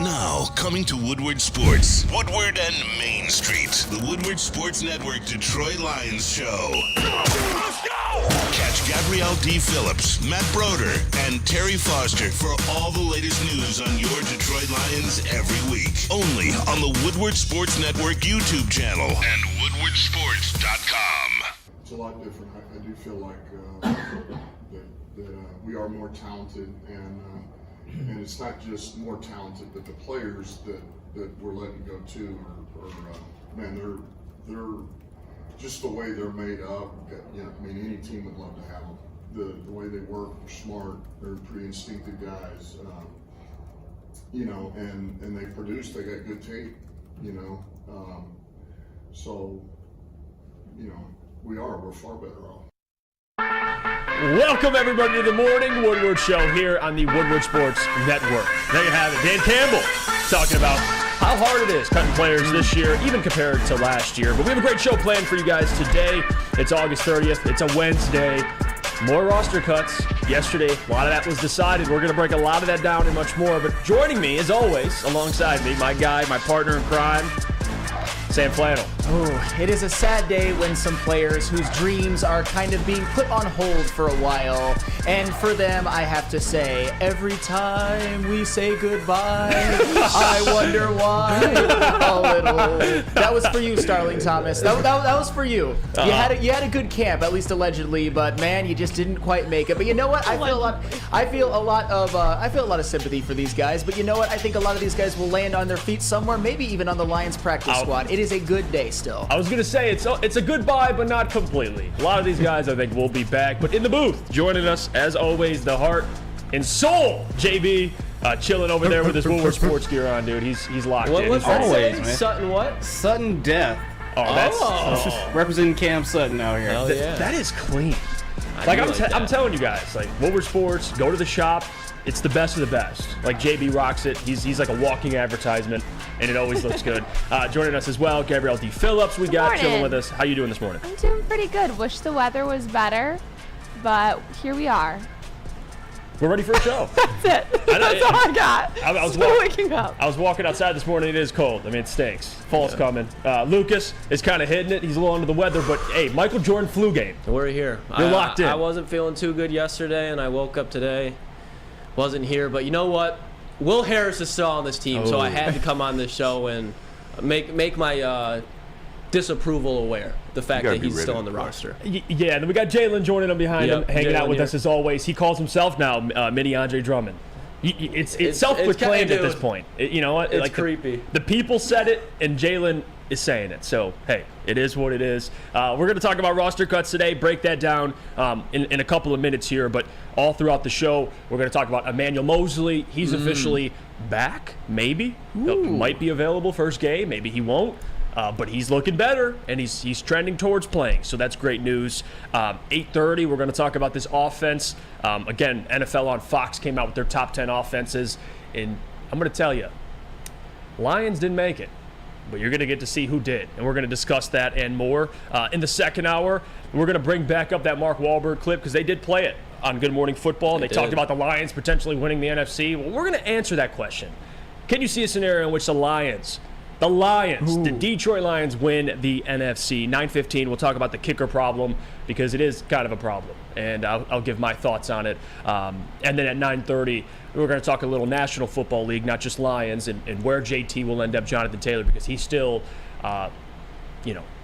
Now, coming to Woodward Sports, Woodward and Main Street, the Woodward Sports Network Detroit Lions Show. Let's go! Catch Gabrielle D. Phillips, Matt Broder, and Terry Foster for all the latest news on your Detroit Lions every week. Only on the Woodward Sports Network YouTube channel and woodwardsports.com. It's a lot different. I do feel like that we are more talented, and it's not just more talented, but the players that we're letting go too are man, they're just the way they're made up. You know, I mean, any team would love to have them. The way they work, they're smart. They're pretty instinctive guys. You know, and they produce. They got good tape. You know, so you know, we're far better off. Welcome, everybody, to the Morning Woodward Show here on the Woodward Sports Network. There you have it. Dan Campbell talking about how hard it is cutting players this year, even compared to last year. But we have a great show planned for you guys today. It's August 30th. It's a Wednesday. More roster cuts. Yesterday, a lot of that was decided. We're going to break a lot of that down and much more. But joining me, as always, alongside me, my guy, my partner in crime, Sam Flannel. Oh, it is a sad day when some players whose dreams are kind of being put on hold for a while. And for them, I have to say, every time we say goodbye, I wonder why. A little. That was for you, Starling Thomas. That was for you. You had a good camp, at least allegedly, but man, you just didn't quite make it. But you know what? I feel a lot of sympathy for these guys. But you know what? I think a lot of these guys will land on their feet somewhere, maybe even on the Lions practice squad. It is a good day still. I was going to say, it's a goodbye, but not completely. A lot of these guys, I think, will be back. But in the booth, joining us, as always, the heart and soul, JB, chilling over there with his Woodward sports gear on, dude. He's locked in. What's that always, say? man. Sutton what? Sutton Death. Oh, that's Representing Cam Sutton out here. Oh, yeah. that is clean. I Like do I'm telling you guys, like Woodward Sports, go to the shop. It's the best of the best. Like JB rocks it. He's like a walking advertisement, and it always looks good. Joining us as well, Gabrielle D. Phillips. We got chilling with us. How you doing this morning? I'm doing pretty good. Wish the weather was better, but here we are. We're ready for a show. That's it. That's all I got. I was waking up. I was walking outside this morning. It is cold. I mean, it stinks. Fall's coming. Lucas is kind of hitting it. He's a little under the weather, but hey, Michael Jordan flu game. We're here. You're locked in. I wasn't feeling too good yesterday, and I woke up today. Wasn't here, but you know what? Will Harris is still on this team, so I had to come on this show and make my disapproval aware. The fact that he's still on the roster. Yeah, and then we got Jalen joining him behind him, hanging out with us as always. He calls himself now Mini Andre Drummond. It's self-proclaimed at this point. You know what? It's like creepy. The people said it, and Jalen is saying it. So, hey, it is what it is. We're going to talk about roster cuts today, break that down in a couple of minutes here. But all throughout the show, we're going to talk about Emmanuel Mosley. He's officially back, maybe. Might be available first game. Maybe he won't. But he's looking better, and he's trending towards playing. So that's great news. 8:30, we're going to talk about this offense. Again, NFL on Fox came out with their top 10 offenses. And I'm going to tell you, Lions didn't make it. But you're going to get to see who did, and we're going to discuss that and more. In the second hour, we're going to bring back up that Mark Wahlberg clip because they did play it on Good Morning Football, and they talked about the Lions potentially winning the NFC. Well, we're going to answer that question. Can you see a scenario in which the Detroit Lions win the NFC? 9:15, we'll talk about the kicker problem because it is kind of a problem, and I'll give my thoughts on it. And then at 9:30, we're going to talk a little National Football League, not just Lions, and where JT will end up, Jonathan Taylor, because he's still,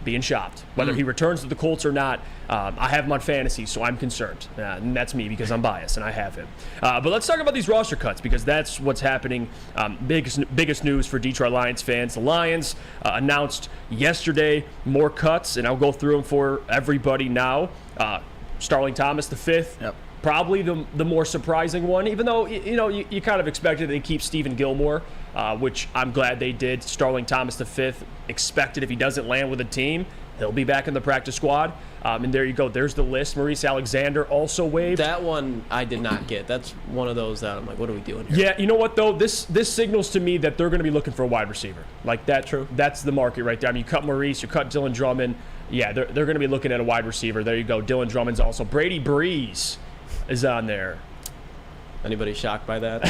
being shopped. Whether he returns to the Colts or not, I have him on fantasy, so I'm concerned. And that's me because I'm biased, and I have him. But let's talk about these roster cuts because that's what's happening. Biggest news for Detroit Lions fans. The Lions announced yesterday more cuts, and I'll go through them for everybody now. Starling Thomas, the fifth. Yep. Probably the more surprising one, even though you kind of expected they keep Stephen Gilmore, which I'm glad they did. Starling Thomas the fifth, expected if he doesn't land with a team, he'll be back in the practice squad. And there you go. There's the list. Maurice Alexander also waived. That one I did not get. That's one of those that I'm like, what are we doing here? Yeah, you know what though? This signals to me that they're going to be looking for a wide receiver. Like that. True. That's the market right there. I mean, you cut Maurice, you cut Dylan Drummond. Yeah, they're going to be looking at a wide receiver. There you go. Dylan Drummond's also. Brady Breeze is on there. Anybody shocked by that?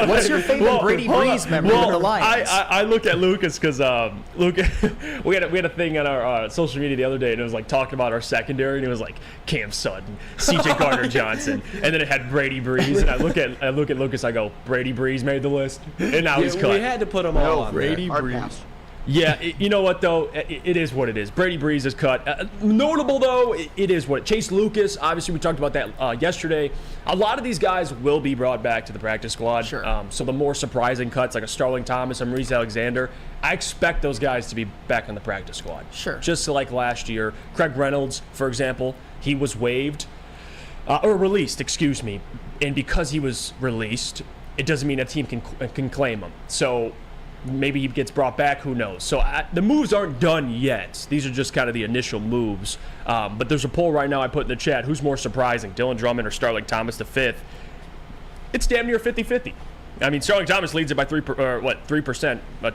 What's your favorite Brady Breeze memory of the Lions? I look at Lucas because we had a thing on our social media the other day, and it was like talking about our secondary, and it was like Cam Sutton, C.J. Gardner-Johnson, and then it had Brady Breeze, and I look at Lucas, I go, Brady Breeze made the list, and now he's cut. We had to put them all on Brady there. Breeze. Yeah, you know what, though? It is what it is. Brady Breeze is cut. Notable, though, it is what. Chase Lucas, obviously, we talked about that yesterday. A lot of these guys will be brought back to the practice squad. Sure. So the more surprising cuts, like a Starling Thomas and Maurice Alexander, I expect those guys to be back on the practice squad. Sure. Just like last year. Craig Reynolds, for example, he was waived, or released, excuse me. And because he was released, it doesn't mean a team can claim him. So maybe he gets brought back, who knows. So the moves aren't done yet. These are just kind of the initial moves. But there's a poll right now I put in the chat. Who's more surprising, Dylan Drummond or Starling Thomas the fifth? It's damn near 50-50. I mean, Starling Thomas leads it by 3%, but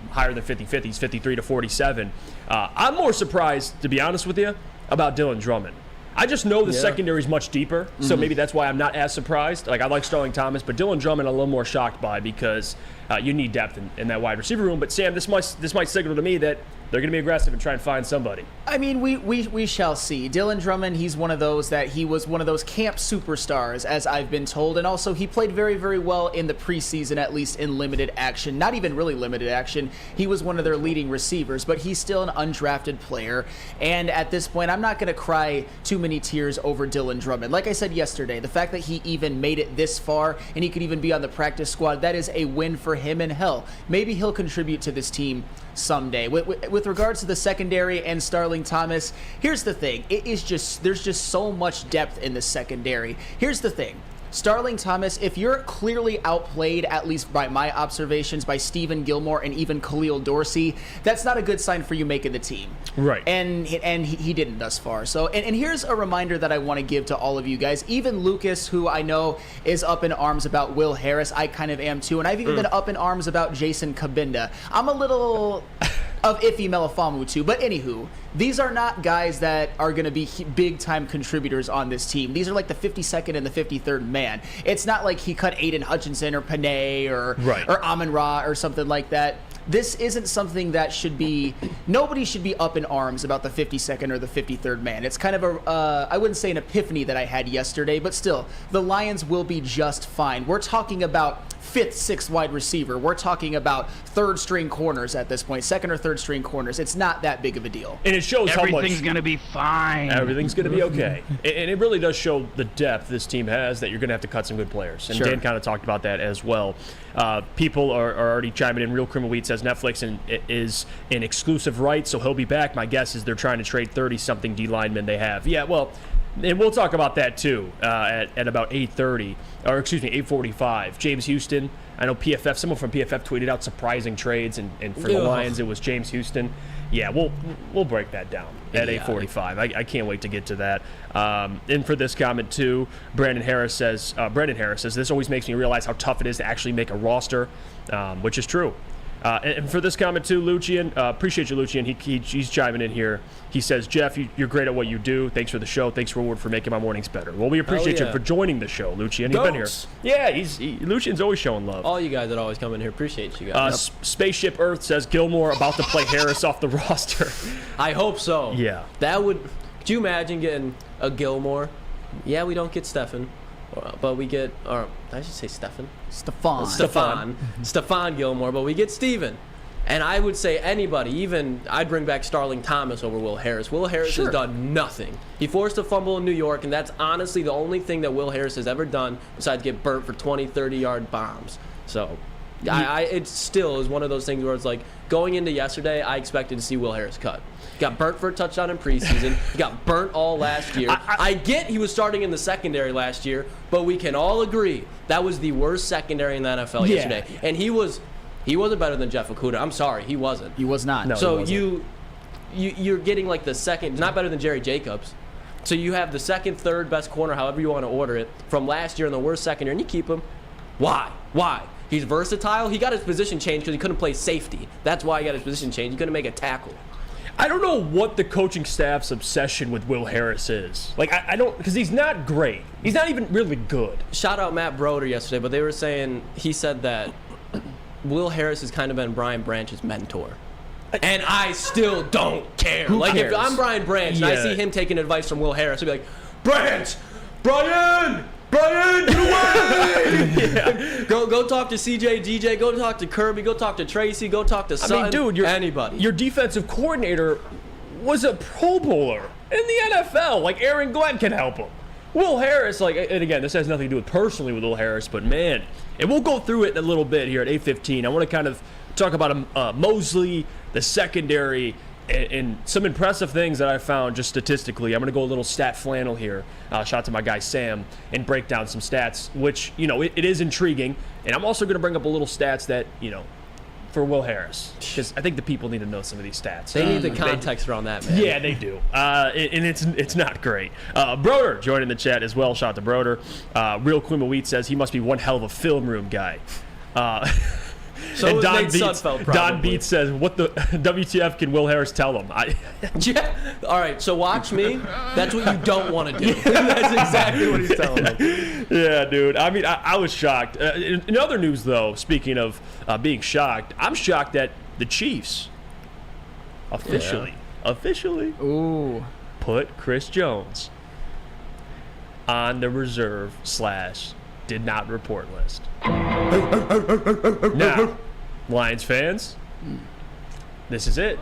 higher than 50-50. He's 53-47. I'm more surprised, to be honest with you, about Dylan Drummond. I just know the secondary is much deeper, so maybe that's why I'm not as surprised. Like, I like Starling Thomas, but Dylan Drummond I'm a little more shocked by because you need depth in that wide receiver room. But Sam, this might signal to me that they're going to be aggressive and try and find somebody. I mean, we shall see. Dylan Drummond, he's one of those that he was one of those camp superstars, as I've been told. And also, he played very, very well in the preseason, at least in limited action. Not even really limited action. He was one of their leading receivers, but he's still an undrafted player. And at this point, I'm not going to cry too many tears over Dylan Drummond. Like I said yesterday, the fact that he even made it this far and he could even be on the practice squad, that is a win for him. And hell, maybe he'll contribute to this team someday. With regards to the secondary and Starling Thomas, here's the thing. There's just so much depth in the secondary. Here's the thing. Starling Thomas, if you're clearly outplayed, at least by my observations, by Stephen Gilmore and even Khalil Dorsey, that's not a good sign for you making the team. Right. And he didn't thus far. So, and here's a reminder that I want to give to all of you guys. Even Lucas, who I know is up in arms about Will Harris, I kind of am too. And I've even been up in arms about Jason Kabinda. I'm a little of Iffy Melifonwu too. But anywho, these are not guys that are going to be big-time contributors on this team. These are like the 52nd and the 53rd man. It's not like he cut Aiden Hutchinson or Panay or Amon-Ra or something like that. This isn't something that nobody should be up in arms about the 52nd or the 53rd man. It's kind of I wouldn't say an epiphany that I had yesterday, but still, the Lions will be just fine. We're talking about 5th, 6th wide receiver. We're talking about 3rd string corners at this point, 2nd or 3rd string corners. It's not that big of a deal. And it shows how much everything's going to be fine. Everything's going to be okay. And it really does show the depth this team has, that you're going to have to cut some good players. And Dan kind of talked about that as well. People are already chiming in. Real Criminal Wheat says Netflix is an exclusive right, so he'll be back. My guess is they're trying to trade 30-something D linemen they have. Yeah, well, and we'll talk about that too at about 8:45. James Houston. I know someone from PFF tweeted out surprising trades, and for the Lions, it was James Houston. Yeah, we'll break that down at 8:45. I can't wait to get to that. And for this comment too, Brandon Harris says, this always makes me realize how tough it is to actually make a roster, which is true. And for this comment too, Lucian, appreciate you, Lucian. He's chiming in here. He says, Jeff, you're great at what you do. Thanks for the show. Thanks, Woodward, for making my mornings better. Well, we appreciate you for joining the show, Lucian. He's been here. Yeah, Lucian's always showing love. All you guys that always come in here, appreciate you guys. Spaceship Earth says Gilmore about to play Harris off the roster. I hope so. Yeah. Could you imagine getting a Gilmore? Yeah, we don't get Stefan, but we get, or I should say Stefan Gilmore, but we get Steven. And I would say anybody, even I'd bring back Starling Thomas over Will Harris. Will Harris has done nothing. He forced a fumble in New York, and that's honestly the only thing that Will Harris has ever done besides get burnt for 20, 30-yard bombs. So it still is one of those things where it's like, going into yesterday, I expected to see Will Harris cut. He got burnt for a touchdown in preseason. He got burnt all last year. I get he was starting in the secondary last year, but we can all agree that was the worst secondary in the NFL yesterday. And he wasn't better than Jeff Okudah. I'm sorry, he wasn't. He was not. No, so you're getting like the second, not better than Jerry Jacobs. So you have the second, third best corner, however you want to order it, from last year in the worst secondary, and you keep him. Why? He's versatile. He got his position changed because he couldn't play safety. That's why he got his position changed. He couldn't make a tackle. I don't know what the coaching staff's obsession with Will Harris is. Like, I don't, because he's not great. He's not even really good. Shout out Matt Broder yesterday, but they were saying, he said that Will Harris has kind of been Brian Branch's mentor. And I still don't care. Who like, cares? if I'm Brian Branch and I see him taking advice from Will Harris, I'd be like, Brian, get away! Yeah. Go talk to CJ, DJ, go talk to Kirby, go talk to Tracy, go talk to Sutton, dude, anybody. Your defensive coordinator was a Pro Bowler in the NFL. Like, Aaron Glenn can help him. Will Harris, like, and again, this has nothing to do with personally with Will Harris, but man, and we'll go through it in a little bit here at 8:15. I want to kind of talk about Mosley, the secondary, and some impressive things that I found just statistically. I'm going to go a little stat flannel here. Shout out to my guy Sam, and break down some stats, which, it is intriguing. And I'm also going to bring up a little stats that, for Will Harris, because I think the people need to know some of these stats. They need the context around that, man. Yeah, they do. And it's not great. Broder joining the chat as well. Shout out to Broder. Real Queen of Wheat says he must be one hell of a film room guy. So and Nate Sudfeld, probably. Don Beats says, what the WTF can Will Harris tell him? Yeah. All right, so watch me. That's what you don't want to do. That's exactly what he's telling them. Yeah, dude. I mean, I was shocked. In other news, though, speaking of being shocked, I'm shocked that the Chiefs officially put Chris Jones on the reserve / did not report list. Now, Lions fans, this is it.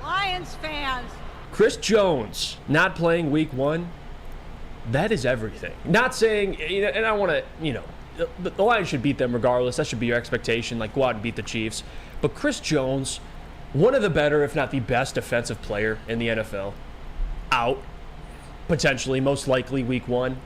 Lions fans. Chris Jones not playing week 1, that is everything. Not saying, and I want to, the Lions should beat them regardless. That should be your expectation. Like, go out and beat the Chiefs. But Chris Jones, one of the better, if not the best defensive player in the NFL, out, potentially, most likely week 1.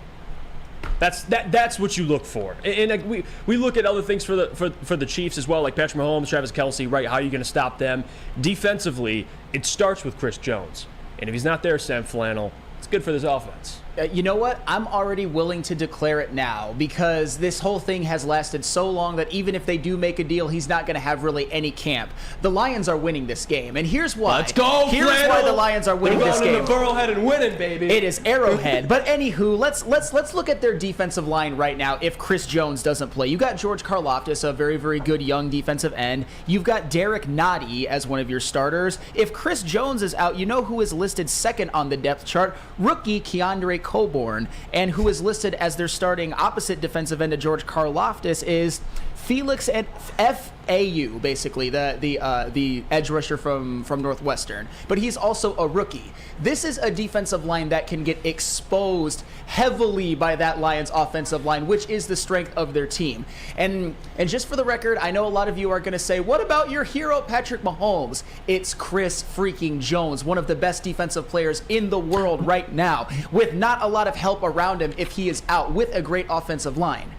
That's what you look for, and we look at other things for the Chiefs as well, like Patrick Mahomes, Travis Kelce, right? How are you going to stop them defensively? It starts with Chris Jones, and if he's not there, Sam Flannel, it's good for this offense. You know what? I'm already willing to declare it now because this whole thing has lasted so long that even if they do make a deal, he's not going to have really any camp. The Lions are winning this game, and here's why. Let's go, Here's Flannel. why the Lions are winning this game. They're going to Burrowhead and winning, baby. It is Arrowhead. But anywho, let's look at their defensive line right now. If Chris Jones doesn't play, you got George Karlaftis, a very, very good young defensive end. You've got Derek Nottie as one of your starters. If Chris Jones is out, you know who is listed second on the depth chart? Rookie Keandre Coburn. And who is listed as their starting opposite defensive end to George Karlaftis is Felix and FAU, basically, the edge rusher from Northwestern. But he's also a rookie. This is a defensive line that can get exposed heavily by that Lions offensive line, which is the strength of their team. And just for the record, I know a lot of you are going to say, what about your hero, Patrick Mahomes? It's Chris freaking Jones, one of the best defensive players in the world right now, with not a lot of help around him if he is out, with a great offensive line.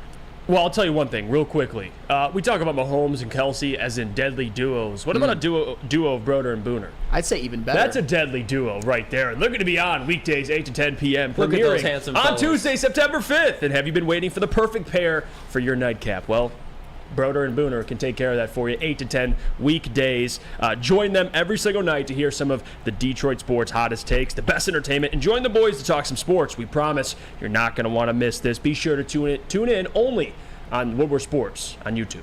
Well, I'll tell you one thing real quickly. We talk about Mahomes and Kelce as in deadly duos. What about a duo of Broder and Booner? I'd say even better. That's a deadly duo right there. And looking to be on weekdays, 8 to 10 p.m. Look at those premiering handsome on fellas. Tuesday, September 5th. And have you been waiting for the perfect pair for your nightcap? Well, Broder and Booner can take care of that for you, 8 to 10 weekdays. Join them every single night to hear some of the Detroit sports hottest takes, the best entertainment, and join the boys to talk some sports. We promise you're not going to want to miss this. Be sure to tune in only on Woodward Sports on YouTube.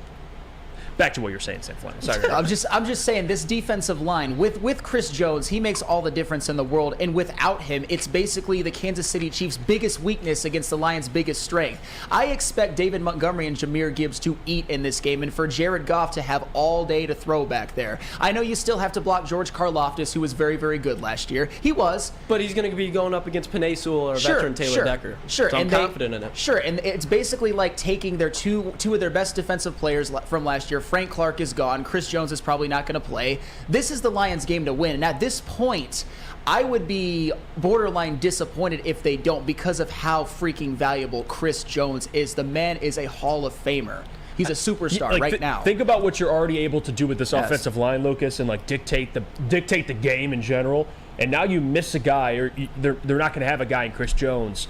Back to what you're saying, Sam Flannel. Sorry. I'm just saying this defensive line with Chris Jones, he makes all the difference in the world, and without him, it's basically the Kansas City Chiefs' biggest weakness against the Lions' biggest strength. I expect David Montgomery and Jahmyr Gibbs to eat in this game, and for Jared Goff to have all day to throw back there. I know you still have to block George Karlaftis, who was very, very good last year. He was, But he's going to be going up against Penei Sewell or veteran Taylor Decker. Sure, So I'm confident in it. Sure, and it's basically like taking their two of their best defensive players from last year. Frank Clark is gone. Chris Jones is probably not going to play. This is the Lions' game to win. And at this point, I would be borderline disappointed if they don't, because of how freaking valuable Chris Jones is. The man is a Hall of Famer. He's a superstar now. Think about what you're already able to do with this offensive line, Lucas, and like dictate the game in general. And now you miss a guy, or they're not going to have a guy in Chris Jones.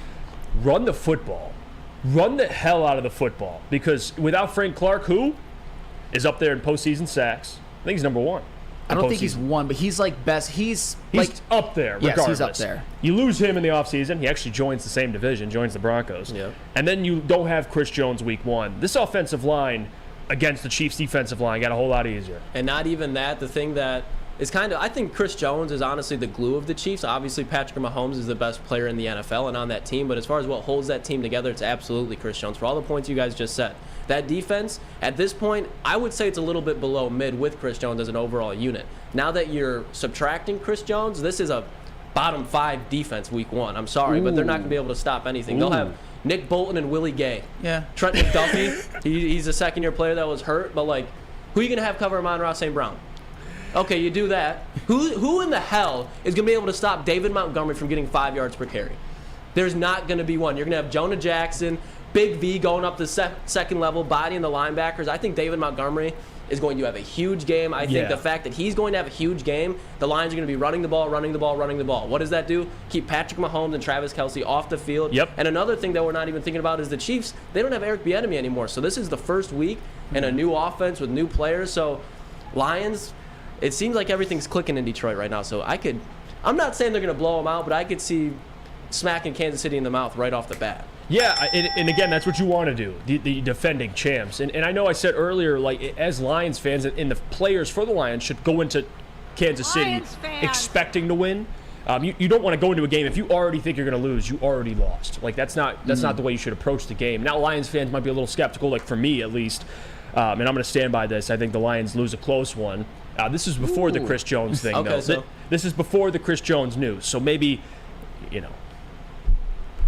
Run the football. Run the hell out of the football. Because without Frank Clark, who is up there in postseason sacks, I think he's number 1. I don't think he's won, but he's like best. He's like up there, yes, regardless. he's up there. You lose him in the offseason. He actually joins the same division, joins the Broncos. Yeah. And then you don't have Chris Jones week 1. This offensive line against the Chiefs' defensive line got a whole lot easier. And not even that. The thing that is kind of, I think Chris Jones is honestly the glue of the Chiefs. Obviously, Patrick Mahomes is the best player in the NFL and on that team. But as far as what holds that team together, it's absolutely Chris Jones for all the points you guys just said. That defense, at this point, I would say it's a little bit below mid with Chris Jones as an overall unit. Now that you're subtracting Chris Jones, this is a bottom 5 defense week 1. I'm sorry, but they're not going to be able to stop anything. They'll have Nick Bolton and Willie Gay. Yeah. Trent McDuffie, he's a second-year player that was hurt, but, like, who are you going to have cover Amon-Ra St. Brown? Okay, you do that. Who in the hell is going to be able to stop David Montgomery from getting 5 yards per carry? There's not going to be one. You're going to have Jonah Jackson, Big V going up the second level, bodying the linebackers. I think David Montgomery is going to have a huge game. I think the fact that he's going to have a huge game, the Lions are going to be running the ball. What does that do? Keep Patrick Mahomes and Travis Kelce off the field. Yep. And another thing that we're not even thinking about is the Chiefs. They don't have Eric Bieniemy anymore. So this is the first week and a new offense with new players. So Lions, it seems like everything's clicking in Detroit right now. So I'm not saying they're going to blow them out, but I could see smacking Kansas City in the mouth right off the bat. Yeah, and again, that's what you want to do, the defending champs. And I know I said earlier, like, as Lions fans, and the players for the Lions should go into Kansas City expecting to win. You don't want to go into a game, if you already think you're going to lose, you already lost. Like, that's not the way you should approach the game. Now, Lions fans might be a little skeptical, like for me at least, and I'm going to stand by this. I think the Lions lose a close one. This is before the Chris Jones thing, okay, though. so This is before the Chris Jones news. So maybe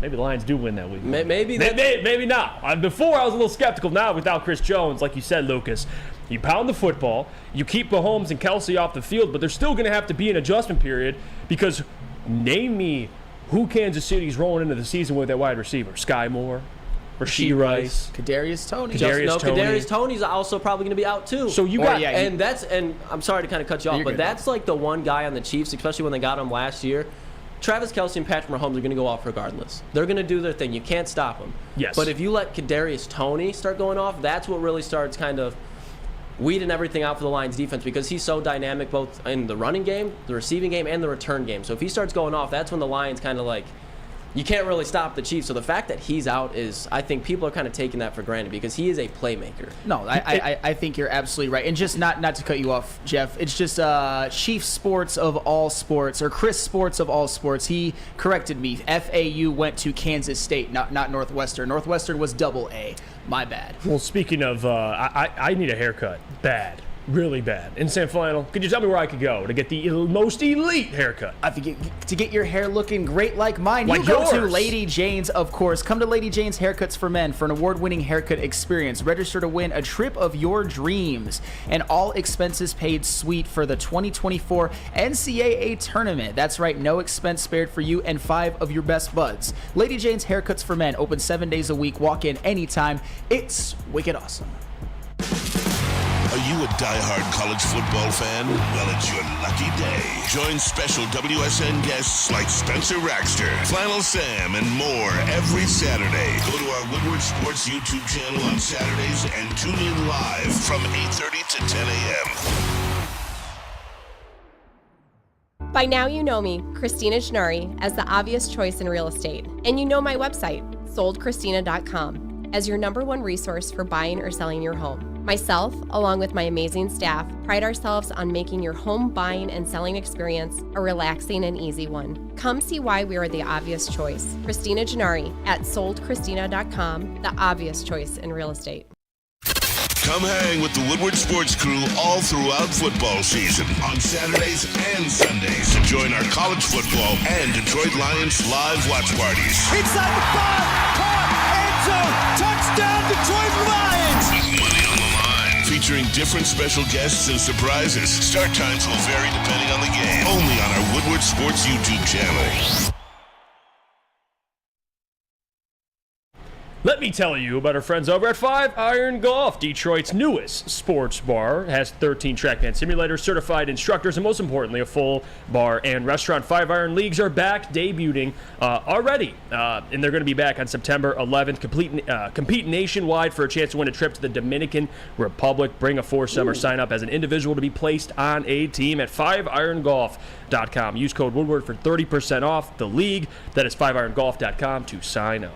the Lions do win that week. Maybe not. Before, I was a little skeptical. Now, without Chris Jones, like you said, Lucas, you pound the football, you keep Mahomes and Kelce off the field, but there's still going to have to be an adjustment period because name me who Kansas City's rolling into the season with at wide receiver. Sky Moore, Rashee Rice, Kadarius Toney. Kadarius Toney's also probably going to be out too. So you got, and I'm sorry to kind of cut you off, but that's like the one guy on the Chiefs, especially when they got him last year. Travis Kelce and Patrick Mahomes are going to go off regardless. They're going to do their thing. You can't stop them. Yes. But if you let Kadarius Toney start going off, that's what really starts kind of weeding everything out for the Lions defense because he's so dynamic both in the running game, the receiving game, and the return game. So if he starts going off, that's when the Lions kind of like, you can't really stop the Chiefs. So the fact that he's out is, I think people are kind of taking that for granted because he is a playmaker. No, I think you're absolutely right. And just not to cut you off, Jeff, it's just Chief Sports of all sports, or Chris Sports of all sports. He corrected me. FAU went to Kansas State, not Northwestern. Northwestern was AA. My bad. Well, speaking of, I need a haircut. Bad. Really bad. In Sam Flannel, could you tell me where I could go to get the most elite haircut? I think to get your hair looking great like mine, like you go yours. to Lady Jane's, of course. Come to Lady Jane's Haircuts for Men for an award-winning haircut experience. Register to win a trip of your dreams. And all expenses paid suite for the 2024 NCAA tournament. That's right, no expense spared for you and 5 of your best buds. Lady Jane's Haircuts for Men, open 7 days a week. Walk in anytime. It's wicked awesome. Are you a diehard college football fan? Well, it's your lucky day. Join special WSN guests like Spencer Raxter, Flannel Sam, and more every Saturday. Go to our Woodward Sports YouTube channel on Saturdays and tune in live from 8:30 to 10 a.m. By now you know me, Christina Gennari, as the obvious choice in real estate. And you know my website, soldchristina.com, as your #1 resource for buying or selling your home. Myself, along with my amazing staff, pride ourselves on making your home buying and selling experience a relaxing and easy one. Come see why we are the obvious choice. Christina Gennari at soldchristina.com, the obvious choice in real estate. Come hang with the Woodward Sports crew all throughout football season on Saturdays and Sundays. Join our college football and Detroit Lions live watch parties. Inside the 5, caught, end zone, touchdown Detroit Lions! With money on the line. Featuring different special guests and surprises. Start times will vary depending on the game. Only on our Woodward Sports YouTube channel. Let me tell you about our friends over at 5 Iron Golf, Detroit's newest sports bar. It has 13 TrackMan simulators, certified instructors, and most importantly, a full bar and restaurant. 5 Iron Leagues are back, debuting already, and they're going to be back on September 11th. Compete nationwide for a chance to win a trip to the Dominican Republic. Bring a foursome or sign up as an individual to be placed on a team at 5irongolf.com. Use code Woodward for 30% off the league. That is 5irongolf.com to sign up.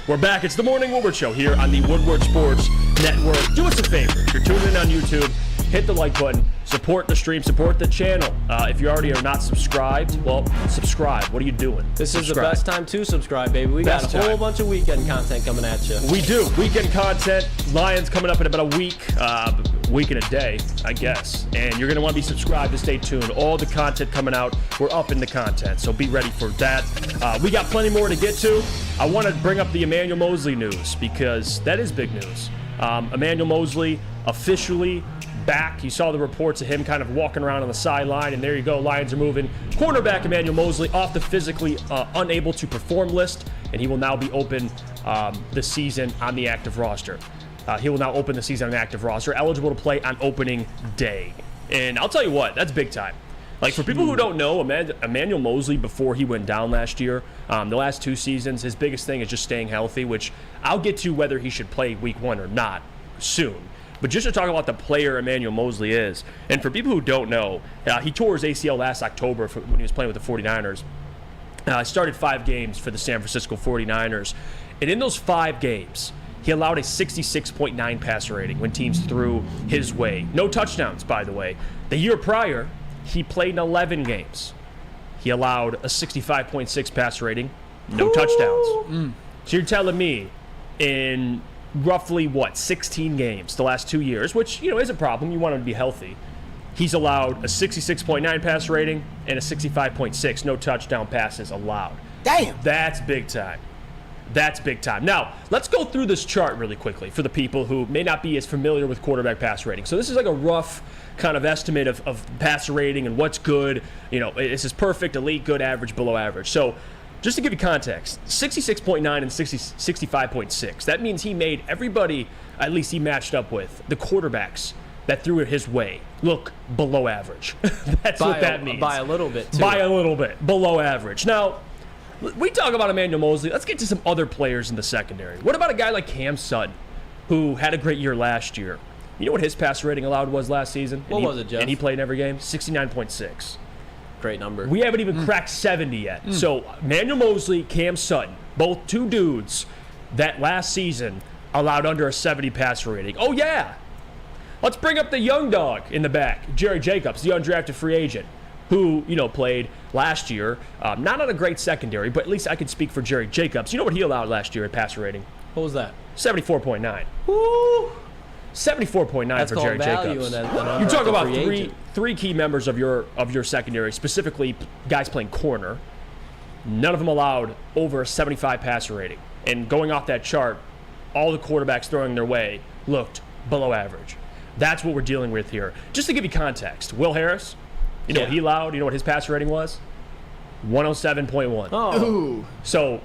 We're back. It's the Morning Woodward Show here on the Woodward Sports Network. Do us a favor. If you're tuning in on YouTube, hit the like button. Support the stream. Support the channel. If you already are not subscribed, well, subscribe. What are you doing? This is the best time to subscribe, baby. We got a whole bunch of weekend content coming at you. We do. Weekend content. Lions coming up in about a week and a day, I guess. And you're going to want to be subscribed to stay tuned. All the content coming out, we're up in the content, so be ready for that. We got plenty more to get to. I want to bring up the Emmanuel Moseley news because that is big news. Emmanuel Moseley officially back. You saw the reports of him kind of walking around on the sideline, and there you go. Lions are moving cornerback Emmanuel Moseley off the physically unable to perform list, and he will now be open the season on the active roster. He will now open the season on the active roster, eligible to play on opening day. And I'll tell you what, that's big time. Like, for people who don't know, Emmanuel Moseley, before he went down last year, the last 2 seasons, his biggest thing is just staying healthy, which I'll get to whether he should play week 1 or not soon. But just to talk about the player Emmanuel Moseley is, and for people who don't know, he tore his ACL last October when he was playing with the 49ers. Started 5 games for the San Francisco 49ers. And in those 5 games, he allowed a 66.9 passer rating when teams threw his way. No touchdowns, by the way. The year prior, he played in 11 games. He allowed a 65.6 passer rating, no touchdowns. So you're telling me in roughly, 16 games the last 2 years, which, is a problem. You want him to be healthy. He's allowed a 66.9 passer rating and a 65.6, no touchdown passes allowed. Damn! That's big time. That's big time. Now, let's go through this chart really quickly for the people who may not be as familiar with quarterback passer rating. So this is like a rough kind of estimate of passer rating and what's good. This is perfect, elite, good, average, below average. So just to give you context, 66.9 and 65.6. That means he made everybody, at least he matched up with, the quarterbacks that threw it his way, look below average. That's what that means. By a little bit, too. By a little bit, below average. Now, we talk about Emmanuel Moseley. Let's get to some other players in the secondary. What about a guy like Cam Sutton, who had a great year last year? You know what his passer rating allowed was last season? What was it, Jeff? And he played in every game? 69.6. Great number. We haven't even cracked 70 yet. So Emmanuel Moseley, Cam Sutton, both 2 dudes that last season allowed under a 70 passer rating. Oh, yeah. Let's bring up the young dog in the back, Jerry Jacobs, the undrafted free agent, who, played last year. Not on a great secondary, but at least I can speak for Jerry Jacobs. You know what he allowed last year at passer rating? What was that? 74.9. Woo! 74.9 for Jerry Jacobs. You talk about three key members of your secondary, specifically guys playing corner. None of them allowed over a 75 passer rating. And going off that chart, all the quarterbacks throwing their way looked below average. That's what we're dealing with here. Just to give you context, Will Harris, what he allowed? You know what his passer rating was? 107.1. Oh. So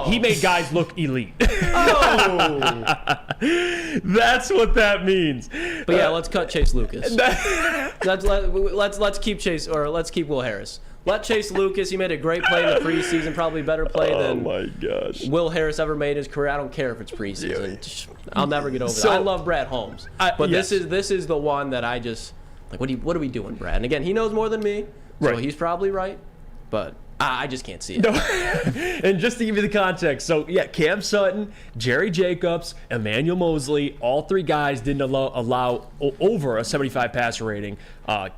he made guys look elite. Oh. That's what that means. But yeah, let's cut Chase Lucas. let's keep Chase, or let's keep Will Harris. Let Chase Lucas. He made a great play in the preseason, probably better play than Will Harris ever made in his career. I don't care if it's preseason. I'll never get over that. I love Brad Holmes, but this is the one that I just like. What are we doing, Brad? And again, he knows more than me, so he's probably right. But I just can't see it. No. And just to give you the context, so yeah, Cam Sutton, Jerry Jacobs, Emmanuel Moseley, all 3 guys didn't allow over a 75 passer rating.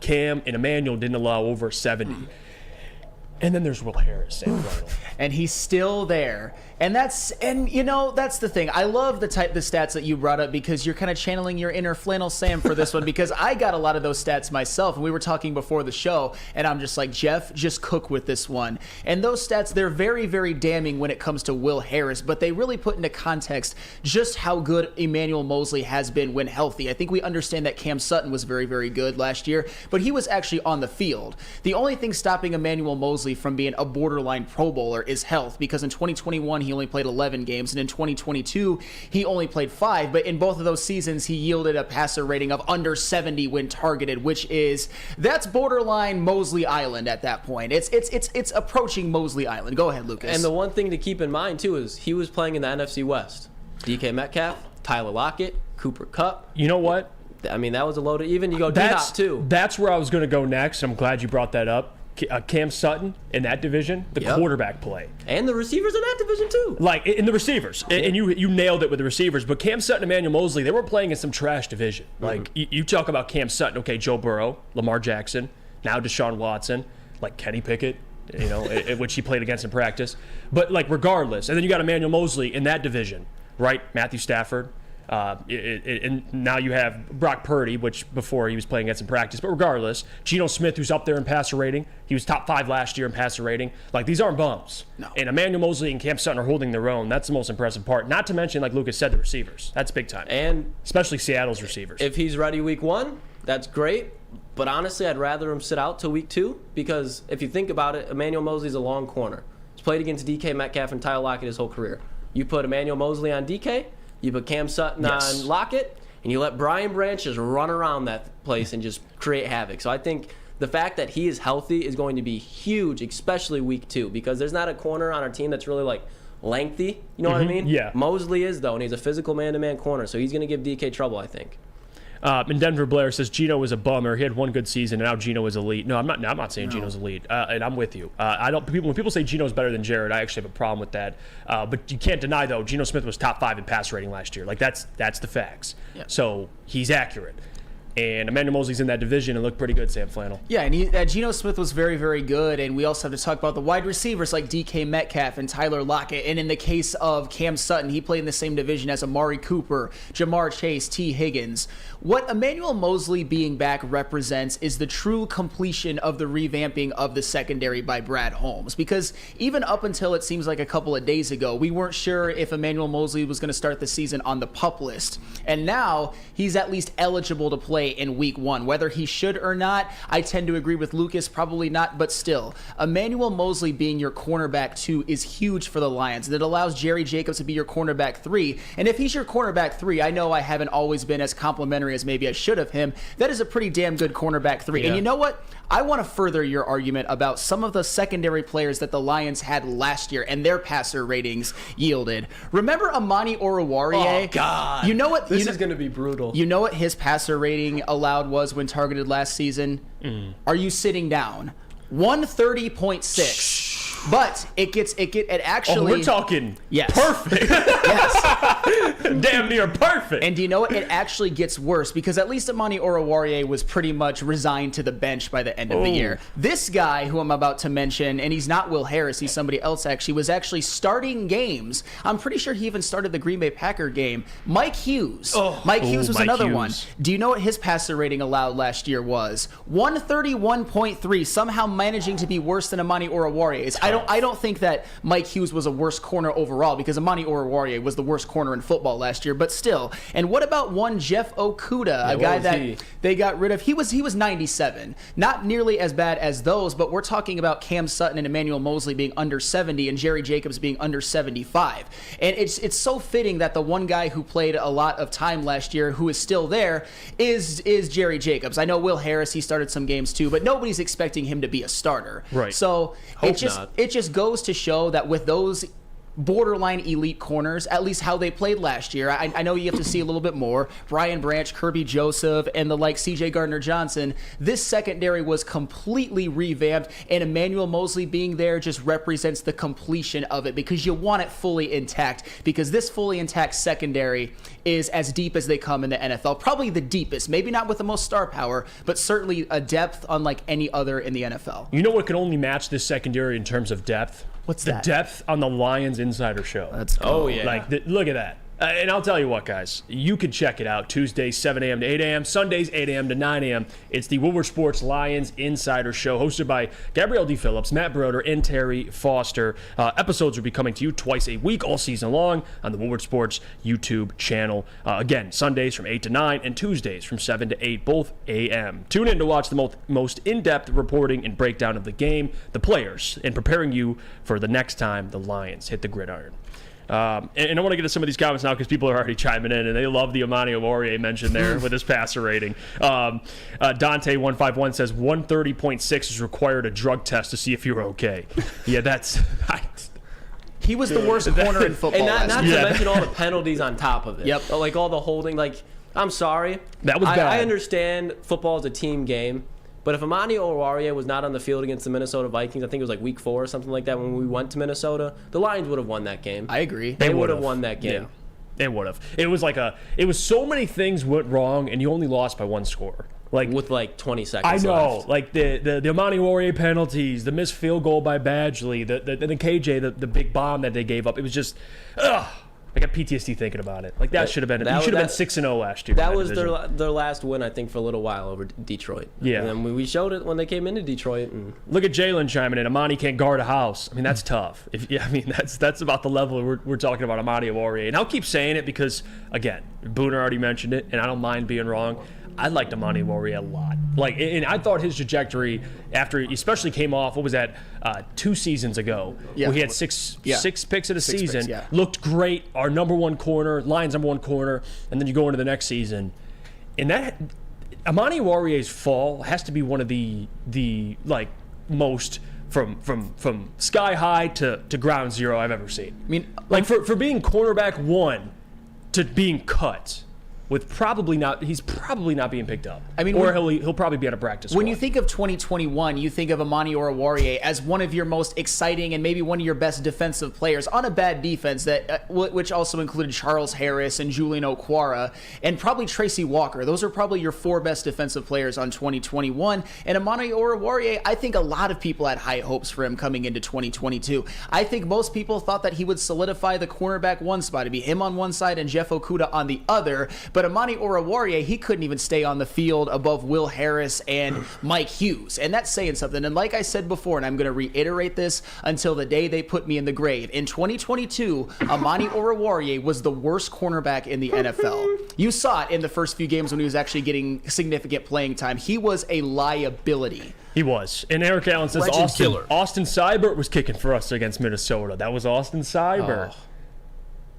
Cam and Emmanuel didn't allow over 70. And then there's Will Harris and Ronald. And he's still there. And that's the thing. I love the stats that you brought up because you're kind of channeling your inner Flannel Sam for this one, because I got a lot of those stats myself, and we were talking before the show, and I'm just like, Jeff, just cook with this one. And those stats, they're very, very damning when it comes to Will Harris, but they really put into context just how good Emmanuel Moseley has been when healthy. I think we understand that Cam Sutton was very, very good last year, but he was actually on the field. The only thing stopping Emmanuel Moseley Mosley from being a borderline Pro Bowler is health, because in 2021 he only played 11 games, and in 2022 he only played 5, but in both of those seasons he yielded a passer rating of under 70 when targeted, that's borderline Mosley Island at that point. It's approaching Mosley Island. Go ahead, Lucas. And the one thing to keep in mind too is he was playing in the NFC West. DK Metcalf, Tyler Lockett, Cooper Kupp. You know what? I mean, that was a loaded. Even you go D-Hop too. That's where I was going to go next. I'm glad you brought that up. Cam Sutton in that division, the quarterback play. And the receivers in that division too. Like, in the receivers. And you nailed it with the receivers. But Cam Sutton and Emmanuel Mosley, they were playing in some trash division. Like, you talk about Cam Sutton, okay, Joe Burrow, Lamar Jackson, now Deshaun Watson, like Kenny Pickett, which he played against in practice. But, like, regardless. And then you got Emmanuel Mosley in that division, right? Matthew Stafford. And now you have Brock Purdy, which before he was playing against in practice. But regardless, Geno Smith, who's up there in passer rating. He was top 5 last year in passer rating. Like, these aren't bums. No. And Emmanuel Mosley and Cam Sutton are holding their own. That's the most impressive part. Not to mention, like Lucas said, the receivers. That's big time. And especially Seattle's receivers. If he's ready week 1, that's great. But honestly, I'd rather him sit out till week 2, because if you think about it, Emmanuel Mosley's a long corner. He's played against DK Metcalf and Tyler Lockett his whole career. You put Emmanuel Mosley on DK, you put Cam Sutton on Lockett, and you let Brian Branch just run around that place and just create havoc. So I think the fact that he is healthy is going to be huge, especially week 2, because there's not a corner on our team that's really like lengthy. You know what I mean? Yeah. Mosley is, though, and he's a physical man-to-man corner, so he's going to give DK trouble, I think. And Denver Blair says Geno was a bummer. He had one good season, and now Geno is elite. No, I'm not saying Geno's elite, and I'm with you. When people say Geno's better than Jared, I actually have a problem with that. But you can't deny, though, Geno Smith was top 5 in pass rating last year. Like, that's the facts. Yeah. So he's accurate. And Emmanuel Mosley's in that division and looked pretty good, Sam Flannel. Yeah, and Geno Smith was very, very good. And we also have to talk about the wide receivers like DK Metcalf and Tyler Lockett. And in the case of Cam Sutton, he played in the same division as Amari Cooper, Jamar Chase, T. Higgins. What Emmanuel Mosley being back represents is the true completion of the revamping of the secondary by Brad Holmes. Because even up until it seems like a couple of days ago, we weren't sure if Emmanuel Mosley was going to start the season on the PUP list. And now he's at least eligible to play in week 1. Whether he should or not, I tend to agree with Lucas, probably not, but still. Emmanuel Mosley being your cornerback 2 is huge for the Lions. That allows Jerry Jacobs to be your cornerback 3. And if he's your cornerback 3, I know I haven't always been as complimentary as maybe I should of him. That is a pretty damn good cornerback 3. Yeah. And you know what? I want to further your argument about some of the secondary players that the Lions had last year and their passer ratings yielded. Remember Ermanni Oruwariye? Oh, God. You know what? This is going to be brutal. You know what his passer rating allowed was when targeted last season? Are you sitting down? 130.6. But it actually. Oh, we're talking perfect. Yes. Damn near perfect. And do you know what? It actually gets worse, because at least Ermanni Oruwariye was pretty much resigned to the bench by the end of the year. This guy who I'm about to mention, and he's not Will Harris, he's somebody else actually, was actually starting games. I'm pretty sure he even started the Green Bay Packer game. Mike Hughes. Mike Hughes was another one. Do you know what his passer rating allowed last year was? 131.3, somehow managing to be worse than Ermanni Oruwariye's. I don't think that Mike Hughes was a worse corner overall, because Ermanni Oruwariye was the worst corner in football last year, but still. And what about one Jeff Okudah, a guy that they got rid of? He was 97. Not nearly as bad as those, but we're talking about Cam Sutton and Emmanuel Mosley being under 70 and Jerry Jacobs being under 75. And it's so fitting that the one guy who played a lot of time last year who is still there is Jerry Jacobs. I know Will Harris, he started some games too, but nobody's expecting him to be a starter. Right. So it just goes to show that with those borderline elite corners, at least how they played last year. I know you have to see a little bit more. Brian Branch, Kirby Joseph, and the like CJ Gardner-Johnson. This secondary was completely revamped, and Emmanuel Mosley being there just represents the completion of it, because you want it fully intact, because this fully intact secondary is as deep as they come in the NFL. Probably the deepest, maybe not with the most star power, but certainly a depth unlike any other in the NFL. You know what could only match this secondary in terms of depth? What's the that? depth on the Lions Insider Show. Let's go. Oh, yeah. Like, look at that. And I'll tell you what, guys, you can check it out. Tuesdays, 7 a.m. to 8 a.m., Sundays, 8 a.m. to 9 a.m. It's the Woodward Sports Lions Insider Show, hosted by Gabrielle D. Phillips, Matt Broder, and Terry Foster. Episodes will be coming to you twice a week, all season long, on the Woodward Sports YouTube channel. Again, Sundays from 8 to 9, and Tuesdays from 7 to 8, both a.m. Tune in to watch the most in-depth reporting and breakdown of the game, the players, and preparing you for the next time the Lions hit the gridiron. And I want to get to some of these comments now because people are already chiming in, and they love the Ermanni Oruwariye mention there with his passer rating. Dante151 says 130.6 is required a drug test to see if you're okay. Yeah, that's... He was the worst corner in football. And not to mention all the penalties on top of it. Yep. Like all the holding. Like, I'm sorry. That was bad. I understand football is a team game. But if Ermanni Oruwariye was not on the field against the Minnesota Vikings, I think it was like week 4 or something like that when we went to Minnesota, the Lions would have won that game. I agree. They would have won that game. Yeah, they would have. It was so many things went wrong, and you only lost by one score. Like with like 20 seconds I know, left. like the Ermanni Oruwariye penalties, the missed field goal by Badgley, the KJ, the big bomb that they gave up. It was just, I got PTSD thinking about it. Like that should have been. You should have been 6-0 last year. That was their last win, I think, for a little while over Detroit. Yeah, and then we showed it when they came into Detroit. And look at Jalen chiming in. Ermanni can't guard a house. I mean, that's tough. That's about the level we're talking about Ermanni Oruwariye. And I'll keep saying it because, again, Booner already mentioned it, and I don't mind being wrong. I liked Ermanni Oruwariye a lot. Like, and I thought his trajectory after he especially came off, what was that, 2 seasons ago, where he had six picks of the season, looked great, our number one corner, Lions' number one corner, and then you go into the next season. And that, Ermanni Oruwariye's fall has to be one of the like, most from sky high to ground zero I've ever seen. I mean, like, for being cornerback 1 to being cut. With he's probably not being picked up. I mean, or he'll probably be out of practice. When you think of 2021, you think of Ermanni Oruwariye as one of your most exciting and maybe one of your best defensive players on a bad defense that, which also included Charles Harris and Julian Okwara and probably Tracy Walker. Those are probably your 4 best defensive players on 2021. And Ermanni Oruwariye, I think a lot of people had high hopes for him coming into 2022. I think most people thought that he would solidify the cornerback 1 spot. It'd be him on one side and Jeff Okudah on the other. But Ermanni Oruwariye, he couldn't even stay on the field above Will Harris and Mike Hughes. And that's saying something. And like I said before, and I'm going to reiterate this until the day they put me in the grave, in 2022, Ermanni Oruwariye was the worst cornerback in the NFL. You saw it in the first few games when he was actually getting significant playing time. He was a liability. He was. And Eric Allen says Austin Seibert was kicking for us against Minnesota. That was Austin Seibert. Oh.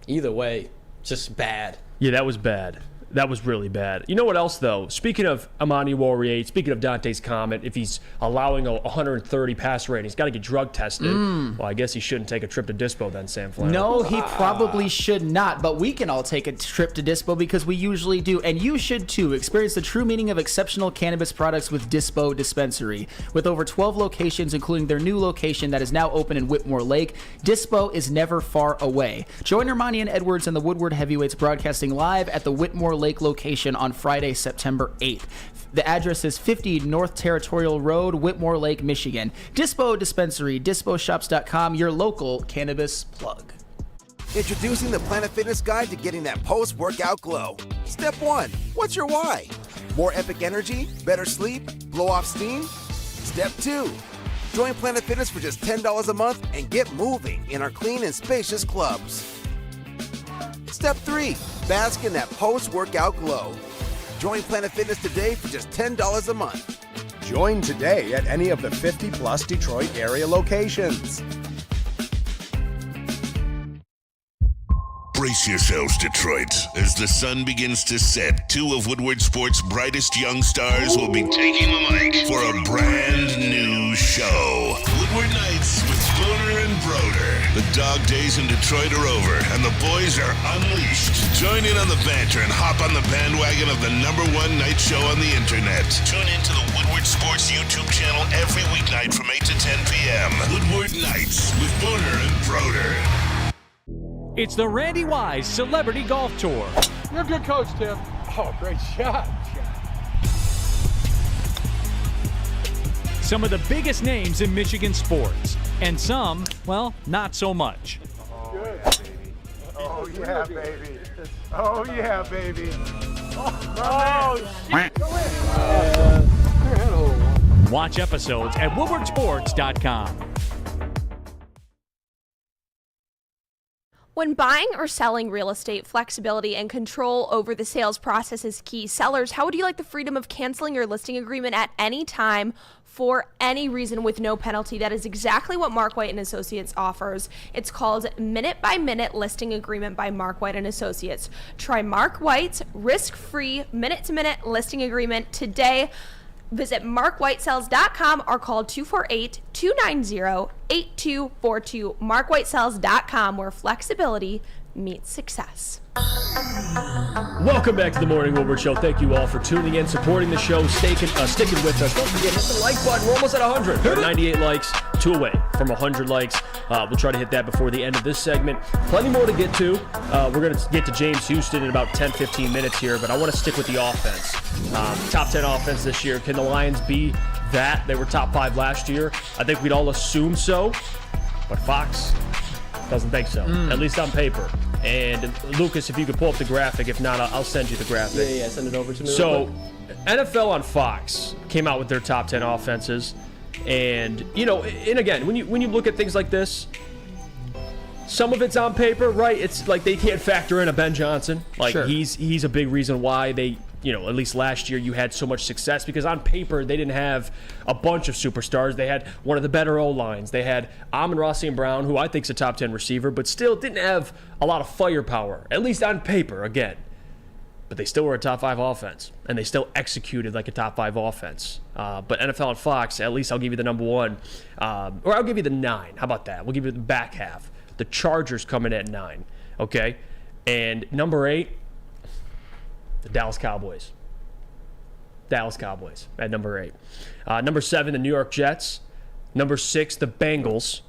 Either way, just bad. Yeah, that was bad. That was really bad. You know what else, though? Speaking of Ermanni Oruwariye, speaking of Dante's comment, if he's allowing a 130 pass rating, he's got to get drug tested. Well, I guess he shouldn't take a trip to Dispo then, Sam Flannel. No, he probably should not, but we can all take a trip to Dispo because we usually do, and you should too. Experience the true meaning of exceptional cannabis products with Dispo Dispensary. With over 12 locations, including their new location that is now open in Whitmore Lake, Dispo is never far away. Join Ermanni and Edwards and the Woodward Heavyweights broadcasting live at the Whitmore Lake location on Friday, September 8th. The address is 50 North Territorial Road, Whitmore Lake, Michigan. Dispo Dispensary, disposhops.com, your local cannabis plug. Introducing the Planet Fitness Guide to getting that post-workout glow. Step 1, what's your why? More epic energy? Better sleep? Blow off steam? Step 2, join Planet Fitness for just $10 a month and get moving in our clean and spacious clubs. Step 3, bask in that post-workout glow. Join Planet Fitness today for just $10 a month. Join today at any of the 50-plus Detroit area locations. Brace yourselves, Detroit. As the sun begins to set, 2 of Woodward Sports' brightest young stars will be taking the mic for a brand new show. Woodward Nights with Spooner and Broder. The dog days in Detroit are over, and the boys are unleashed. Join in on the banter and hop on the bandwagon of the #1 night show on the internet. Tune in to the Woodward Sports YouTube channel every weeknight from 8 to 10 p.m. Woodward Nights with Spooner and Broder. It's the Randy Wise Celebrity Golf Tour. You're a good coach, Tim. Oh, great shot. Some of the biggest names in Michigan sports, and some, well, not so much. Good, baby. Oh, yeah, baby. Oh, yeah, baby. Watch episodes at woodwardsports.com. When buying or selling real estate, flexibility and control over the sales process is key. Sellers, how would you like the freedom of canceling your listing agreement at any time for any reason with no penalty? That is exactly what Mark White and Associates offers. It's called Minute by Minute Listing Agreement by Mark White and Associates. Try Mark White's risk-free minute-to-minute listing agreement today. Visit markwhitesells.com or call 248-290-8242. markwhitesells.com, where flexibility meets success. Welcome back to the Morning Woodward Show. Thank you all for tuning in, supporting the show, sticking with us. Don't forget, hit the like button. We're almost at 100. We're at 98 likes, 2 away from 100 likes. We'll try to hit that before the end of this segment. Plenty more to get to. We're going to get to James Houston in about 10, 15 minutes here, but I want to stick with the offense. Top 10 offense this year. Can the Lions be that? They were top 5 last year. I think we'd all assume so, but Fox doesn't think so, at least on paper. And Lucas, if you could pull up the graphic. If not, I'll send you the graphic. Yeah, send it over to me. So, NFL on Fox came out with their top 10 offenses. And, and again, when you look at things like this, some of it's on paper, right? It's like they can't factor in a Ben Johnson. Like, sure. He's a big reason why they, at least last year you had so much success, because on paper they didn't have a bunch of superstars. They had one of the better O-lines. They had Amon-Ra St. Brown, who I think is a top 10 receiver, but still didn't have a lot of firepower, at least on paper, again. But they still were a top 5 offense, and they still executed like a top 5 offense. But NFL on Fox, at least I'll give you the number 1, or I'll give you the 9. How about that? We'll give you the back half. The Chargers coming at 9, okay? And number 8, the Dallas Cowboys. Dallas Cowboys at number 8. Number 7, the New York Jets. Number 6, the Bengals.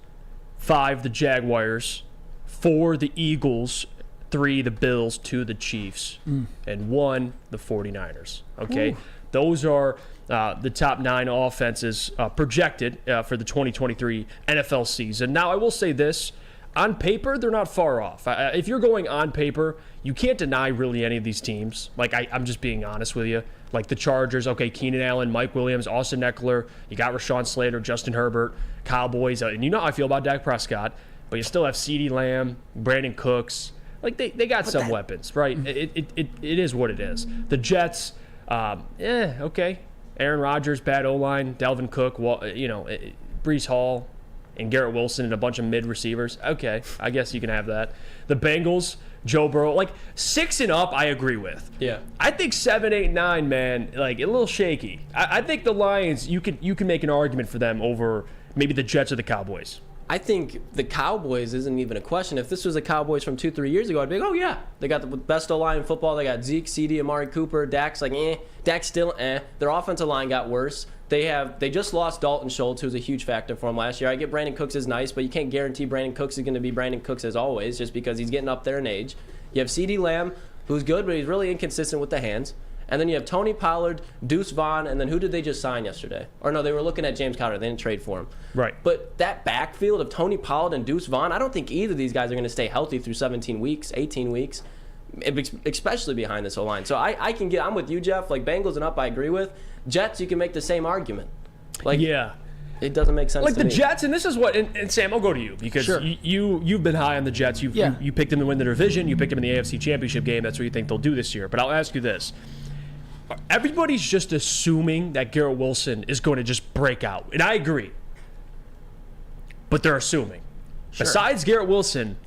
5, the Jaguars. 4, the Eagles. 3, the Bills. 2, the Chiefs. And 1, the 49ers. Okay? Ooh. Those are the top 9 offenses projected for the 2023 NFL season. Now, I will say this. On paper, they're not far off. If you're going on paper, you can't deny really any of these teams. Like, I'm just being honest with you. Like the Chargers, okay, Keenan Allen, Mike Williams, Austin Eckler. You got Rashawn Slater, Justin Herbert, Cowboys. And you know how I feel about Dak Prescott. But you still have CeeDee Lamb, Brandon Cooks. Like, they got some weapons, right? It is what it is. The Jets, okay. Aaron Rodgers, bad O-line. Dalvin Cook, Breece Hall, and Garrett Wilson and a bunch of mid receivers. Okay, I guess you can have that. The Bengals, Joe Burrow, like 6 and up, I agree with. Yeah. I think 7, 8, 9, man, like a little shaky. I think the Lions, you can make an argument for them over maybe the Jets or the Cowboys. I think the Cowboys isn't even a question. If this was the Cowboys from 2-3 years ago, I'd be like, oh yeah, they got the best O-line in football. They got Zeke, CD, Amari Cooper, Dak's like Dak's still Their offensive line got worse. They just lost Dalton Schultz, who's a huge factor for them last year. I get Brandon Cooks is nice, but you can't guarantee Brandon Cooks is going to be Brandon Cooks as always, just because he's getting up there in age. You have CeeDee Lamb, who's good, but he's really inconsistent with the hands. And then you have Tony Pollard, Deuce Vaughn, and then who did they just sign yesterday? Or no, they were looking at James Conner. They didn't trade for him. Right. But that backfield of Tony Pollard and Deuce Vaughn, I don't think either of these guys are going to stay healthy through 17 weeks, 18 weeks, especially behind this O-line. So I'm with you, Jeff. Like, Bengals and up, I agree with. Jets, you can make the same argument. Like, yeah. It doesn't make sense like to the me. Jets, and this is what, and Sam, I'll go to you because sure. you've been high on the Jets. You picked them to win the division. You picked them in the AFC Championship game. That's what you think they'll do this year. But I'll ask you this. Everybody's just assuming that Garrett Wilson is going to just break out. And I agree. But they're assuming. Sure. Besides Garrett Wilson,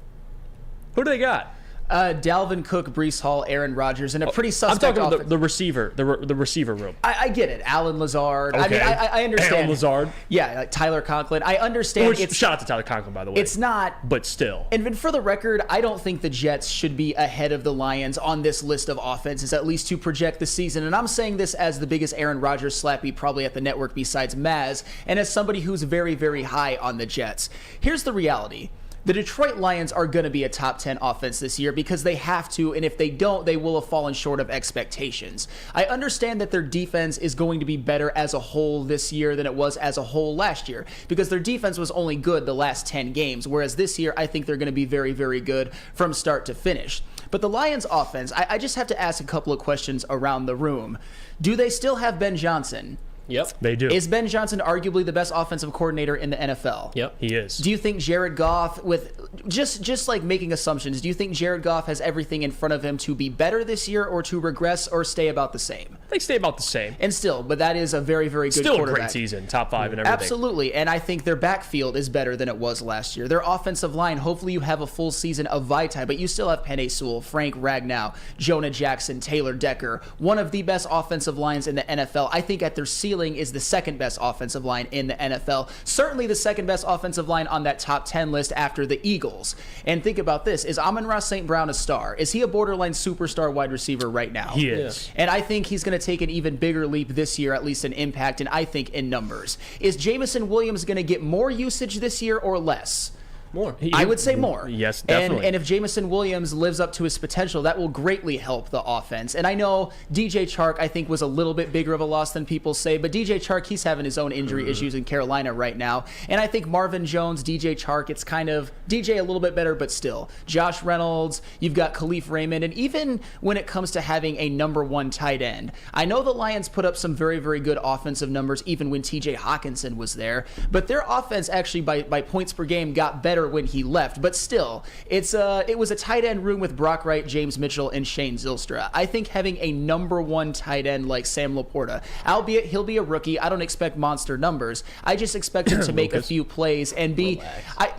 who do they got? Dalvin Cook, Breece Hall, Aaron Rodgers, and a pretty suspect. I'm talking about the receiver, the receiver room. I get it. Alan Lazard. Okay. I mean, I understand. Alan Lazard. Yeah, like Tyler Conklin. I understand. Shout out to Tyler Conklin, by the way. It's not. But still. And for the record, I don't think the Jets should be ahead of the Lions on this list of offenses, at least to project the season. And I'm saying this as the biggest Aaron Rodgers slappy probably at the network besides Maz, and as somebody who's very, very high on the Jets. Here's the reality. The Detroit Lions are going to be a top 10 offense this year because they have to, and if they don't, they will have fallen short of expectations. I understand that their defense is going to be better as a whole this year than it was as a whole last year because their defense was only good the last 10 games, whereas this year I think they're going to be very, very good from start to finish. But the Lions offense, I just have to ask a couple of questions around the room. Do they still have Ben Johnson? Yep. They do. Is Ben Johnson arguably the best offensive coordinator in the NFL? Yep. He is. Do you think Jared Goff, with just like making assumptions, do you think Jared Goff has everything in front of him to be better this year or to regress or stay about the same? They stay about the same. And still, but that is a very, very good Still quarterback. a great season, top 5 and everything. Absolutely, and I think their backfield is better than it was last year. Their offensive line, hopefully you have a full season of Vitae, but you still have Penei Sewell, Frank Ragnow, Jonah Jackson, Taylor Decker, one of the best offensive lines in the NFL. I think at their ceiling is the second best offensive line in the NFL. Certainly the second best offensive line on that top 10 list after the Eagles. And think about this, is Amon-Ra St. Brown a star? Is he a borderline superstar wide receiver right now? He is. And I think he's going to take an even bigger leap this year, at least in impact, and I think in numbers. Is Jameson Williams going to get more usage this year or less? More. I would say more. Yes, definitely. And if Jameson Williams lives up to his potential, that will greatly help the offense. And I know DJ Chark, I think, was a little bit bigger of a loss than people say, but DJ Chark, he's having his own injury issues in Carolina right now. And I think Marvin Jones, DJ Chark, it's kind of DJ a little bit better, but still. Josh Reynolds, you've got Khalif Raymond, and even when it comes to having a number 1 tight end, I know the Lions put up some very, very good offensive numbers even when TJ Hawkinson was there, but their offense actually by points per game got better when he left, but still, it was a tight end room with Brock Wright, James Mitchell, and Shane Zylstra. I think having a number 1 tight end like Sam Laporta, albeit he'll be a rookie, I don't expect monster numbers. I just expect him to make a few plays and be,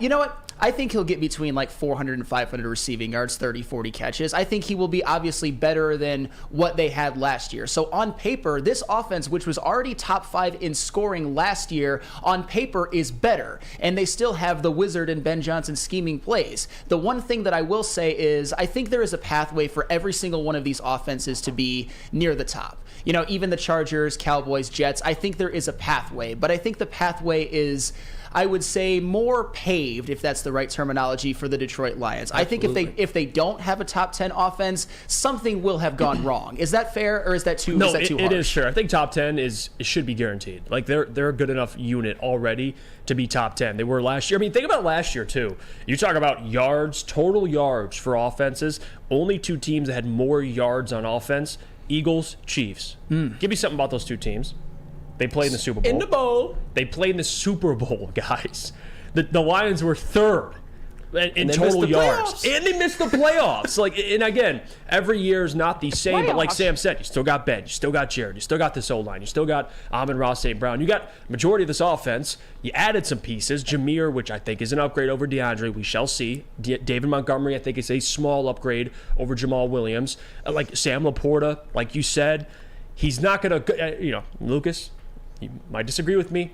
you know what? I think he'll get between like 400 and 500 receiving yards, 30, 40 catches. I think he will be obviously better than what they had last year. So on paper, this offense, which was already top 5 in scoring last year, on paper is better. And they still have the wizard and Ben Johnson scheming plays. The one thing that I will say is I think there is a pathway for every single one of these offenses to be near the top. You know, even the Chargers, Cowboys, Jets, I think there is a pathway. But I think the pathway is, I would say, more paved, if that's the right terminology, for the Detroit Lions. Absolutely. I think if they don't have a top 10 offense, something will have gone wrong. Is that fair, or is that too? No, is that too it harsh? is fair. I think top 10 it should be guaranteed. Like they're a good enough unit already to be top 10. They were last year. I mean, think about last year too. You talk about yards, total yards for offenses. Only 2 teams that had more yards on offense: Eagles, Chiefs. Give me something about those 2 teams. They played in the Super Bowl. In the bowl. They played in the Super Bowl, guys. The Lions were 3rd in total yards. And they missed the playoffs. And again, every year is not the same, but like Sam said, you still got Ben, you still got Jared, you still got this O-line, you still got Amon-Ra St. Brown. You got majority of this offense. You added some pieces. Jameer, which I think is an upgrade over DeAndre, we shall see. David Montgomery, I think, is a small upgrade over Jamal Williams. Like Sam Laporta, like you said, he's not going to, Lucas, you might disagree with me.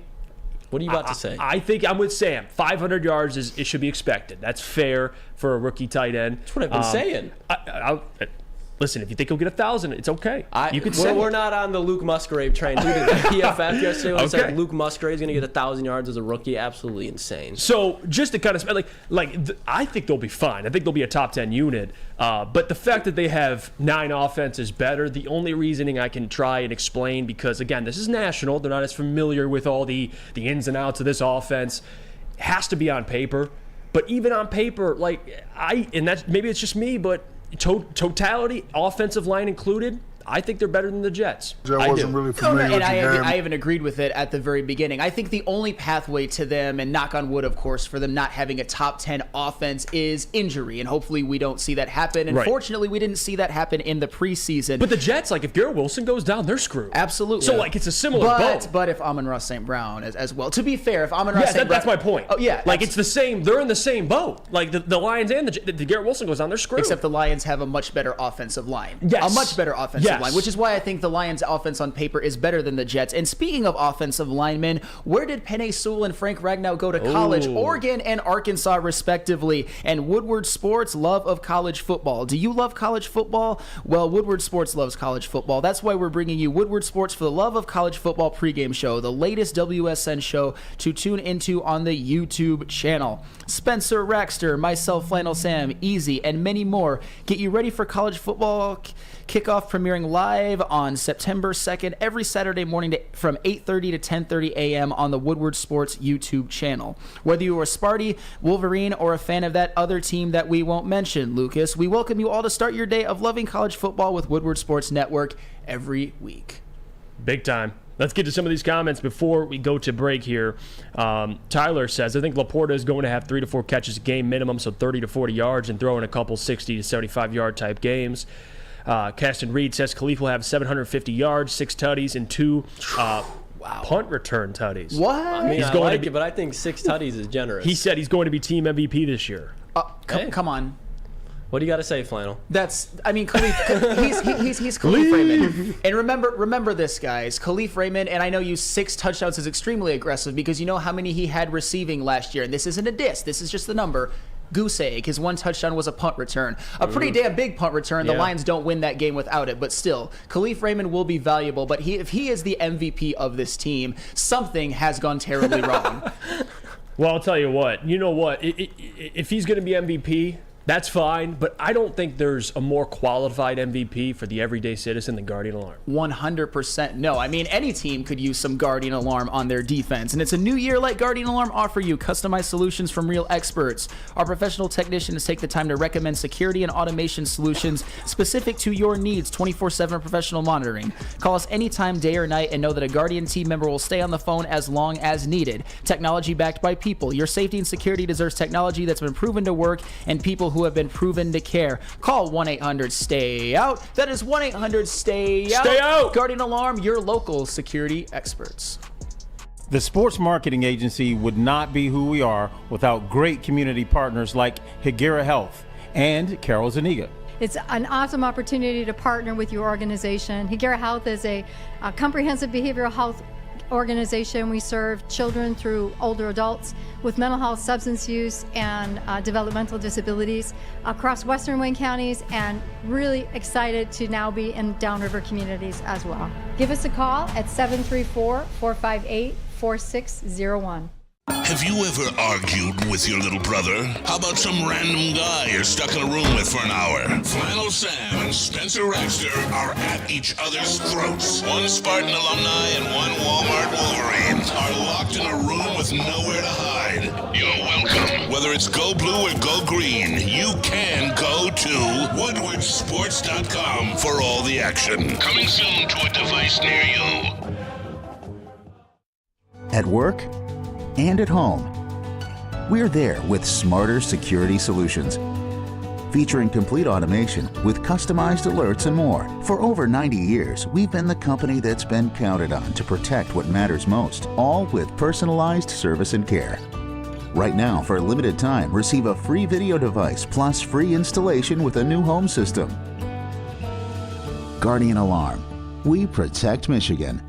What are you about to say? I think I'm with Sam. 500 yards it should be expected. That's fair for a rookie tight end. That's what I've been saying. Listen, if you think he'll get 1,000, it's okay. You can say we're not on the Luke Musgrave train. Dude, the PFF yesterday when said Luke Musgrave's going to get 1,000 yards as a rookie. Absolutely insane. So just to kind of I think they'll be fine. I think they'll be a top 10 unit. But the fact that they have 9 offenses better, the only reasoning I can try and explain, because again, this is national. They're not as familiar with all the ins and outs of this offense. It has to be on paper. But even on paper, and that's maybe it's just me, but totality, offensive line included, I think they're better than the Jets. I wasn't really familiar with I haven't agreed with it at the very beginning. I think the only pathway to them, and knock on wood, of course, for them not having a top 10 offense is injury, and hopefully we don't see that happen. And fortunately, we didn't see that happen in the preseason. But the Jets, if Garrett Wilson goes down, they're screwed. Absolutely. So, it's a similar boat. But if Amon-Ra St. Brown as well. To be fair, if Amon-Ra St. Brown... that's my point. Oh, yeah. It's the same. They're in the same boat. The Lions and the Garrett Wilson goes down, they're screwed. Except the Lions have a much better offensive line. Yes. A much better offensive line, which is why I think the Lions' offense on paper is better than the Jets. And speaking of offensive linemen, where did Penei Sewell and Frank Ragnow go to college? Oregon and Arkansas, respectively. And Woodward Sports' love of college football. Do you love college football? Well, Woodward Sports loves college football. That's why we're bringing you Woodward Sports for the Love of College Football pregame show, the latest WSN show to tune into on the YouTube channel. Spencer Raxter, myself, Flannel Sam, Easy, and many more get you ready for college football kickoff premiering airing live on September 2nd every Saturday morning from 8:30 to 10:30 a.m. on the Woodward Sports YouTube channel. Whether you are a Sparty, Wolverine, or a fan of that other team that we won't mention, Lucas, we welcome you all to start your day of loving college football with Woodward Sports Network every week. Big time. Let's get to some of these comments before we go to break here. Tyler says, I think Laporta is going to have 3 to 4 catches a game minimum, so 30 to 40 yards, and throw in a couple 60 to 75-yard type games. Caston Reed says Khalif will have 750 yards, 6 tutties, and 2 punt return tutties. What? I mean, I like it, but I think 6 tutties is generous. He said he's going to be team MVP this year. Come on. What do you got to say, Flannel? Khalif, he's Khalif Raymond. And remember this, guys. Khalif Raymond, and I know you 6 touchdowns is extremely aggressive because you know how many he had receiving last year. And this isn't a diss. This is just the number. Goose egg. His 1 touchdown was a punt return. A pretty damn big punt return. The Lions don't win that game without it. But still, Khalif Raymond will be valuable. But if he is the MVP of this team, something has gone terribly wrong. Well, I'll tell you what. You know what? If he's going to be MVP, that's fine, but I don't think there's a more qualified MVP for the everyday citizen than Guardian Alarm. 100% no. I mean, any team could use some Guardian Alarm on their defense. And it's a new year. Let Guardian Alarm offer you customized solutions from real experts. Our professional technicians take the time to recommend security and automation solutions specific to your needs, 24/7 professional monitoring. Call us anytime, day or night, and know that a Guardian team member will stay on the phone as long as needed. Technology backed by people. Your safety and security deserves technology that's been proven to work and people who have been proven to care. Call 1-800-STAY-OUT. That is 1-800-STAY-OUT. Stay out! Guardian Alarm, your local security experts. The sports marketing agency would not be who we are without great community partners like Higuera Health and Carol Zaniga. It's an awesome opportunity to partner with your organization. Higuera Health is a comprehensive behavioral health organization. We serve children through older adults with mental health, substance use, and developmental disabilities across Western Wayne counties, and really excited to now be in downriver communities as well. Give us a call at 734-458-4601. Have you ever argued with your little brother? How about some random guy you're stuck in a room with for an hour? Flannel Sam and Spencer Raxter are at each other's throats. One Spartan alumni and one Walmart Wolverine are locked in a room with nowhere to hide. You're welcome. Whether it's go blue or go green, you can go to woodwardsports.com for all the action. Coming soon to a device near you. At work and at home, we're there with smarter security solutions. Featuring complete automation with customized alerts and more. For over 90 years, we've been the company that's been counted on to protect what matters most, all with personalized service and care. Right now, for a limited time, receive a free video device plus free installation with a new home system. Guardian Alarm. We protect Michigan.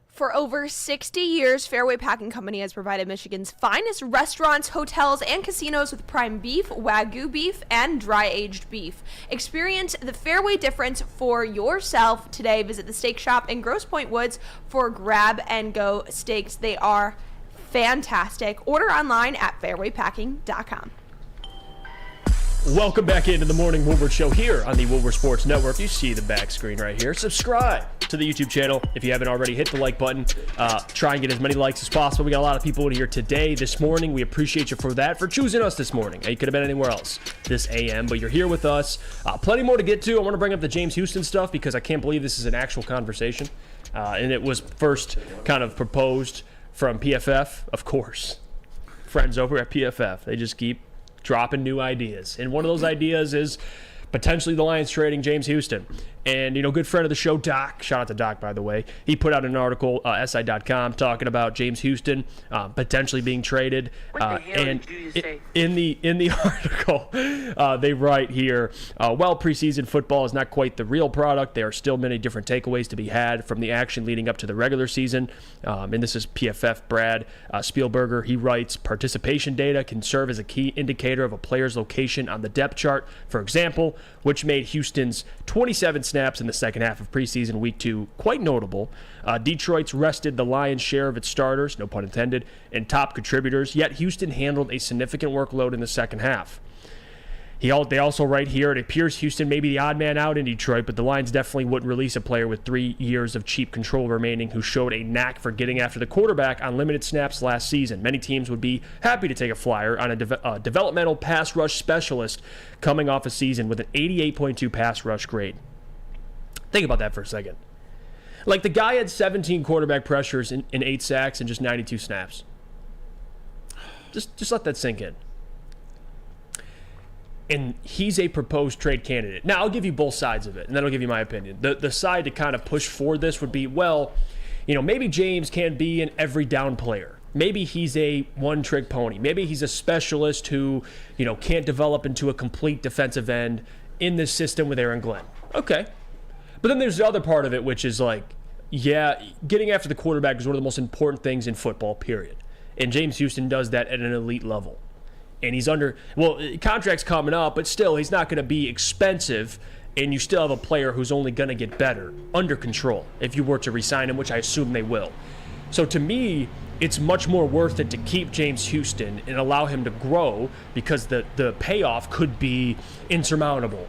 For over 60 years, Fairway Packing Company has provided Michigan's finest restaurants, hotels, and casinos with prime beef, Wagyu beef, and dry-aged beef. Experience the Fairway difference for yourself today. Visit the steak shop in Grosse Pointe Woods for grab-and-go steaks. They are fantastic. Order online at fairwaypacking.com. Welcome back into the Morning Woodward Show here on the Woodward Sports Network. You see the back screen right here. Subscribe to the YouTube channel if you haven't already. Hit the like button. Try and get as many likes as possible. We got a lot of people in here today, this morning. We appreciate you for that, for choosing us this morning. You could have been anywhere else this AM, but you're here with us. Plenty more to get to. I want to bring up the James Houston stuff because I can't believe this is an actual conversation. And it was first kind of proposed from PFF, of course. Friends over at PFF. They just keep dropping new ideas. And one of those ideas is potentially the Lions trading James Houston. And, you know, good friend of the show, Doc, shout out to Doc, by the way, he put out an article, SI.com, talking about James Houston potentially being traded. And in the article, they write here, while preseason football is not quite the real product, there are still many different takeaways to be had from the action leading up to the regular season. And this is PFF Brad Spielberger. He writes, participation data can serve as a key indicator of a player's location on the depth chart, for example, which made Houston's 27 snaps in the second half of preseason week 2 quite notable. Detroit's rested the lion's share of its starters, no pun intended, and top contributors, yet Houston handled a significant workload in the second half. They also write here, it appears Houston may be the odd man out in Detroit, but the Lions definitely wouldn't release a player with 3 years of cheap control remaining who showed a knack for getting after the quarterback on limited snaps last season. Many teams would be happy to take a flyer on a developmental pass rush specialist coming off a season with an 88.2 pass rush grade. Think about that for a second. Like, the guy had 17 quarterback pressures and 8 sacks and just 92 snaps. Just let that sink in. And he's a proposed trade candidate. Now, I'll give you both sides of it, and then I'll give you my opinion. The side to kind of push for this would be, well, maybe James can't be an every down player. Maybe he's a one-trick pony. Maybe he's a specialist who, can't develop into a complete defensive end in this system with Aaron Glenn. Okay. But then there's the other part of it, which is like, yeah, getting after the quarterback is one of the most important things in football, period. And James Houston does that at an elite level. And he's contract's coming up, but still, he's not going to be expensive, and you still have a player who's only going to get better, under control, if you were to re-sign him, which I assume they will. So to me, it's much more worth it to keep James Houston and allow him to grow, because the payoff could be insurmountable.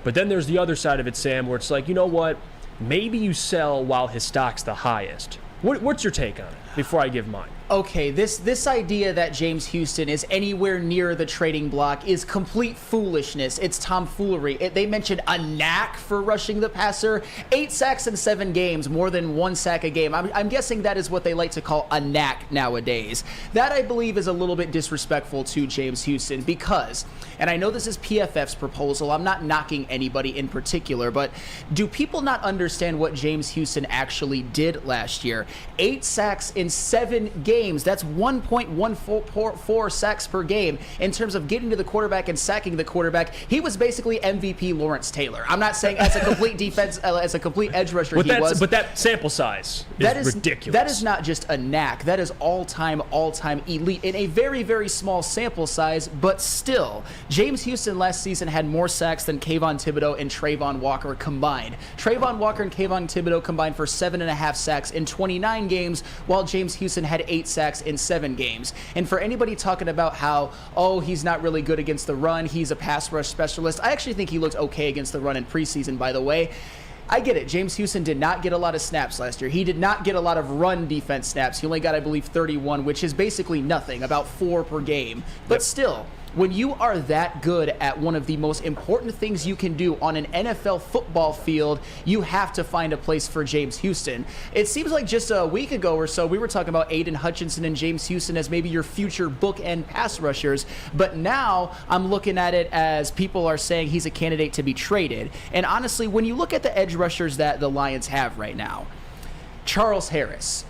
But then there's the other side of it, Sam, where it's like, you know what? Maybe you sell while his stock's the highest. What's your take on it before I give mine? Okay, this idea that James Houston is anywhere near the trading block is complete foolishness. It's tomfoolery. They mentioned a knack for rushing the passer. 8 sacks in 7 games, more than 1 sack a game. I'm guessing that is what they like to call a knack nowadays. That, I believe, is a little bit disrespectful to James Houston because, and I know this is PFF's proposal, I'm not knocking anybody in particular, but do people not understand what James Houston actually did last year? 8 sacks in 7 games. That's 1.144 sacks per game in terms of getting to the quarterback and sacking the quarterback. He was basically MVP Lawrence Taylor. I'm not saying as a complete defense, as a complete edge rusher but that sample size is ridiculous. That is not just a knack. That is all-time elite in a very, very small sample size, but still. James Houston last season had more sacks than Kayvon Thibodeau and Trayvon Walker combined. Trayvon Walker and Kayvon Thibodeau combined for 7.5 sacks in 29 games, while James Houston had 8 sacks in 7 games. And for anybody talking about how, he's not really good against the run, he's a pass rush specialist, I actually think he looked okay against the run in preseason, by the way. I get it. James Houston did not get a lot of snaps last year. He did not get a lot of run defense snaps. He only got, I believe, 31, which is basically nothing, about 4 per game. But still, when you are that good at one of the most important things you can do on an NFL football field, you have to find a place for James Houston. It seems like just a week ago or so, we were talking about Aiden Hutchinson and James Houston as maybe your future bookend pass rushers, but now I'm looking at it as people are saying he's a candidate to be traded. And honestly, when you look at the edge rushers that the Lions have right now, Charles Harris,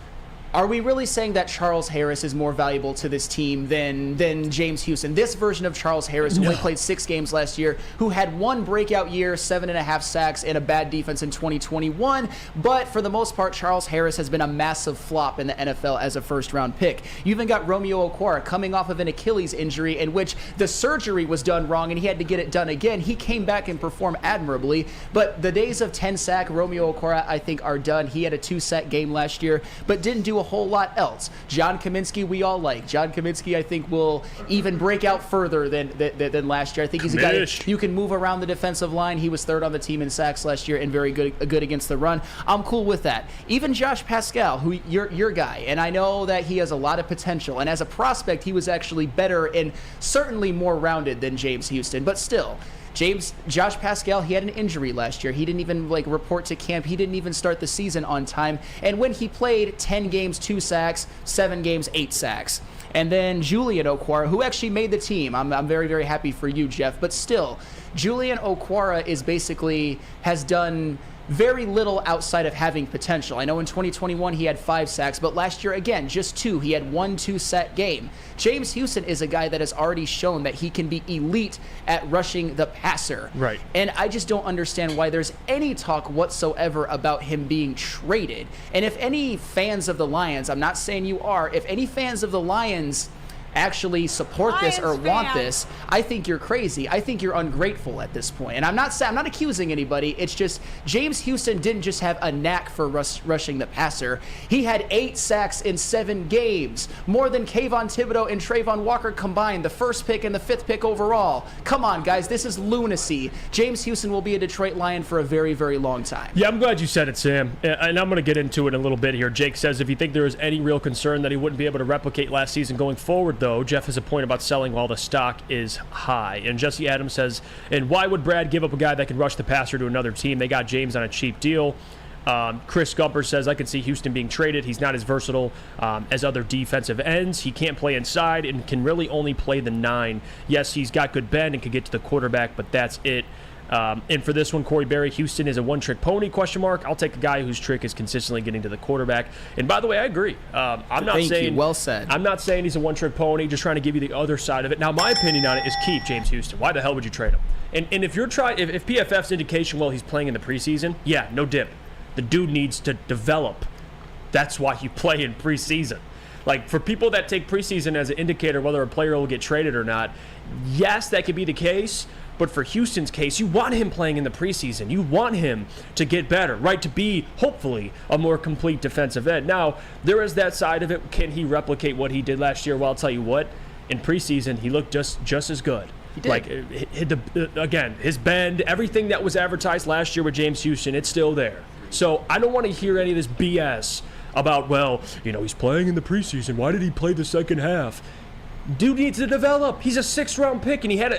are we really saying that Charles Harris is more valuable to this team than James Houston? This version of Charles Harris, who only played 6 games last year, who had 1 breakout year, 7.5 sacks, and a bad defense in 2021. But for the most part, Charles Harris has been a massive flop in the NFL as a first-round pick. You even got Romeo Okwara coming off of an Achilles injury in which the surgery was done wrong and he had to get it done again. He came back and performed admirably. But the days of 10-sack Romeo Okwara, I think, are done. He had a 2-sack game last year, but didn't do a whole lot else. John Kaminsky, we all like. John Kaminsky, I think, will even break out further than last year. I think he's a guy you can move around the defensive line. He was 3rd on the team in sacks last year and very good against the run. I'm cool with that. Even Josh Pascal, who your guy, and I know that he has a lot of potential, and as a prospect, he was actually better and certainly more rounded than James Houston, but still, Josh Pascal, he had an injury last year. He didn't even report to camp. He didn't even start the season on time. And when he played, 10 games, 2 sacks, 7 games, 8 sacks. And then Julian Okwara, who actually made the team. I'm very, very happy for you, Jeff. But still, Julian Okwara has done very little outside of having potential. I know in 2021 he had 5 sacks, but last year, again, just 2. He had 1 2-sack game. James Houston is a guy that has already shown that he can be elite at rushing the passer. Right. And I just don't understand why there's any talk whatsoever about him being traded. And if any fans of the Lions, I'm not saying you are, if any fans of the Lions actually support this or Lions want fan. this, I think you're crazy. I think you're ungrateful at this point. And I'm not accusing anybody. It's just James Houston didn't just have a knack for rushing the passer. He had 8 sacks in 7 games, more than Kayvon Thibodeau and Trayvon Walker combined, the first pick and the 5th pick overall. Come on, guys, this is lunacy. James Houston will be a Detroit Lion for a very, very long time. Yeah, I'm glad you said it, Sam. And I'm going to get into it in a little bit here. Jake says if you think there is any real concern that he wouldn't be able to replicate last season going forward, though, Jeff has a point about selling while the stock is high. And Jesse Adams says, and why would Brad give up a guy that can rush the passer to another team? They got James on a cheap deal. Chris Gumper says, I could see Houston being traded. He's not as versatile as other defensive ends. He can't play inside and can really only play the 9. Yes, he's got good bend and can get to the quarterback, but that's it. And for this one, Corey Berry, Houston is a one-trick pony, ? I'll take a guy whose trick is consistently getting to the quarterback. And by the way, I agree. Thank you. Well said. I'm not saying he's a one-trick pony, just trying to give you the other side of it. Now, my opinion on it is keep James Houston. Why the hell would you trade him? And if you're if PFF's indication, well, he's playing in the preseason, yeah, no dip. The dude needs to develop. That's why you play in preseason. Like, for people that take preseason as an indicator whether a player will get traded or not, yes, that could be the case. But for Houston's case, you want him playing in the preseason. You want him to get better, right? To be, hopefully, a more complete defensive end. Now, there is that side of it. Can he replicate what he did last year? Well, I'll tell you what. In preseason, he looked just as good. He did. Like, again, his bend, everything that was advertised last year with James Houston, it's still there. So I don't want to hear any of this BS about, well, he's playing in the preseason. Why did he play the second half? Dude needs to develop. He's a 6th-round pick, and he had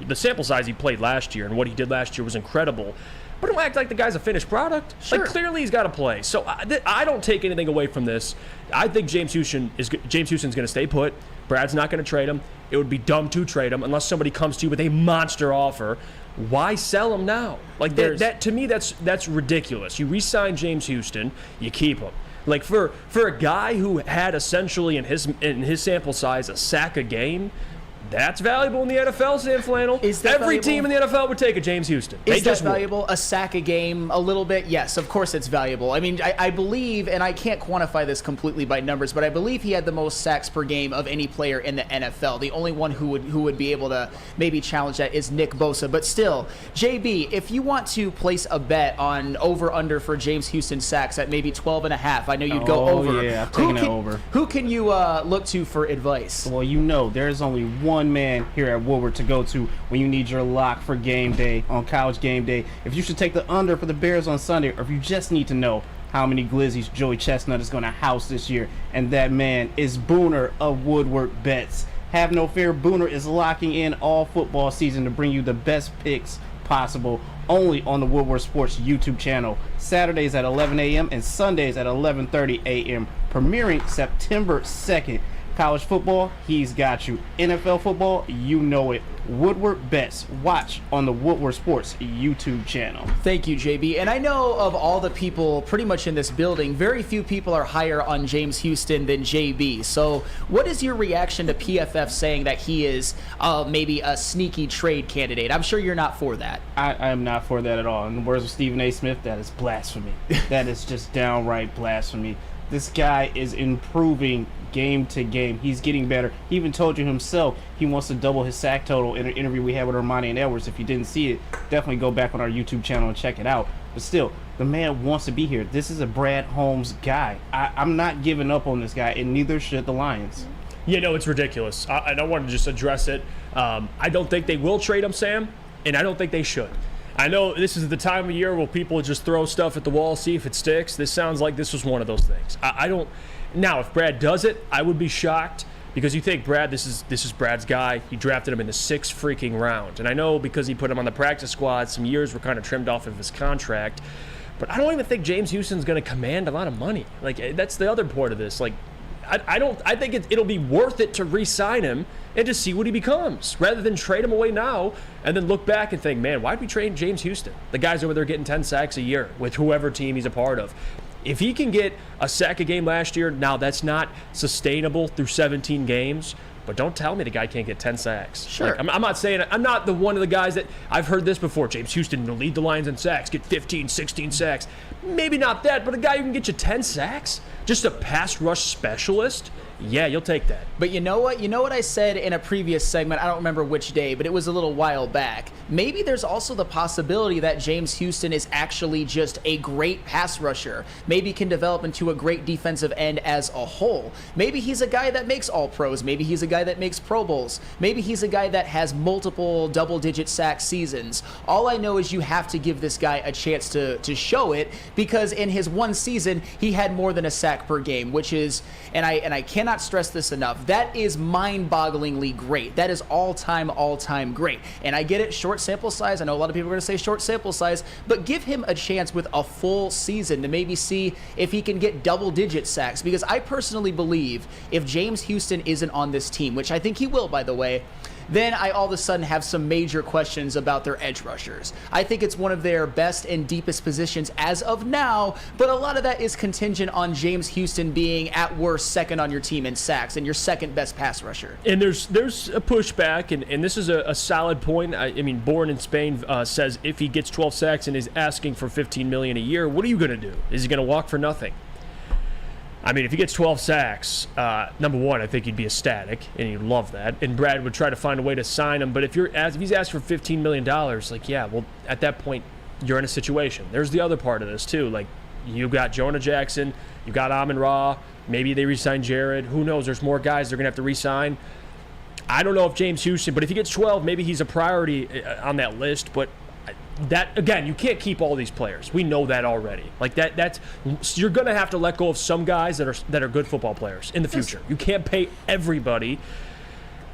the sample size he played last year, and what he did last year was incredible. But don't act like the guy's a finished product. Sure. Like, clearly he's got to play. So I don't take anything away from this. I think James Houston's going to stay put. Brad's not going to trade him. It would be dumb to trade him unless somebody comes to you with a monster offer. Why sell him now? Like, that to me, that's ridiculous. You re-sign James Houston, you keep him. Like, for a guy who had essentially in his sample size a sack a game, that's valuable in the NFL, Sam Flannel. Is that Every valuable? team in the NFL would take a James Houston. Is that valuable? A sack a game, a little bit? Yes, of course it's valuable. I mean, I believe, and I can't quantify this completely by numbers, but I believe he had the most sacks per game of any player in the NFL. The only one who would be able to maybe challenge that is Nick Bosa. But still, JB, if you want to place a bet on over-under for James Houston sacks at maybe 12.5, I know you'd go over. Yeah, I'm taking it over. Who can you look to for advice? Well, there's only one man here at Woodward to go to when you need your lock for game day on College Game Day. If you should take the under for the Bears on Sunday, or if you just need to know how many glizzies Joey Chestnut is going to house this year, and that man is Booner of Woodward Bets. Have no fear, Booner is locking in all football season to bring you the best picks possible only on the Woodward Sports YouTube channel. Saturdays at 11 a.m. and Sundays at 11:30 a.m. Premiering September 2nd. College football, he's got you. NFL football, you know it. Woodward Bets. Watch on the Woodward Sports YouTube channel. Thank you, JB. And I know of all the people pretty much in this building, very few people are higher on James Houston than JB. So what is your reaction to PFF saying that he is maybe a sneaky trade candidate? I'm sure you're not for that. I am not for that at all. In the words of Stephen A. Smith, that is blasphemy. That is just downright blasphemy. This guy is improving game to game. He's getting better. He even told you himself he wants to double his sack total in an interview we had with Ermanni and Edwards. If you didn't see it, definitely go back on our YouTube channel and check it out. But still, the man wants to be here. This is a Brad Holmes guy. I'm not giving up on this guy, and neither should the Lions. It's ridiculous. I don't want to just address it. I don't think they will trade him, Sam, and I don't think they should. I know this is the time of year where people just throw stuff at the wall, see if it sticks. This sounds like this was one of those things. I don't. Now, if Brad does it, I would be shocked because you think Brad, this is Brad's guy. He drafted him in the 6th freaking round, and I know because he put him on the practice squad, some years were kind of trimmed off of his contract. But I don't even think James Houston's going to command a lot of money. Like, that's the other part of this. Like, I think it'll be worth it to re-sign him and just see what he becomes, rather than trade him away now and then look back and think, man, why'd we trade James Houston? The guy's over there getting 10 sacks a year with whoever team he's a part of. If he can get a sack a game last year, now that's not sustainable through 17 games, but don't tell me the guy can't get 10 sacks. Sure. Like, I'm not saying I'm not the one of the guys that I've heard this before. James Houston will lead the Lions in sacks, get 15, 16 sacks. Maybe not that, but a guy who can get you 10 sacks, just a pass rush specialist. yeah, you'll take that. But you know what? You know what I said in a previous segment? I don't remember which day, but it was a little while back. Maybe there's also the possibility that James Houston is actually just a great pass rusher. Maybe can develop into a great defensive end as a whole. Maybe he's a guy that makes all pros. Maybe he's a guy that makes Pro Bowls. Maybe he's a guy that has multiple double-digit sack seasons. All I know is you have to give this guy a chance to show it, because in his one season, he had more than a sack per game, which is, and I cannot stress this enough, that is mind-bogglingly great. That is all-time great. And I get it, short sample size. I know a lot of people are going to say short sample size, but give him a chance with a full season to maybe see if he can get double-digit sacks, because I personally believe if James Houston isn't on this team, which I think he will, by the way, then I all of a sudden have some major questions about their edge rushers. I think it's one of their best and deepest positions as of now, but a lot of that is contingent on James Houston being at worst second on your team in sacks and your second best pass rusher. And there's a pushback, and this is a solid point. I mean, Born in Spain says if he gets 12 sacks and is asking for $15 million a year, what are you going to do? Is he going to walk for nothing? I mean, if he gets 12 sacks, number one, I think he'd be ecstatic, and he'd love that. And Brad would try to find a way to sign him. But if he's asked for $15 million, like, yeah, well, at that point, you're in a situation. There's the other part of this, too. Like, you got Jonah Jackson, you got Amon-Ra, maybe they re-sign Jared. Who knows? There's more guys they're going to have to re-sign. I don't know if James Houston, but if he gets 12, maybe he's a priority on that list. But that, again, you can't keep all these players. We know that already. Like that's you're going to have to let go of some guys that are good football players in the future. You can't pay everybody.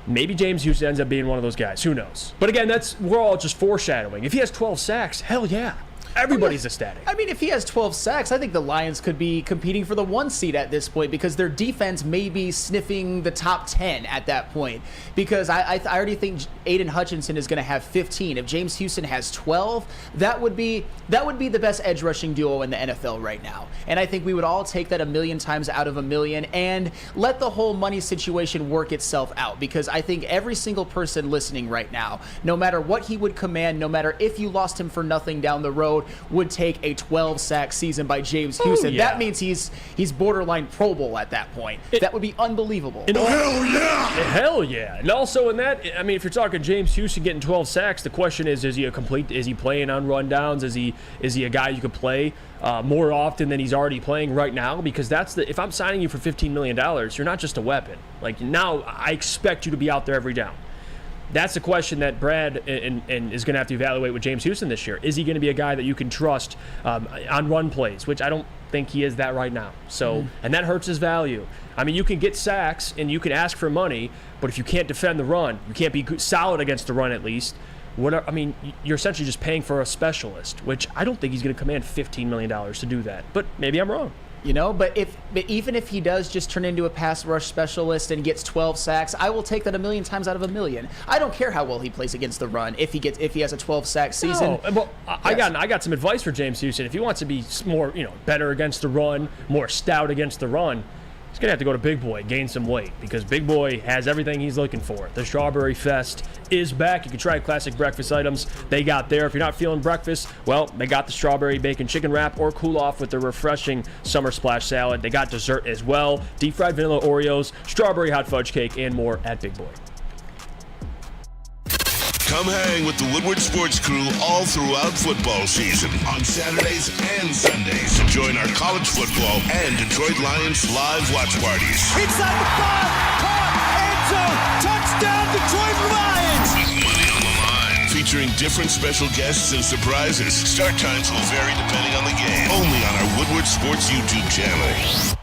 Maybe James Houston ends up being one of those guys. Who knows? But again, we're all just foreshadowing. If he has 12 sacks, hell yeah. Everybody's ecstatic. I mean, if he has 12 sacks, I think the Lions could be competing for the 1 seed at this point, because their defense may be sniffing the top 10 at that point. Because I already think Aiden Hutchinson is going to have 15. If James Houston has 12, that would be the best edge rushing duo in the NFL right now. And I think we would all take that a million times out of a million and let the whole money situation work itself out. Because I think every single person listening right now, no matter what he would command, no matter if you lost him for nothing down the road, would take a 12-sack season by James Houston. Yeah. That means he's borderline Pro Bowl at that point. That would be unbelievable. Hell yeah! Hell yeah! And also in that, I mean, if you're talking James Houston getting 12 sacks, the question is he playing on rundowns? Is he a guy you could play more often than he's already playing right now? Because if I'm signing you for $15 million, you're not just a weapon. Like, now I expect you to be out there every down. That's the question that Brad and is going to have to evaluate with James Houston this year. Is he going to be a guy that you can trust on run plays, which I don't think he is that right now. So, and that hurts his value. I mean, you can get sacks and you can ask for money, but if you can't defend the run, you can't be solid against the run at least. I mean, you're essentially just paying for a specialist, which I don't think he's going to command $15 million to do that. But maybe I'm wrong. You know, but even if he does just turn into a pass rush specialist and gets 12 sacks, I will take that a million times out of a million. I don't care how well he plays against the run if he has a 12-sack season. No, well, I got some advice for James Houston. If he wants to be more, better against the run, more stout against the run, he's going to have to go to Big Boy, gain some weight, because Big Boy has everything he's looking for. The Strawberry Fest is back. You can try classic breakfast items they got there. If you're not feeling breakfast, well, they got the strawberry bacon chicken wrap, or cool off with the refreshing summer splash salad. They got dessert as well, deep fried vanilla Oreos, strawberry hot fudge cake, and more at Big Boy. Come hang with the Woodward Sports Crew all throughout football season on Saturdays and Sundays. Join our college football and Detroit Lions live watch parties. Inside the 5, caught, end zone, touchdown, Detroit Lions! With money on the line, featuring different special guests and surprises. Start times will vary depending on the game. Only on our Woodward Sports YouTube channel.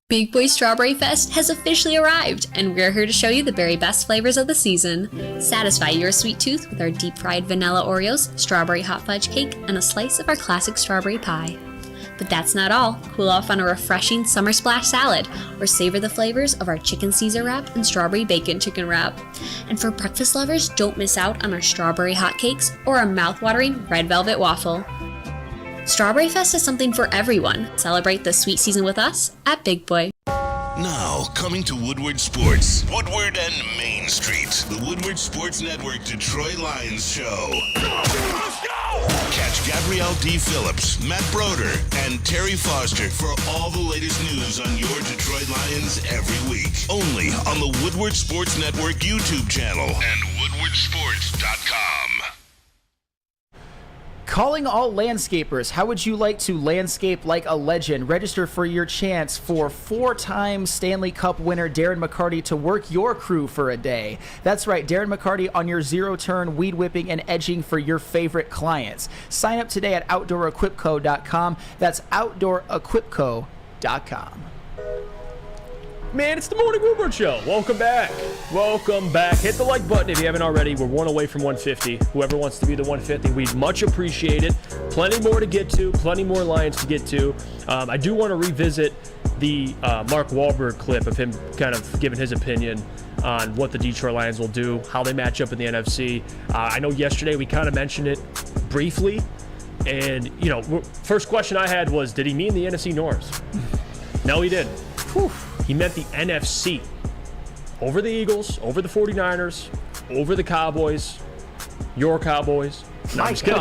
Big Boy Strawberry Fest has officially arrived, and we're here to show you the very best flavors of the season. Satisfy your sweet tooth with our deep-fried vanilla Oreos, strawberry hot fudge cake, and a slice of our classic strawberry pie. But that's not all. Cool off on a refreshing summer splash salad, or savor the flavors of our chicken Caesar wrap and strawberry bacon chicken wrap. And for breakfast lovers, don't miss out on our strawberry hotcakes or our mouth-watering red velvet waffle. Strawberry Fest is something for everyone. Celebrate the sweet season with us at Big Boy. Now, coming to Woodward Sports, Woodward and Main Street, the Woodward Sports Network Detroit Lions show. Let's go! Catch Gabrielle D. Phillips, Matt Broder, and Terry Foster for all the latest news on your Detroit Lions every week. Only on the Woodward Sports Network YouTube channel and woodwardsports.com. Calling all landscapers, how would you like to landscape like a legend? Register for your chance for 4-time Stanley Cup winner Darren McCarty to work your crew for a day. That's right, Darren McCarty on your zero-turn weed whipping and edging for your favorite clients. Sign up today at OutdoorEquipCo.com. That's OutdoorEquipCo.com. Man, it's the Morning Woodward Show. Welcome back. Welcome back. Hit the like button if you haven't already. We're one away from 150. Whoever wants to be the 150, we'd much appreciate it. Plenty more to get to. Plenty more Lions to get to. I do want to revisit the Mark Wahlberg clip of him kind of giving his opinion on what the Detroit Lions will do, how they match up in the NFC. I know yesterday we kind of mentioned it briefly. And, you know, first question I had was, did he mean the NFC North? No, he didn't. Whew. He meant the NFC. Over the Eagles, over the 49ers, over the Cowboys, your Cowboys. No, I'm just kidding.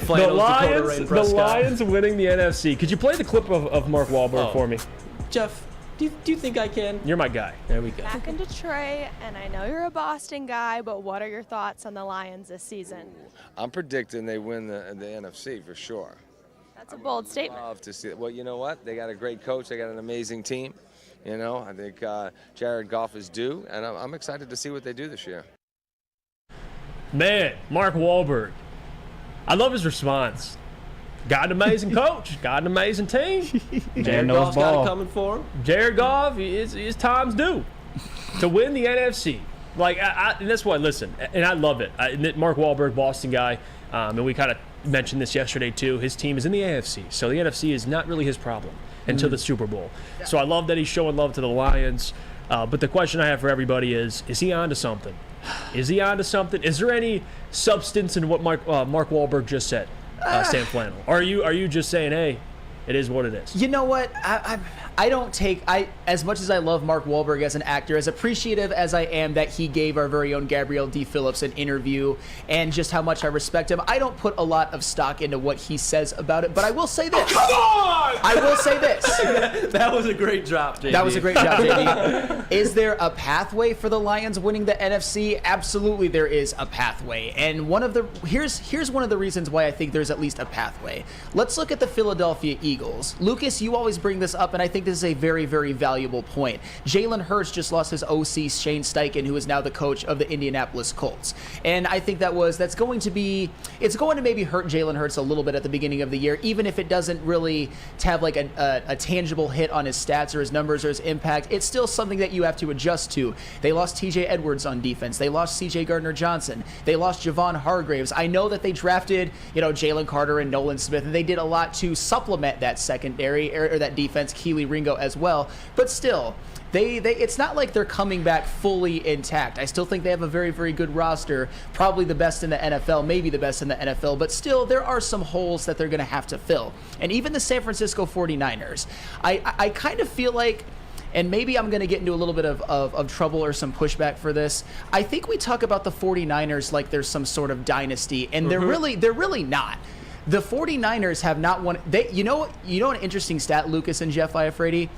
The Lions winning the NFC. Could you play the clip of Mark Wahlberg for me? Jeff, do you think I can? You're my guy. There we go. Back in Detroit, and I know you're a Boston guy, but what are your thoughts on the Lions this season? I'm predicting they win the NFC for sure. That's a bold statement. Love to see it. Well, you know what? They got a great coach. They got an amazing team. You know, I think Jared Goff is due, and I'm excited to see what they do this year. Man, Mark Wahlberg. I love his response. Got an amazing coach. Got an amazing team. Jared Goff's got it coming for him. Jared Goff, his time's due to win the NFC. Like, and that's why, listen, and I love it. Mark Wahlberg, Boston guy, and we kind of mentioned this yesterday too. His team is in the AFC, so the NFC is not really his problem until the Super Bowl. So I love that he's showing love to the Lions. But the question I have for everybody is he on to something? Is he on to something? Is there any substance in what Mark Wahlberg just said, Sam Flannel? Or are you just saying, hey, it is what it is? You know what? I don't take, as much as I love Mark Wahlberg as an actor, as appreciative as I am that he gave our very own Gabrielle D. Phillips an interview and just how much I respect him, I don't put a lot of stock into what he says about it, but I will say this. Oh, come on! I will say this. That was a great drop, JD. That was a great job, JD. Is there a pathway for the Lions winning the NFC? Absolutely there is a pathway. And here's one of the reasons why I think there's at least a pathway. Let's look at the Philadelphia Eagles. Lucas, you always bring this up, and I think this is a very, very valuable point. Jalen Hurts just lost his OC, Shane Steichen, who is now the coach of the Indianapolis Colts. And I think it's going to maybe hurt Jalen Hurts a little bit at the beginning of the year, even if it doesn't really have like a tangible hit on his stats or his numbers or his impact. It's still something that you have to adjust to. They lost TJ Edwards on defense. They lost CJ Gardner-Johnson. They lost Javon Hargraves. I know that they drafted, Jalen Carter and Nolan Smith, and they did a lot to supplement that secondary or that defense, Keely Ringo as well. But still, it's not like they're coming back fully intact. I still think they have a very, very good roster, probably the best in the NFL, maybe the best in the NFL, but still there are some holes that they're going to have to fill. And even the San Francisco 49ers, I kind of feel like, and maybe I'm going to get into a little bit of trouble or some pushback for this. I think we talk about the 49ers like there's some sort of dynasty, and they're really not. The 49ers have not won. You know an interesting stat, Lucas and Jeff Iafrate?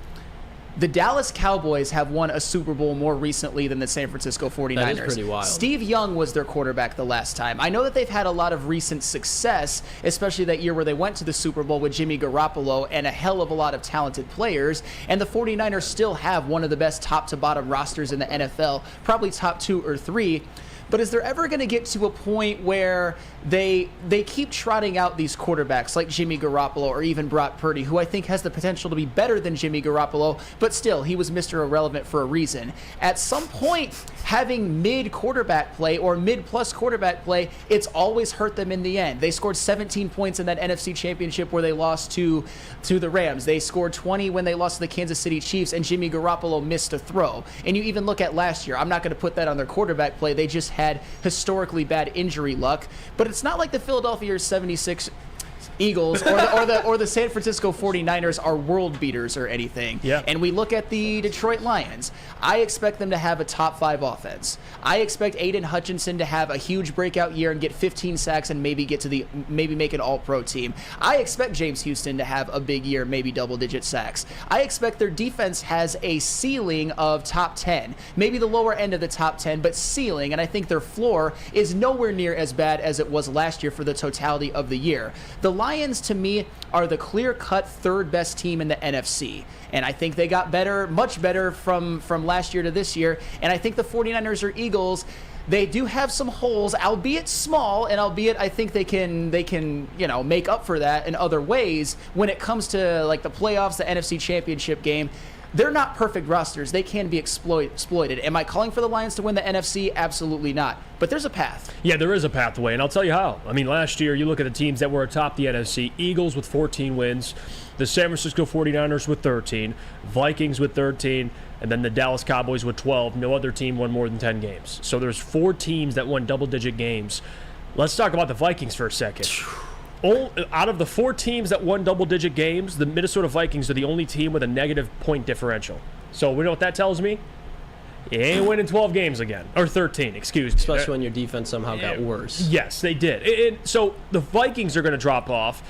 The Dallas Cowboys have won a Super Bowl more recently than the San Francisco 49ers. That is pretty wild. Steve Young was their quarterback the last time. I know that they've had a lot of recent success, especially that year where they went to the Super Bowl with Jimmy Garoppolo and a hell of a lot of talented players, and the 49ers still have one of the best top-to-bottom rosters in the NFL, probably top 2 or 3. But is there ever going to get to a point where they keep trotting out these quarterbacks like Jimmy Garoppolo or even Brock Purdy, who I think has the potential to be better than Jimmy Garoppolo, but still, he was Mr. Irrelevant for a reason. At some point, having mid-quarterback play or mid-plus quarterback play, it's always hurt them in the end. They scored 17 points in that NFC Championship where they lost to the Rams. They scored 20 when they lost to the Kansas City Chiefs, and Jimmy Garoppolo missed a throw. And you even look at last year. I'm not going to put that on their quarterback play. They just had historically bad injury luck. But it's not like the Philadelphia 76ers Eagles or the San Francisco 49ers are world beaters or anything. Yeah. And we look at the Detroit Lions. I expect them to have a top 5 offense. I expect Aiden Hutchinson to have a huge breakout year and get 15 sacks and maybe make an all-pro team. I expect James Houston to have a big year, maybe double-digit sacks. I expect their defense has a ceiling of top 10, maybe the lower end of the top 10, but ceiling, and I think their floor is nowhere near as bad as it was last year for the totality of the year. The Lions, to me, are the clear-cut third best team in the NFC. And I think they got better, much better from last year to this year. And I think the 49ers or Eagles, they do have some holes, albeit small, and albeit I think they can make up for that in other ways when it comes to like the playoffs, the NFC Championship game. They're not perfect rosters. They can be exploited. Am I calling for the Lions to win the NFC? Absolutely not. But there's a path. Yeah, there is a pathway, and I'll tell you how. I mean, last year, you look at the teams that were atop the NFC, Eagles with 14 wins, the San Francisco 49ers with 13, Vikings with 13, and then the Dallas Cowboys with 12. No other team won more than 10 games. So there's 4 teams that won double-digit games. Let's talk about the Vikings for a second. Out of the 4 teams that won double-digit games, the Minnesota Vikings are the only team with a negative point differential. So we know what that tells me? You ain't winning 12 games again. Or 13, excuse me. Especially when your defense somehow got worse. Yes, they did. So the Vikings are going to drop off.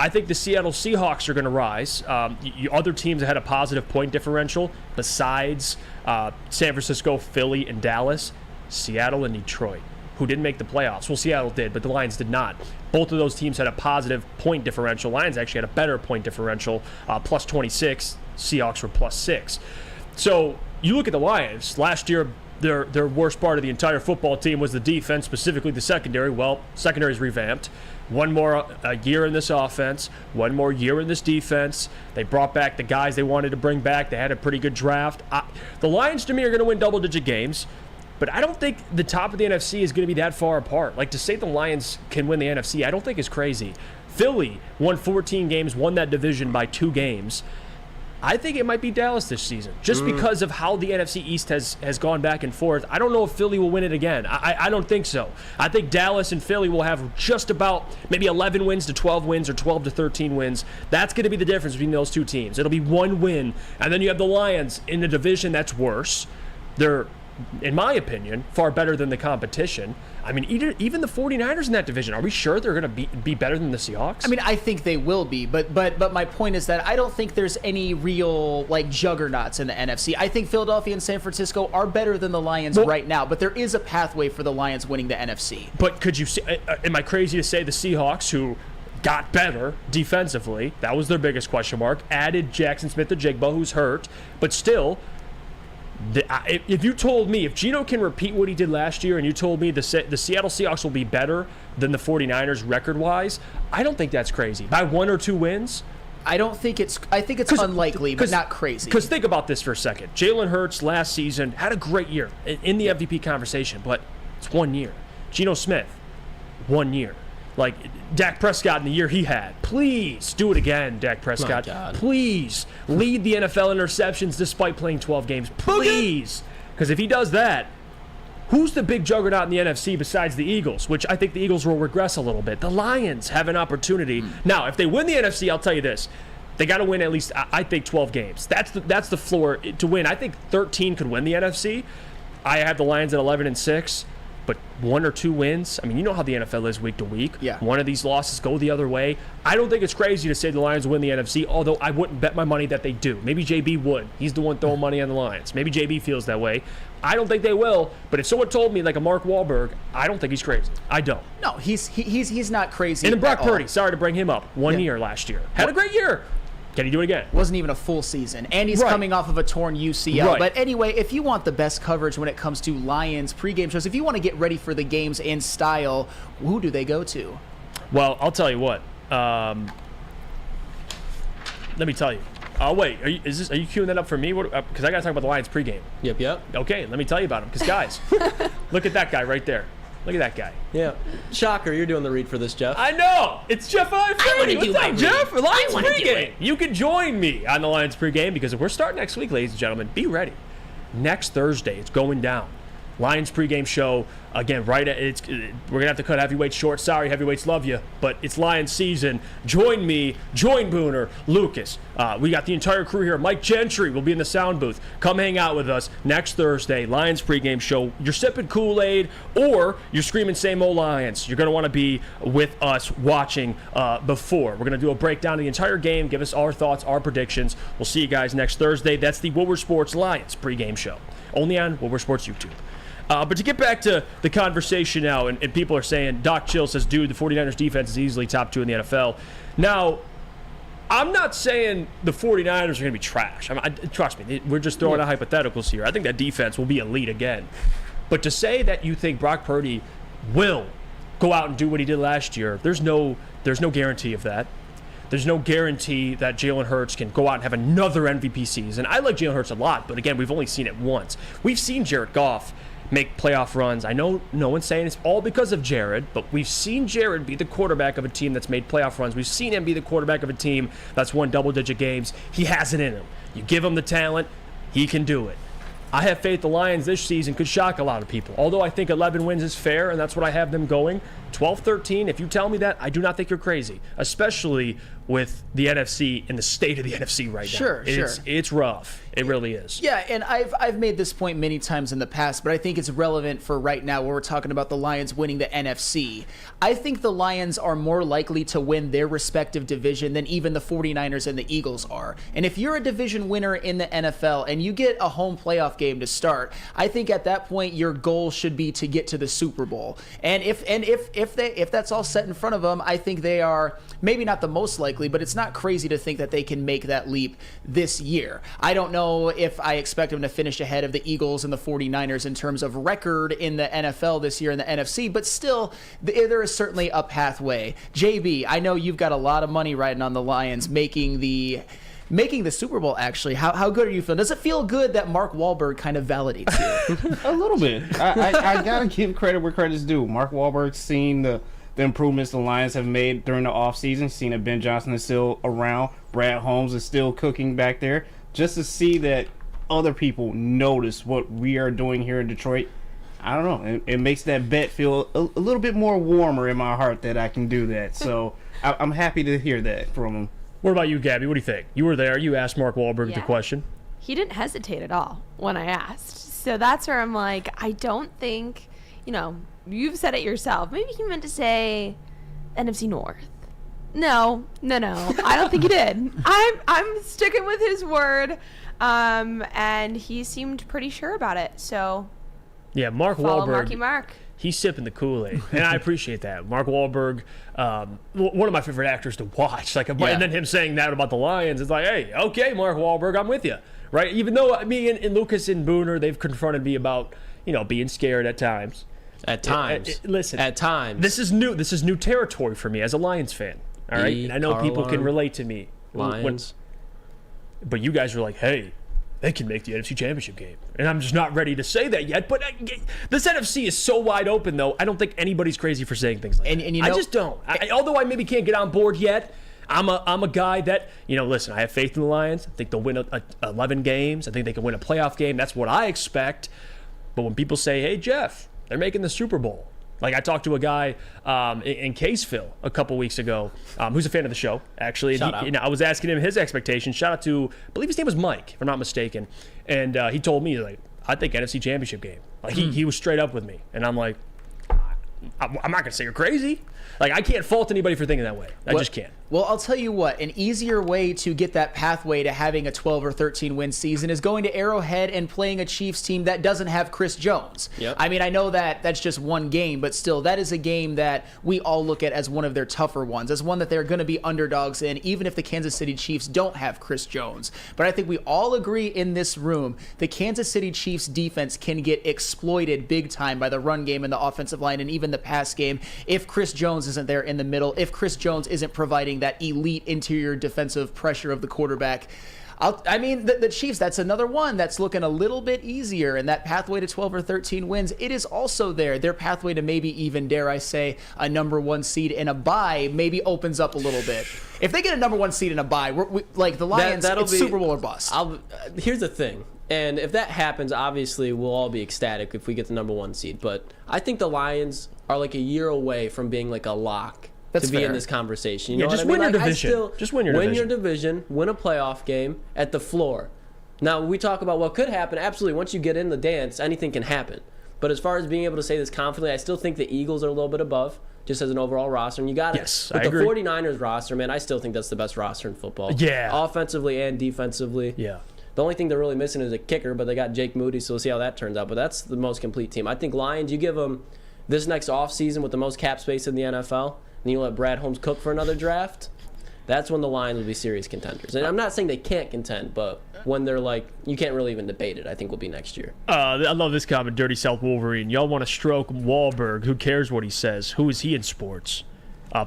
I think the Seattle Seahawks are going to rise. Other teams that had a positive point differential besides San Francisco, Philly, and Dallas, Seattle and Detroit, who didn't make the playoffs. Well, Seattle did, but the Lions did not. Both of those teams had a positive point differential. Lions actually had a better point differential, plus 26. Seahawks were plus 6. So you look at the Lions. Last year, their worst part of the entire football team was the defense, specifically the secondary. Well, secondary's revamped. One more year in this offense, one more year in this defense. They brought back the guys they wanted to bring back. They had a pretty good draft. The Lions, to me, are going to win double-digit games. But I don't think the top of the NFC is going to be that far apart. Like, to say the Lions can win the NFC, I don't think is crazy. Philly won 14 games, won that division by 2 games. I think it might be Dallas this season, just because of how the NFC East has gone back and forth. I don't know if Philly will win it again. I don't think so. I think Dallas and Philly will have just about maybe 11 wins to 12 wins or 12 to 13 wins. That's going to be the difference between those 2 teams. It'll be 1 win, and then you have the Lions in a division that's worse. They're, in my opinion, far better than the competition. I mean, even the 49ers in that division, are we sure they're going to be better than the Seahawks? I mean, I think they will be, but my point is that I don't think there's any real like juggernauts in the NFC. I think Philadelphia and San Francisco are better than the Lions right now, but there is a pathway for the Lions winning the NFC. But could you say, am I crazy to say the Seahawks, who got better defensively, that was their biggest question mark, added Jackson Smith-Njigba, who's hurt, but still, if you told me, if Geno can repeat what he did last year, and you told me the Seattle Seahawks will be better than the 49ers record-wise, I don't think that's crazy. By 1 or 2 wins? I think it's unlikely, but not crazy. Because think about this for a second. Jalen Hurts last season had a great year in the MVP conversation, but it's 1 year. Geno Smith, 1 year. Like, Dak Prescott in the year he had. Please do it again, Dak Prescott. Please lead the NFL interceptions despite playing 12 games. Please. Because if he does that, who's the big juggernaut in the NFC besides the Eagles? Which I think the Eagles will regress a little bit. The Lions have an opportunity. Now, if they win the NFC, I'll tell you this. They got to win at least, I think, 12 games. That's the floor to win. I think 13 could win the NFC. I have the Lions at 11-6. But 1 or 2 wins, I mean, you know how the NFL is week to week. Yeah. One of these losses go the other way. I don't think it's crazy to say the Lions win the NFC, although I wouldn't bet my money that they do. Maybe JB would. He's the one throwing money on the Lions. Maybe JB feels that way. I don't think they will, but if someone told me, like a Mark Wahlberg, I don't think he's crazy. I don't. No, he's not crazy. And then Brock Purdy, sorry to bring him up, 1 year last year. Had a great year. Can he do it again? Wasn't even a full season. And he's coming off of a torn UCL. Right. But anyway, if you want the best coverage when it comes to Lions pregame shows, if you want to get ready for the games in style, who do they go to? Well, I'll tell you what. Let me tell you. Oh, wait. Are you queuing that up for me? Because I got to talk about the Lions pregame. Yep. Okay, let me tell you about him. Because, guys, look at that guy right there. Look at that guy. Yeah. Shocker, you're doing the read for this, Jeff. I know. It's Jeff Iafrate. What's up, Jeff? Lions pregame. You can join me on the Lions pregame because if we're starting next week, ladies and gentlemen, be ready. Next Thursday, it's going down. Lions pregame show again. Right, we're gonna have to cut heavyweights short. Sorry, heavyweights, love you, but it's Lions season. Join me, join Booner, Lucas. We got the entire crew here. Mike Gentry will be in the sound booth. Come hang out with us next Thursday. Lions pregame show. You're sipping Kool-Aid or you're screaming "Same old Lions." You're gonna want to be with us watching before. We're gonna do a breakdown of the entire game. Give us our thoughts, our predictions. We'll see you guys next Thursday. That's the Woodward Sports Lions pregame show, only on Woodward Sports YouTube. But to get back to the conversation now, and people are saying, Doc Chill says, dude, the 49ers defense is easily top 2 in the NFL. Now, I'm not saying the 49ers are going to be trash. Trust me, we're just throwing out hypotheticals here. I think that defense will be elite again. But to say that you think Brock Purdy will go out and do what he did last year, there's no guarantee of that. There's no guarantee that Jalen Hurts can go out and have another MVP season. I like Jalen Hurts a lot, but again, we've only seen it once. We've seen Jared Goff make playoff runs. I know no one's saying it's all because of Jared, but we've seen Jared be the quarterback of a team that's made playoff runs. We've seen him be the quarterback of a team that's won double-digit games. He has it in him. You give him the talent, he can do it. I have faith the Lions this season could shock a lot of people. Although I think 11 wins is fair, and that's what I have them going. 12-13, if you tell me that, I do not think you're crazy, especially with the NFC and the state of the NFC right now. Sure. It's rough. It really is. Yeah, and I've made this point many times in the past, but I think it's relevant for right now where we're talking about the Lions winning the NFC. I think the Lions are more likely to win their respective division than even the 49ers and the Eagles are. And if you're a division winner in the NFL and you get a home playoff game to start, I think at that point your goal should be to get to the Super Bowl. And if that's all set in front of them, I think they are maybe not the most likely, but it's not crazy to think that they can make that leap this year. I don't know if I expect them to finish ahead of the Eagles and the 49ers in terms of record in the NFL this year in the NFC, but still, there is certainly a pathway. JB, I know you've got a lot of money riding on the Lions making the Super Bowl, actually. How good are you feeling? Does it feel good that Mark Wahlberg kind of validates you? A little bit. I got to give credit where credit's due. Mark Wahlberg's seen the improvements the Lions have made during the offseason, seeing that Ben Johnson is still around, Brad Holmes is still cooking back there. Just to see that other people notice what we are doing here in Detroit, I don't know. It makes that bet feel a little bit more warmer in my heart that I can do that. So I'm happy to hear that from him. What about you, Gabby? What do you think? You were there. You asked Mark Wahlberg the question. He didn't hesitate at all when I asked. So that's where I'm like, I don't think, you've said it yourself. Maybe he meant to say NFC North. No. I don't think he did. I'm sticking with his word, and he seemed pretty sure about it. So yeah, Mark follow Wahlberg. Marky Mark. He's sipping the Kool-Aid, and I appreciate that. Mark Wahlberg, one of my favorite actors to watch. And then him saying that about the Lions, it's like, hey, okay, Mark Wahlberg, I'm with you, right? Even though me and Lucas and Booner, they've confronted me about being scared at times. At times, listen. At times, this is new. This is new territory for me as a Lions fan. All right, and I know people can relate to me. Lions. But you guys are like, hey, they can make the NFC Championship game. And I'm just not ready to say that yet. But this NFC is so wide open, though, I don't think anybody's crazy for saying things like that. I just don't. Although I maybe can't get on board yet, I'm a guy that, listen, I have faith in the Lions. I think they'll win 11 games. I think they can win a playoff game. That's what I expect. But when people say, hey, Jeff, they're making the Super Bowl. Like I talked to a guy in Caseville a couple weeks ago who's a fan of the show, actually. And I was asking him his expectations. Shout out to, I believe his name was Mike, if I'm not mistaken. And he told me, like, I think NFC Championship game. Like he was straight up with me. And I'm like, I'm not going to say you're crazy. Like, I can't fault anybody for thinking that way. I just can't. Well, I'll tell you what, an easier way to get that pathway to having a 12 or 13 win season is going to Arrowhead and playing a Chiefs team that doesn't have Chris Jones. Yep. I mean, I know that that's just one game, but still, that is a game that we all look at as one of their tougher ones, as one that they're going to be underdogs in, even if the Kansas City Chiefs don't have Chris Jones. But I think we all agree in this room, the Kansas City Chiefs defense can get exploited big time by the run game and the offensive line and even the pass game if Chris Jones isn't there in the middle, if Chris Jones isn't providing that elite interior defensive pressure of the quarterback. The Chiefs, that's another one that's looking a little bit easier, and that pathway to 12 or 13 wins, it is also there. Their pathway to maybe even, dare I say, a number one seed in a bye maybe opens up a little bit. If they get a number one seed in a bye, like the Lions, it's Super Bowl or bust. Here's the thing. And if that happens, obviously we'll all be ecstatic if we get the number 1 seed. But I think the Lions are like a year away from being like a lock to be in this conversation. You know just what I mean? win your division. Just win your division. Win your division, win a playoff game at the floor. Now, we talk about what could happen. Absolutely, once you get in the dance, anything can happen. But as far as being able to say this confidently, I still think the Eagles are a little bit above, just as an overall roster. And you got yes, with the 49ers roster, man, I still think that's the best roster in football. Yeah. Offensively and defensively. Yeah. The only thing they're really missing is a kicker, but they got Jake Moody, so we'll see how that turns out. But that's the most complete team. I think Lions, you give them this next offseason with the most cap space in the NFL, and you let Brad Holmes cook for another draft, that's when the Lions will be serious contenders. And I'm not saying they can't contend, but when they're like, you can't really even debate it, I think will be next year. I love this comment, Dirty South Wolverine. Y'all want to stroke Wahlberg. Who cares what he says? Who is he in sports?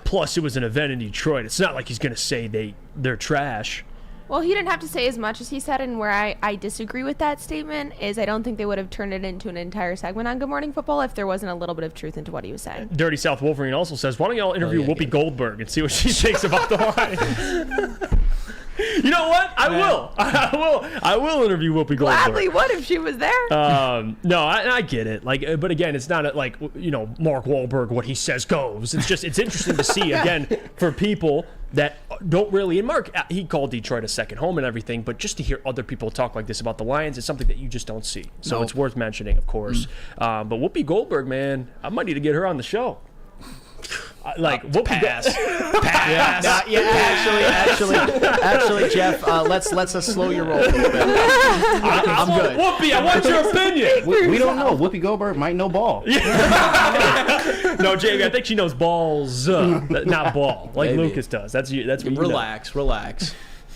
Plus, it was an event in Detroit. It's not like he's going to say they're trash. Well, he didn't have to say as much as he said, and where I disagree with that statement is I don't think they would have turned it into an entire segment on Good Morning Football if there wasn't a little bit of truth into what he was saying. Dirty South Wolverine also says, why don't y'all interview Whoopi Goldberg and see what she thinks about the Lions? You know what? I will interview Whoopi Goldberg. Gladly would if she was there. No, I get it. Like, but again, it's not like, you know, Mark Wahlberg, what he says goes. It's just, it's interesting to see, again, for people that don't really, and Mark, he called Detroit a second home and everything, but just to hear other people talk like this about the Lions is something that you just don't see. So it's worth mentioning, of course. But Whoopi Goldberg, man, I might need to get her on the show. Like pass. Actually, Jeff, let's slow your roll a little bit. I'm good. Whoopi, I want your opinion. We don't know. Whoopi Goldberg might know ball. No, Jamie, I think she knows balls, not ball, like Maybe. Lucas does. That's what you Relax.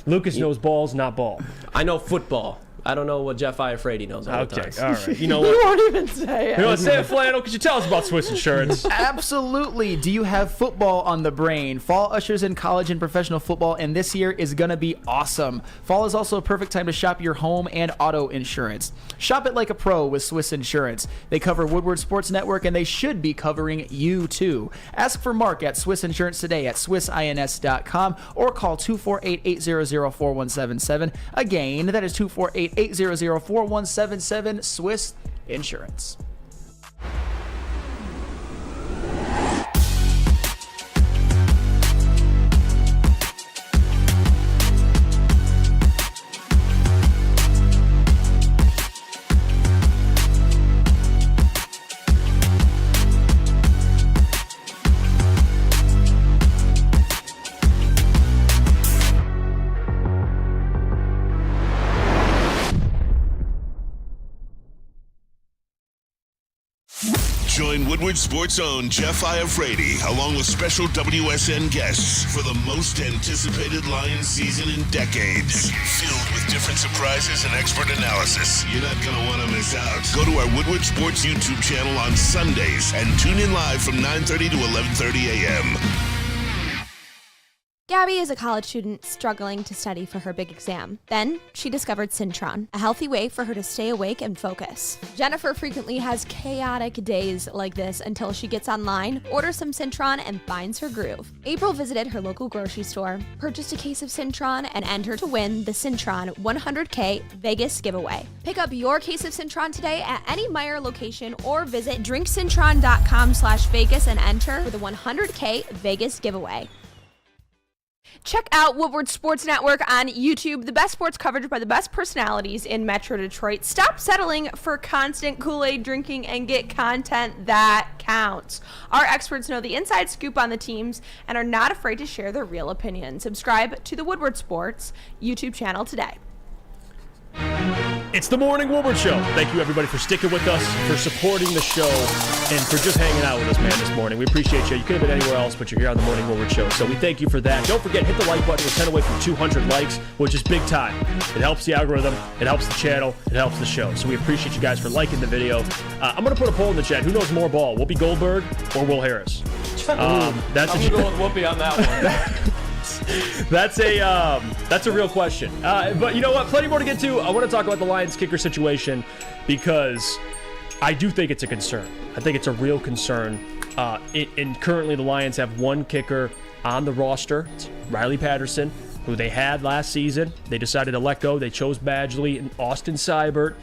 Lucas knows balls, not ball. I know football. I don't know what Jeff Iafrate knows all the time. Okay, all right. You know what? You won't even say it. You know what? Say it, Flannel. Could you tell us about Swiss Insurance? Absolutely. Do you have football on the brain? Fall ushers in college and professional football, and this year is going to be awesome. Fall is also a perfect time to shop your home and auto insurance. Shop it like a pro with Swiss Insurance. They cover Woodward Sports Network, and they should be covering you too. Ask for Mark at Swiss Insurance today at swissins.com or call 248-800-4177. Again, that is 248-800-4177, Swiss Insurance. Join Woodward Sports' own Jeff Iafrate, along with special WSN guests for the most anticipated Lions season in decades. Filled with different surprises and expert analysis. You're not going to want to miss out. Go to our Woodward Sports YouTube channel on Sundays and tune in live from 9:30 to 11:30 a.m. Gabby is a college student struggling to study for her big exam. Then she discovered Syntron, a healthy way for her to stay awake and focus. Jennifer frequently has chaotic days like this until she gets online, orders some Syntron, and finds her groove. April visited her local grocery store, purchased a case of Syntron, and entered to win the Syntron 100K Vegas giveaway. Pick up your case of Syntron today at any Meijer location or visit drinksyntron.com/Vegas and enter for the 100K Vegas giveaway. Check out Woodward Sports Network on YouTube, the best sports coverage by the best personalities in Metro Detroit. Stop settling for constant Kool-Aid drinking and get content that counts. Our experts know the inside scoop on the teams and are not afraid to share their real opinions. Subscribe to the Woodward Sports YouTube channel today. It's the Morning Woodward Show. Thank you, everybody, for sticking with us, for supporting the show, and for just hanging out with us, man, this morning. We appreciate you. You could have been anywhere else, but you're here on the Morning Woodward Show, so we thank you for that. Don't forget, hit the like button. We're 10 away from 200 likes, which is big time. It helps the algorithm. It helps the channel. It helps the show. So we appreciate you guys for liking the video. I'm going to put a poll in the chat. Who knows more ball, Whoopi Goldberg or Will Harris? I'm going to go with Whoopi on that one. That's a real question. But you know what? Plenty more to get to. I want to talk about the Lions kicker situation because I do think it's a concern. I think it's a real concern. And currently the Lions have one kicker on the roster. It's Riley Patterson. who they had last season. They decided to let go. They chose Badgley and Austin Seibert.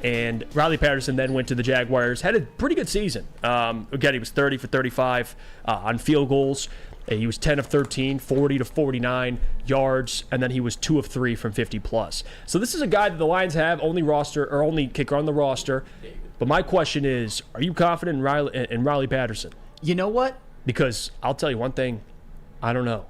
And Riley Patterson then went to the Jaguars. Had a pretty good season. Again, he was 30 for 35 on field goals. He was 10 of 13, 40 to 49 yards, and then he was 2 of 3 from 50 plus. So this is a guy that the Lions have only kicker on the roster. But my question is, are you confident in Riley Patterson? You know what? Because I'll tell you one thing, I don't know.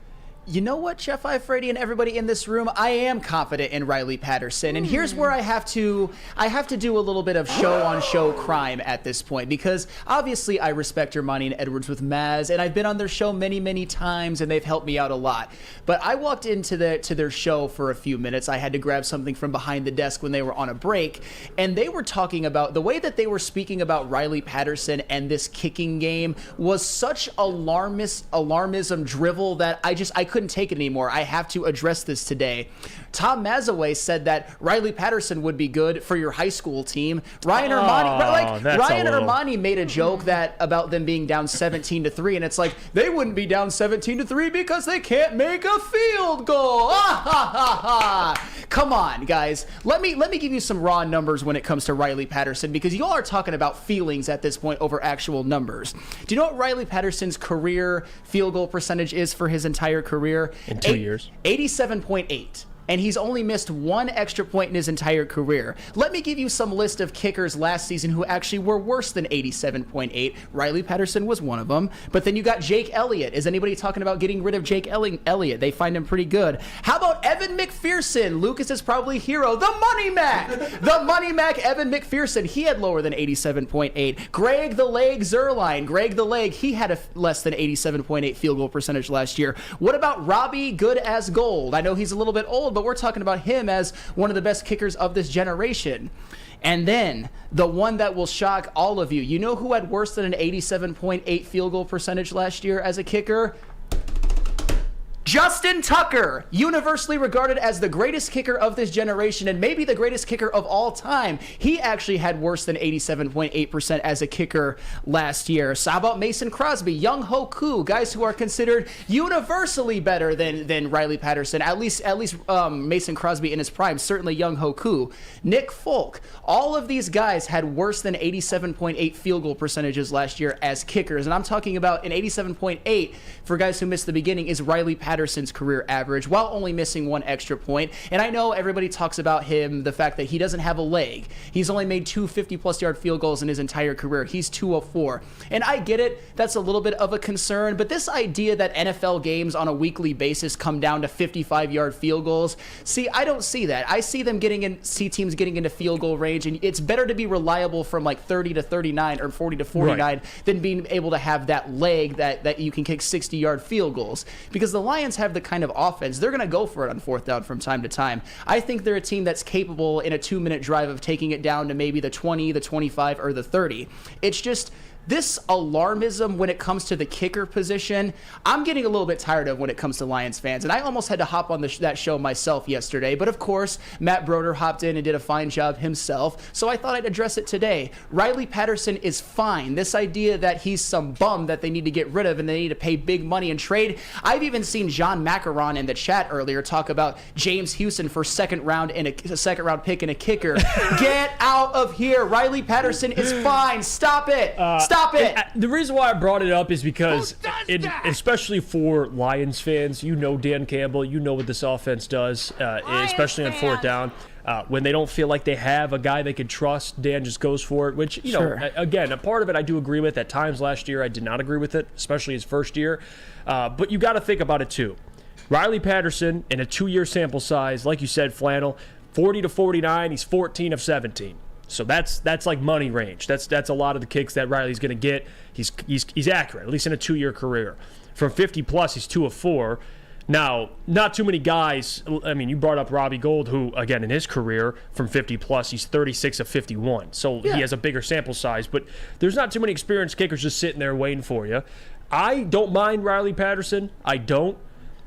You know what, Chef Iafrate and everybody in this room, I am confident in Riley Patterson. And here's where I have to do a little bit of show-on-show crime at this point, because obviously I respect Ermanni and Edwards with Maz, and I've been on their show many, many times, and they've helped me out a lot. But I walked into their show for a few minutes. I had to grab something from behind the desk when they were on a break, and they were talking about, the way that they were speaking about Riley Patterson and this kicking game was such alarmism drivel that I couldn't take it anymore. I have to address this today. Tom Mazaway said that Riley Patterson would be good for your high school team. Ryan Ermanni made a joke about them being down 17-3, and it's like they wouldn't be down 17-3 because they can't make a field goal. Come on, guys. Let me give you some raw numbers when it comes to Riley Patterson, because y'all are talking about feelings at this point over actual numbers. Do you know what Riley Patterson's career field goal percentage is for his entire career? In 2 years. 87.8. And he's only missed one extra point in his entire career. Let me give you some list of kickers last season who actually were worse than 87.8. Riley Patterson was one of them. But then you got Jake Elliott. Is anybody talking about getting rid of Jake Elliott? They find him pretty good. How about Evan McPherson? Lucas's probably hero. The Money Mac! The Money Mac, Evan McPherson. He had lower than 87.8. Greg the Leg Zerline. Greg the Leg, he had a less than 87.8 field goal percentage last year. What about Robbie Good as Gold? I know he's a little bit old, but we're talking about him as one of the best kickers of this generation. And then the one that will shock all of you. You know who had worse than an 87.8 field goal percentage last year as a kicker? Justin Tucker, universally regarded as the greatest kicker of this generation and maybe the greatest kicker of all time. He actually had worse than 87.8% as a kicker last year. So how about Mason Crosby, Young Ho Koo, guys who are considered universally better than Riley Patterson, at least Mason Crosby in his prime, certainly Young Ho Koo. Nick Folk, all of these guys had worse than 87.8 field goal percentages last year as kickers. And I'm talking about an 87.8 for guys who missed the beginning is Riley Patterson's career average, while only missing one extra point. And I know everybody talks about him, the fact that he doesn't have a leg. He's only made 2 50-plus yard field goals in his entire career. He's 2 of 4. And I get it, that's a little bit of a concern, but this idea that NFL games on a weekly basis come down to 55-yard field goals, see, I don't see that. I see teams getting into field goal range, and it's better to be reliable from like 30 to 39 or 40 to 49 than being able to have that leg that you can kick 60-yard field goals. Because the Lions have the kind of offense, they're going to go for it on 4th down from time to time. I think they're a team that's capable in a 2-minute drive of taking it down to maybe the 20, the 25, or the 30. It's just this alarmism when it comes to the kicker position, I'm getting a little bit tired of when it comes to Lions fans. And I almost had to hop on that show myself yesterday. But of course, Matt Broder hopped in and did a fine job himself. So I thought I'd address it today. Riley Patterson is fine. This idea that he's some bum that they need to get rid of and they need to pay big money and trade. I've even seen John Macaron in the chat earlier talk about James Houston for second round pick and a kicker. Get out of here. Riley Patterson is fine. Stop it. Stop it. The reason why I brought it up is because, especially for Lions fans, you know Dan Campbell, you know what this offense does, especially on 4th down. When they don't feel like they have a guy they can trust, Dan just goes for it, which, again, a part of it I do agree with. At times last year, I did not agree with it, especially his first year. But you got to think about it, too. Riley Patterson, in a 2-year sample size, like you said, Flannel, 40 to 49, he's 14 of 17. So that's like money range. That's a lot of the kicks that Riley's going to get. He's accurate, at least in a 2-year career. From 50 plus, he's 2 of 4. Now, not too many guys. I mean, you brought up Robbie Gould, who, again, in his career, from 50 plus, he's 36 of 51. So he has a bigger sample size. But there's not too many experienced kickers just sitting there waiting for you. I don't mind Riley Patterson. I don't.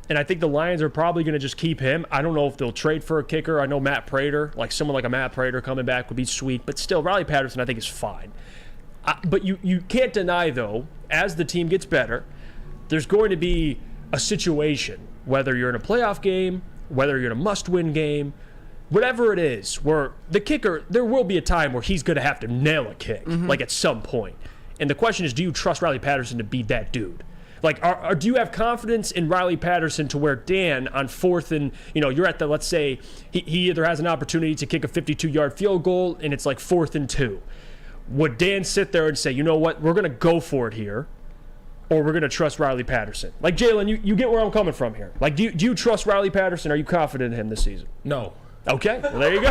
And I think the Lions are probably going to just keep him. I don't know if they'll trade for a kicker. I know Matt Prater, someone like a Matt Prater coming back would be sweet. But still, Riley Patterson I think is fine. But you can't deny, though, as the team gets better, there's going to be a situation, whether you're in a playoff game, whether you're in a must-win game, whatever it is, where the kicker, there will be a time where he's going to have to nail a kick, like at some point. And the question is, do you trust Riley Patterson to be that dude? Like, do you have confidence in Riley Patterson to where Dan on 4th and, you're at the, let's say, he either has an opportunity to kick a 52-yard field goal and it's like 4th and 2. Would Dan sit there and say, you know what, we're going to go for it here, or we're going to trust Riley Patterson? Like, Jalen, you get where I'm coming from here. Like, do you trust Riley Patterson? Are you confident in him this season? No. Okay, well, there you go.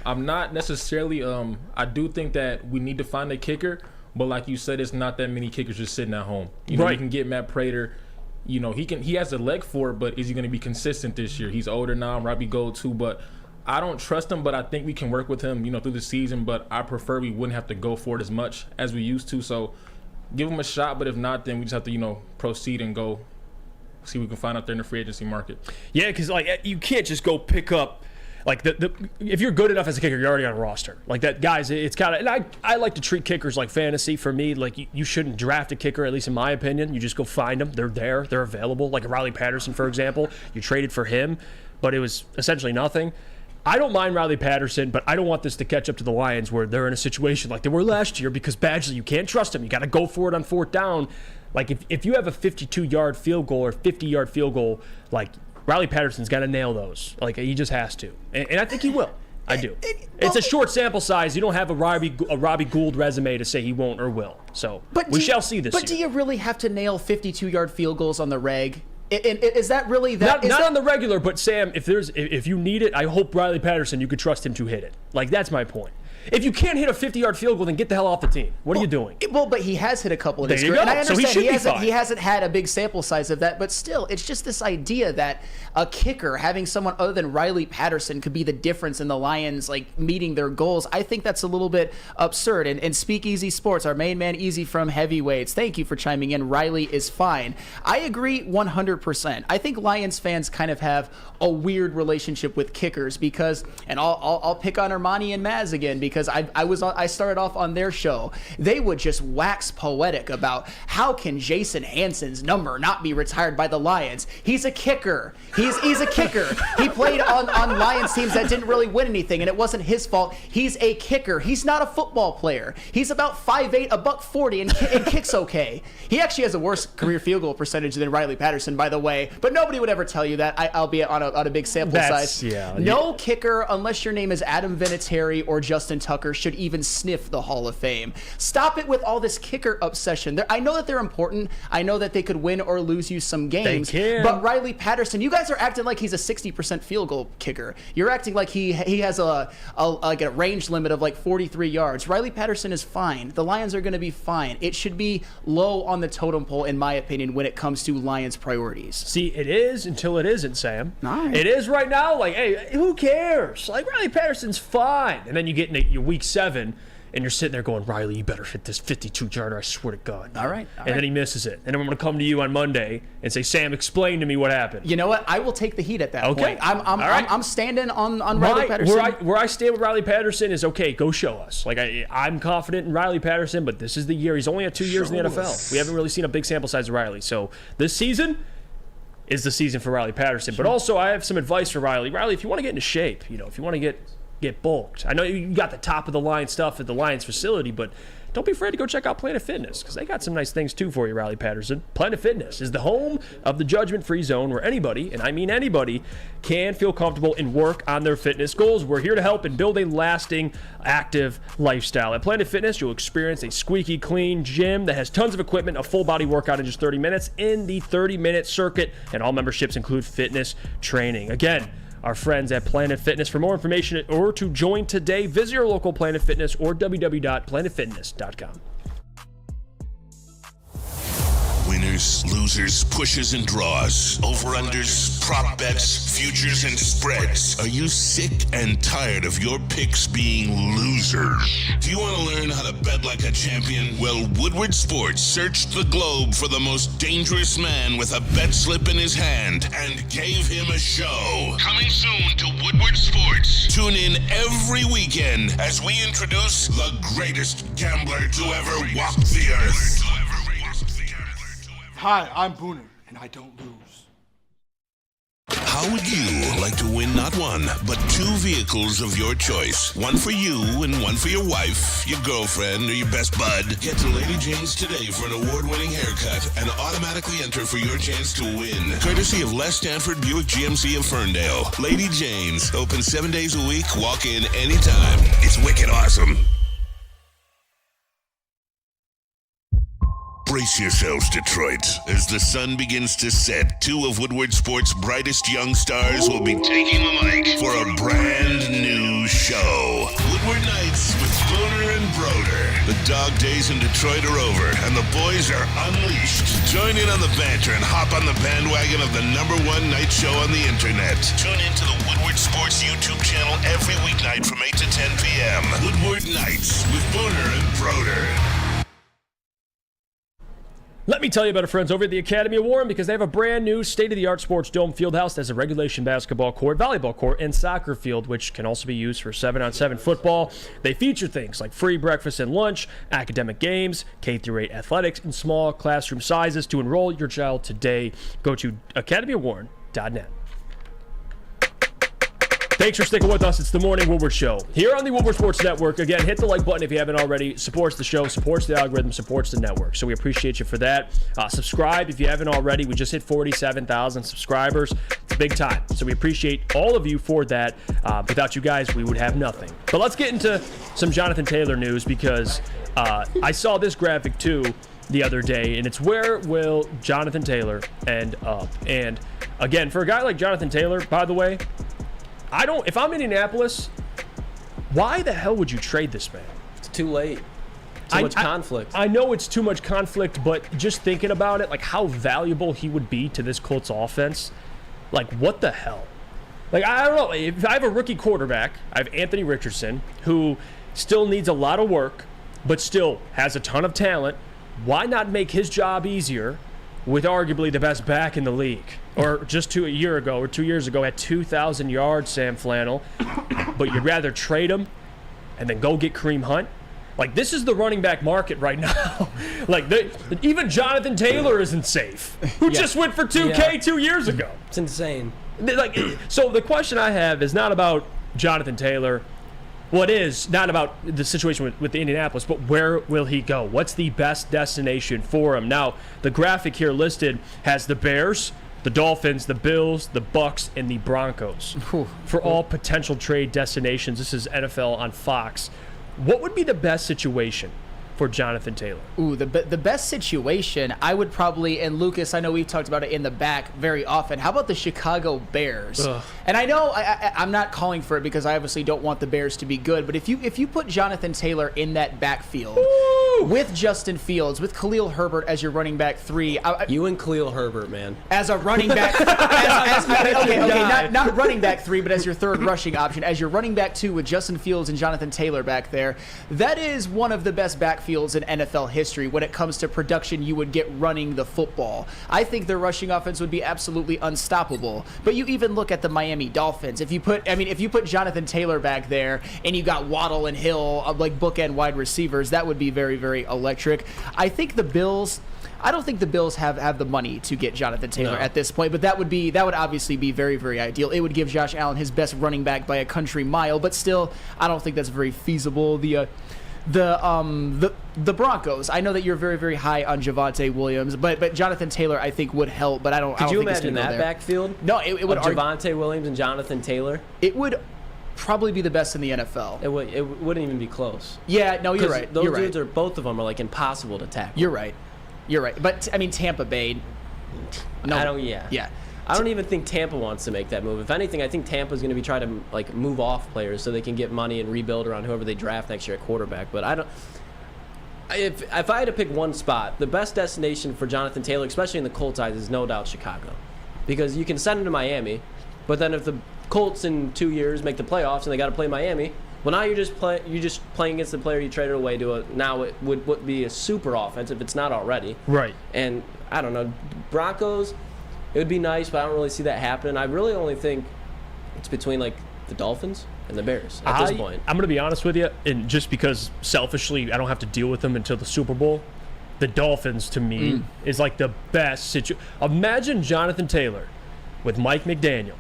I'm not necessarily. I do think that we need to find a kicker, but like you said, it's not that many kickers just sitting at home. You can get Matt Prater. He has a leg for it, but is he going to be consistent this year? He's older now. Robbie Gold too, but I don't trust him. But I think we can work with him, through the season. But I prefer we wouldn't have to go for it as much as we used to. So give him a shot. But if not, then we just have to, proceed and go. See what we can find out there in the free agency market. Yeah, because you can't just go pick up if you're good enough as a kicker, you're already on a roster. Like that, guys. It's kind of, and I like to treat kickers like fantasy. For me, like you shouldn't draft a kicker, at least in my opinion. You just go find them. They're there. They're available. Like Riley Patterson, for example, you traded for him, but it was essentially nothing. I don't mind Riley Patterson, but I don't want this to catch up to the Lions where they're in a situation like they were last year because Badgley, you can't trust him. You got to go for it on 4th down. Like, if you have a 52-yard field goal or 50-yard field goal, like, Riley Patterson's got to nail those. Like, he just has to. And I think he will. I do. It's a short sample size. You don't have a Robbie Gould resume to say he won't or will. So, we shall see this year. But do you really have to nail 52-yard field goals on the reg? Is that really that? Not on the regular, but Sam, if you need it, I hope Riley Patterson, you could trust him to hit it. Like, that's my point. If you can't hit a 50-yard field goal, then get the hell off the team. What are you doing? Well, but he has hit a couple in his career. And I understand so he hasn't had a big sample size of that, but still, it's just this idea that a kicker, having someone other than Riley Patterson, could be the difference in the Lions meeting their goals. I think that's a little bit absurd. And Speakeasy Sports, our main man Easy from Heavyweights, thank you for chiming in. Riley is fine. I agree 100%. I think Lions fans kind of have a weird relationship with kickers because, and I'll pick on Ermanni and Maz again because I started off on their show. They would just wax poetic about how can Jason Hansen's number not be retired by the Lions? He's a kicker. He's a kicker. He played on Lions teams that didn't really win anything, and it wasn't his fault. He's a kicker. He's not a football player. He's about 5'8", $140, and kicks okay. He actually has a worse career field goal percentage than Riley Patterson, by the way, but nobody would ever tell you that, albeit on a big sample size. No kicker, unless your name is Adam Vinatieri or Justin Tucker, should even sniff the Hall of Fame. Stop it with all this kicker obsession. I know that they're important. I know that they could win or lose you some games. But Riley Patterson, you guys are acting like he's a 60% field goal kicker. You're acting like he has a range limit of 43 yards. Riley Patterson is fine. The Lions are going to be fine. It should be low on the totem pole, in my opinion, when it comes to Lions priorities. See, it is until it isn't, Sam. All right. It is right now. Hey, who cares? Riley Patterson's fine. And then you get into your week 7, and you're sitting there going, Riley, you better hit this 52-yarder, I swear to God. All right. And then he misses it. And then I'm going to come to you on Monday and say, Sam, explain to me what happened. You know what? I will take the heat at that point. I'm standing on Riley Patterson. Where I stand with Riley Patterson is, okay, go show us. I'm confident in Riley Patterson, but this is the year. He's only had 2 years in the NFL. We haven't really seen a big sample size of Riley. So this season is the season for Riley Patterson. But also, I have some advice for Riley. Riley, if you want to get into shape, if you want to get bulked. I know you got the top of the line stuff at the Lions facility, but don't be afraid to go check out Planet Fitness because they got some nice things too for you, Riley Patterson. Planet Fitness is the home of the judgment-free zone where anybody, and I mean anybody, can feel comfortable and work on their fitness goals. We're here to help and build a lasting, active lifestyle. At Planet Fitness, you'll experience a squeaky clean gym that has tons of equipment, a full-body workout in just 30 minutes in the 30-minute circuit, and all memberships include fitness training. Again, our friends at Planet Fitness. For more information or to join today, visit your local Planet Fitness or www.planetfitness.com. Winners, losers, pushes and draws, over-unders, prop bets, futures and spreads. Are you sick and tired of your picks being losers? Do you want to learn how to bet like a champion? Well, Woodward Sports searched the globe for the most dangerous man with a bet slip in his hand and gave him a show. Coming soon to Woodward Sports. Tune in every weekend as we introduce the greatest gambler to ever walk the earth. Hi, I'm Booner, and I don't lose. How would you like to win not one, but 2 vehicles of your choice? One for you and one for your wife, your girlfriend, or your best bud. Get to Lady Jane's today for an award-winning haircut and automatically enter for your chance to win. Courtesy of Les Stanford Buick GMC of Ferndale. Lady Jane's, open 7 days a week, walk in anytime. It's wicked awesome. Brace yourselves, Detroit. As the sun begins to set, 2 of Woodward Sports' brightest young stars will be taking the mic for a brand new show. Woodward Nights with Spooner and Broder. The dog days in Detroit are over, and the boys are unleashed. Join in on the banter and hop on the bandwagon of the #1 night show on the internet. Tune into the Woodward Sports YouTube channel every weeknight from 8 to 10 p.m. Woodward Nights with Spooner and Broder. Let me tell you about our friends over at the Academy of Warren, because they have a brand new state-of-the-art sports dome field house that has a regulation basketball court, volleyball court, and soccer field, which can also be used for 7-on-7 football. They feature things like free breakfast and lunch, academic games, K-8 athletics, and small classroom sizes. To enroll your child today, go to academyofwarren.net. Thanks for sticking with us. It's the Morning Woodward Show here on the Woodward Sports Network. Again, hit the like button if you haven't already. Supports the show, supports the algorithm, supports the network. So we appreciate you for that. Subscribe if you haven't already. We just hit 47,000 subscribers. It's a big time. So we appreciate all of you for that. Without you guys, we would have nothing. But let's get into some Jonathan Taylor news, because I saw this graphic too the other day, and it's where will Jonathan Taylor end up? And again, for a guy like Jonathan Taylor, by the way, if I'm Indianapolis, why the hell would you trade this man? It's too late. Too much conflict. I know it's too much conflict, but just thinking about it, like how valuable he would be to this Colts offense, like what the hell? Like, I don't know. If I have a rookie quarterback, I have Anthony Richardson, who still needs a lot of work, but still has a ton of talent. Why not make his job easier with arguably the best back in the league? Or just 2 years ago had 2,000 yards, Sam Flannel. But you'd rather trade him and then go get Kareem Hunt? Like, this is the running back market right now. Like, even Jonathan Taylor isn't safe, who just went for 2K 2 years ago. It's insane. Like, so the question I have is not about Jonathan Taylor. Well, it is not about the situation with the Indianapolis, but where will he go? What's the best destination for him? Now, the graphic here listed has the Bears, the Dolphins, the Bills, the Bucks, and the Broncos for all potential trade destinations. This is NFL on Fox. What would be the best situation for Jonathan Taylor? Ooh, the best situation, I would probably, and Lucas, I know we've talked about it in the back very often. How about the Chicago Bears? Ugh. And I know I'm not calling for it because I obviously don't want the Bears to be good, but if you put Jonathan Taylor in that backfield with Justin Fields, with Khalil Herbert as your running back 3. You and Khalil Herbert, man. As a running back, not running back 3, but as your third rushing option, as your running back 2 with Justin Fields and Jonathan Taylor back there. That is one of the best backfields in NFL history when it comes to production you would get running the football. I think their rushing offense would be absolutely unstoppable. But you even look at the Miami Dolphins. If you put Jonathan Taylor back there and you got Waddle and Hill like bookend wide receivers, that would be very, very electric. I don't think the Bills have the money to get Jonathan Taylor at this point, but that would obviously be very, very ideal. It would give Josh Allen his best running back by a country mile, but still, I don't think that's very feasible. The Broncos. I know that you're very, very high on Javonte Williams, but Jonathan Taylor I think would help. But I don't. Could I don't you think imagine that backfield? No, it would. Javonte Williams and Jonathan Taylor. It would probably be the best in the NFL. It wouldn't even be close. Yeah, no, you're right. Those you're dudes right. both of them are like impossible to tackle. You're right. But I mean, Tampa Bay. No. I don't. Yeah. I don't even think Tampa wants to make that move. If anything, I think Tampa's going to be trying to like move off players so they can get money and rebuild around whoever they draft next year at quarterback. But I don't. If I had to pick one spot, the best destination for Jonathan Taylor, especially in the Colts eyes, is no doubt Chicago, because you can send him to Miami, but then if the Colts in 2 years make the playoffs and they got to play Miami, well, now you're just playing against the player you traded away to now it would be a super offense if it's not already. Right. And I don't know, Broncos. It would be nice, but I don't really see that happening. I really only think it's between like the Dolphins and the Bears at this point. I'm going to be honest with you, and just because selfishly I don't have to deal with them until the Super Bowl, the Dolphins, to me, is like the best situation. Imagine Jonathan Taylor with Mike McDaniel,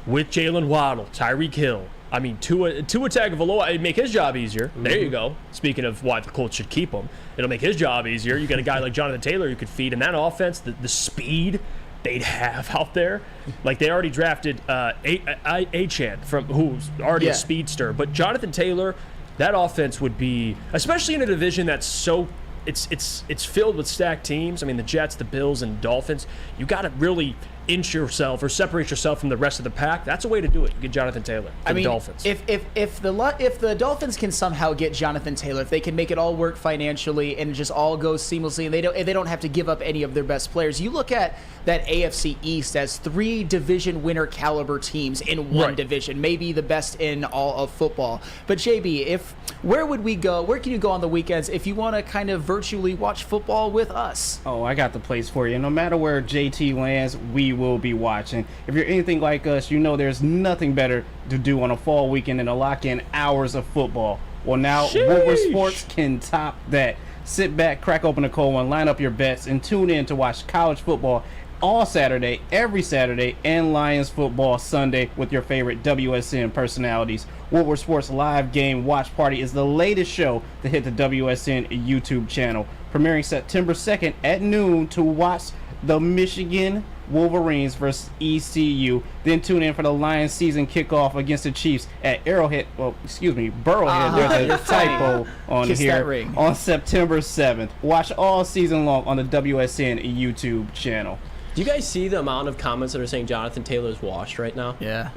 with Jalen Waddle, Tyreek Hill. I mean, Tua Tagovailoa, it'd make his job easier. There you go. Speaking of why the Colts should keep him, it'll make his job easier. You got a guy like Jonathan Taylor you could feed in that offense, the speed they'd have out there. Like, they already drafted Achane, who's already a speedster. But Jonathan Taylor, that offense would be, especially in a division that's so, it's filled with stacked teams. I mean, the Jets, the Bills, and Dolphins. You got to really inch yourself or separate yourself from the rest of the pack. That's a way to do it. You get Jonathan Taylor for the Dolphins. If the Dolphins can somehow get Jonathan Taylor, if they can make it all work financially and it just all goes seamlessly, and they don't have to give up any of their best players. You look at that AFC East as 3 division winner caliber teams in one division, maybe the best in all of football. But JB, where would we go? Where can you go on the weekends if you want to kind of virtually watch football with us? Oh, I got the place for you. No matter where JT lands, we will be watching. If you're anything like us, you know there's nothing better to do on a fall weekend than to lock in hours of football. Well, now Woodward Sports can top that. Sit back, crack open a cold one, line up your bets, and tune in to watch college football all Saturday, every Saturday, and Lions football Sunday with your favorite WSN personalities. Woodward Sports Live Game Watch Party is the latest show to hit the WSN YouTube channel, premiering September 2nd at noon to watch the Michigan Wolverines versus ECU. Then tune in for the Lions season kickoff against the Chiefs at Burrowhead. There's a typo on Kiss here. that ring. On September 7th. Watch all season long on the WSN YouTube channel. Do you guys see the amount of comments that are saying Jonathan Taylor is washed right now? Yeah.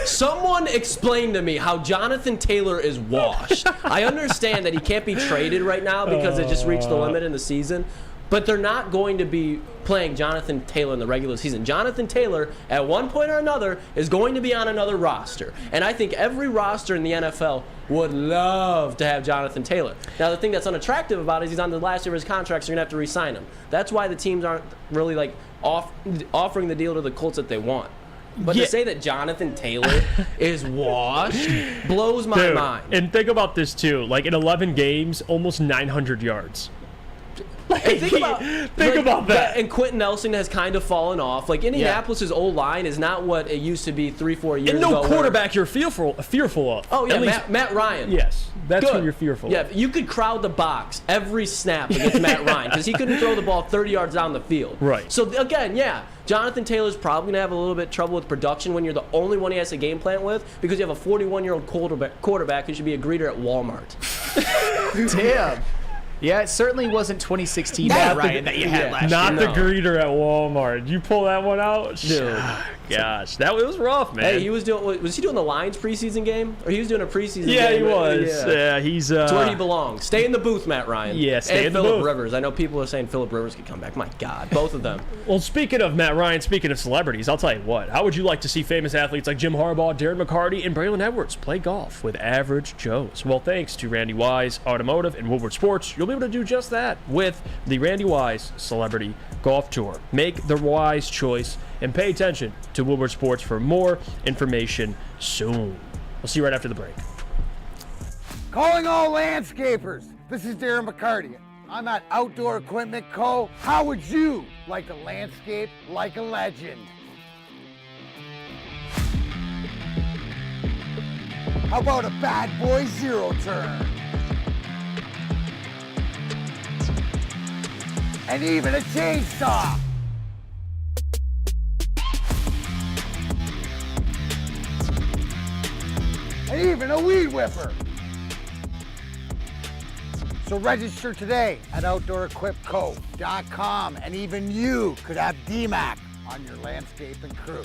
Someone explain to me how Jonathan Taylor is washed. I understand that he can't be traded right now because it just reached the limit in the season. But they're not going to be playing Jonathan Taylor in the regular season. Jonathan Taylor, at one point or another, is going to be on another roster. And I think every roster in the NFL would love to have Jonathan Taylor. Now, the thing that's unattractive about it is he's on the last year of his contract, so you're going to have to re-sign him. That's why the teams aren't really offering the deal to the Colts that they want. But to say that Jonathan Taylor is washed blows my mind. And think about this, too. Like, in 11 games, almost 900 yards. Think about that. And Quentin Nelson has kind of fallen off. Like, Indianapolis' old line is not what it used to be 3-4 years ago. And no quarterback you're fearful of. Oh, yeah, Matt Ryan. Yes, that's who you're fearful of. Yeah, you could crowd the box every snap against Matt Ryan because he couldn't throw the ball 30 yards down the field. Right. So, again, Jonathan Taylor's probably going to have a little bit of trouble with production when you're the only one he has a game plan with because you have a 41-year-old quarterback who should be a greeter at Walmart. Damn. Yeah, it certainly wasn't 2016 Matt Ryan that you had last year. Not the greeter at Walmart. Did you pull that one out? Dude. Gosh, it was rough, man. Hey, was he doing the Lions preseason game? Or he was doing a preseason game? Yeah, he was. Yeah, he's... It's where he belongs. Stay in the booth, Matt Ryan. Yeah, stay in the booth. And booth. Phillip Rivers. I know people are saying Phillip Rivers could come back. My God, both of them. Well, speaking of Matt Ryan, speaking of celebrities, I'll tell you what. How would you like to see famous athletes like Jim Harbaugh, Darren McCarty, and Braylon Edwards play golf with average Joes? Well, thanks to Randy Wise Automotive and Woodward Sports, you'll be able to do just that with the Randy Wise Celebrity Golf Tour. Make the wise choice and pay attention to Woodward Sports for more information soon. We'll see you right after the break. Calling all landscapers. This is Darren McCarty. I'm at Outdoor Equipment Co. How would you like to landscape like a legend? How about a bad boy zero turn? And even a chainsaw. And even a weed whipper. So register today at OutdoorEquipCo.com, and even you could have DMAC on your landscaping crew.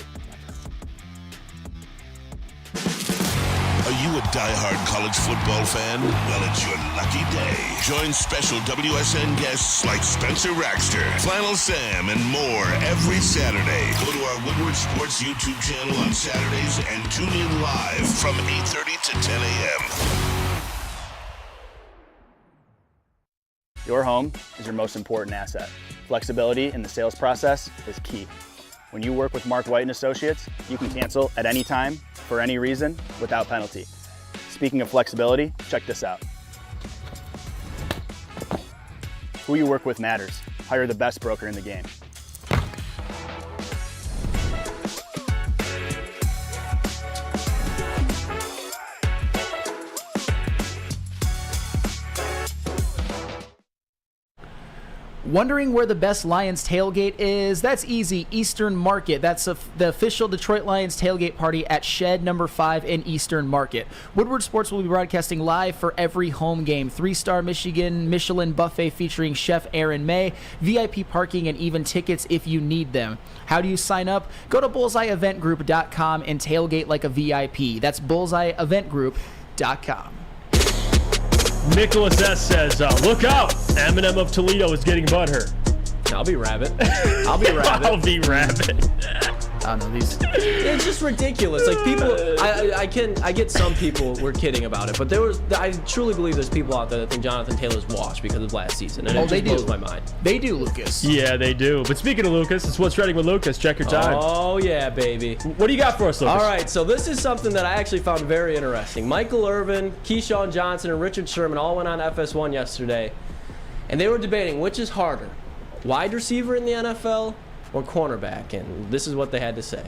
Are you a diehard college football fan? Well, it's your lucky day. Join special WSN guests like Spencer Raxter, Flannel Sam, and more every Saturday. Go to our Woodward Sports YouTube channel on Saturdays and tune in live from 8:30 to 10 a.m. Your home is your most important asset. Flexibility in the sales process is key. When you work with Mark White & Associates, you can cancel at any time, for any reason, without penalty. Speaking of flexibility, check this out. Who you work with matters. Hire the best broker in the game. Wondering where the best Lions tailgate is? That's easy. Eastern Market. That's the official Detroit Lions tailgate party at Shed number 5 in Eastern Market. Woodward Sports will be broadcasting live for every home game. 3-star Michelin buffet featuring Chef Ermanni, VIP parking, and even tickets if you need them. How do you sign up? Go to bullseyeeventgroup.com and tailgate like a VIP. That's bullseyeeventgroup.com. Nicholas S. says, look out, Eminem of Toledo is getting butthurt. I'll be rabbit. I'll be rabbit. I'll be rabbit. I don't know these. It's just ridiculous. Like people, I get some people were kidding about it, but I truly believe there's people out there that think Jonathan Taylor's washed because of last season, and it just blows my mind. They do, Lucas. Yeah, they do. But speaking of Lucas, it's What's Trending with Lucas. Check your time. Oh yeah, baby. What do you got for us, Lucas? All right, so this is something that I actually found very interesting. Michael Irvin, Keyshawn Johnson, and Richard Sherman all went on FS1 yesterday, and they were debating which is harder, wide receiver in the NFL or cornerback, and this is what they had to say.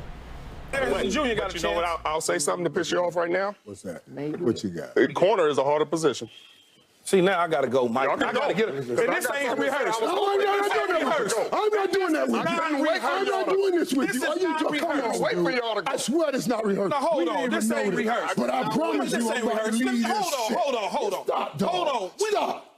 Junior got a chance. You know what? I'll say something to piss you off right now. What's that? What you got? Corner is a harder position. See, now I got to go, Mike. I got to get it. And this ain't rehearsed. I'm not doing that with you. I'm not doing this with you. This is not rehearsed. Wait for y'all to go. I swear it's not rehearsed. Now, hold on. This ain't rehearsed. But I promise you I'm going to leave this shit. Hold on. Stop.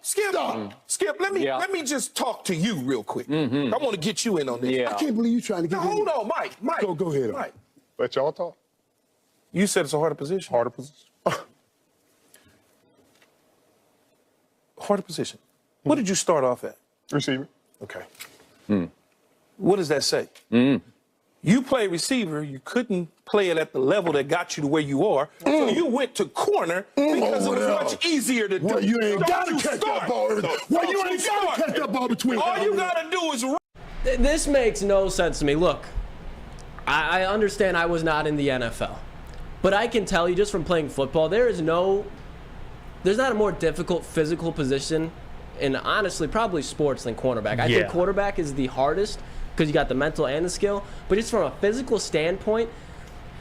Skip, let me just talk to you real quick. I want to get you in on this. I can't believe you're trying to get in. Hold on, Mike. Go ahead. Mike. Let y'all talk. You said it's a harder position. Harder position. Harder position. What did you start off at? Receiver. Okay. What does that say? You play receiver, you couldn't play it at the level that got you to where you are, so you went to corner because it was much easier to do. Well, you ain't got to catch that ball. Well, you ain't got to catch that ball between. All you got to do is run. This makes no sense to me. Look, I understand I was not in the NFL, but I can tell you just from playing football, there's not a more difficult physical position in, honestly, probably sports than cornerback. I think quarterback is the hardest because you got the mental and the skill, but just from a physical standpoint,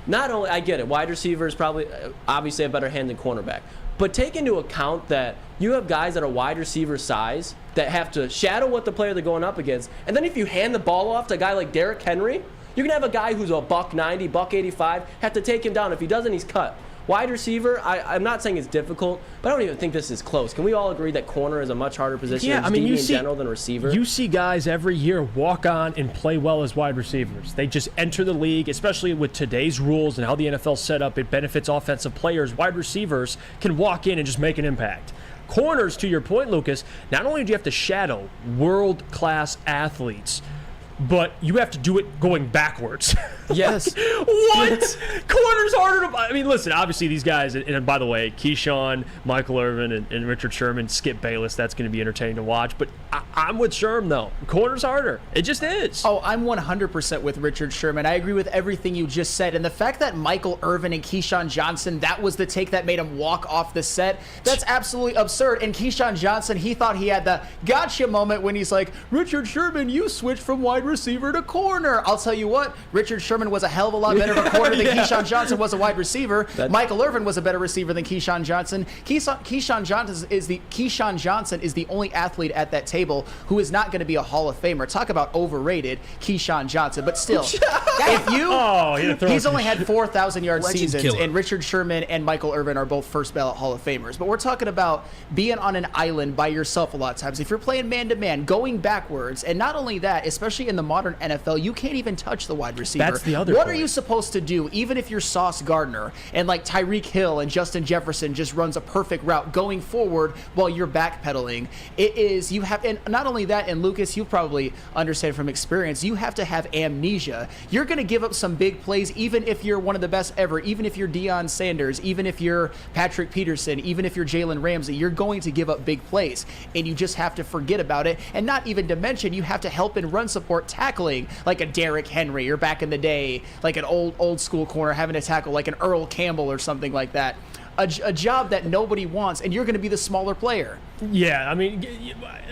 not only, I get it, wide receiver is probably obviously a better hand than cornerback, but take into account that you have guys that are wide receiver size that have to shadow what the player they're going up against, and then if you hand the ball off to a guy like Derrick Henry, you're going to have a guy who's a $190, $185, have to take him down. If he doesn't, he's cut. Wide receiver, I'm not saying it's difficult, but I don't even think this is close. Can we all agree that corner is a much harder position in general than receiver? You see guys every year walk on and play well as wide receivers. They just enter the league, especially with today's rules and how the NFL's set up. It benefits offensive players. Wide receivers can walk in and just make an impact. Corners, to your point, Lucas, not only do you have to shadow world-class athletes, but you have to do it going backwards. Yes. What? Corner's harder to... I mean, listen, obviously these guys, and by the way, Keyshawn, Michael Irvin, and Richard Sherman, Skip Bayless, that's going to be entertaining to watch. But I'm with Sherm, though. Corner's harder. It just is. Oh, I'm 100% with Richard Sherman. I agree with everything you just said. And the fact that Michael Irvin and Keyshawn Johnson, that was the take that made him walk off the set, that's absolutely absurd. And Keyshawn Johnson, he thought he had the gotcha moment when he's like, Richard Sherman, you switched from wide receiver to corner. I'll tell you what, Richard Sherman was a hell of a lot better of a corner than Keyshawn Johnson was a wide receiver. Michael Irvin was a better receiver than Keyshawn Johnson. Keyshawn Johnson is the only athlete at that table who is not going to be a Hall of Famer. Talk about overrated Keyshawn Johnson. But still, he's only had 4,000-yard seasons, and Richard Sherman and Michael Irvin are both first ballot Hall of Famers. But we're talking about being on an island by yourself a lot of times. If you're playing man-to-man, going backwards, and not only that, especially in the modern NFL, you can't even touch the wide receiver. That's the other What point. are you supposed to do, even if you're Sauce Gardner and like Tyreek Hill and Justin Jefferson just runs a perfect route going forward while you're backpedaling? It is, you have, and not only that, and Lucas, you probably understand from experience, you have to have amnesia. You're going to give up some big plays, even if you're one of the best ever, even if you're Deion Sanders, even if you're Patrick Peterson, even if you're Jalen Ramsey, you're going to give up big plays, and you just have to forget about it. And not even to mention, you have to help in run support tackling like a Derrick Henry, or back in the day, like an old school corner having to tackle like an Earl Campbell or something like that. a job that nobody wants, and you're going to be the smaller player. Yeah, I mean,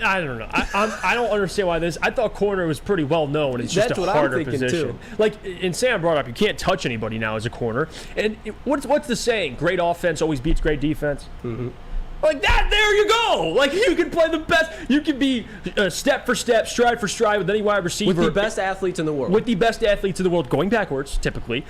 I don't know. I don't understand why this. I thought corner was pretty well known. It's just a harder position. Like, and Sam brought up, you can't touch anybody now as a corner. And what's the saying? Great offense always beats great defense. Mm-hmm. Like that, there you go. Like, you can play the best. You can be step for step, stride for stride with any wide receiver. With the best athletes in the world. With the best athletes in the world, going backwards, typically.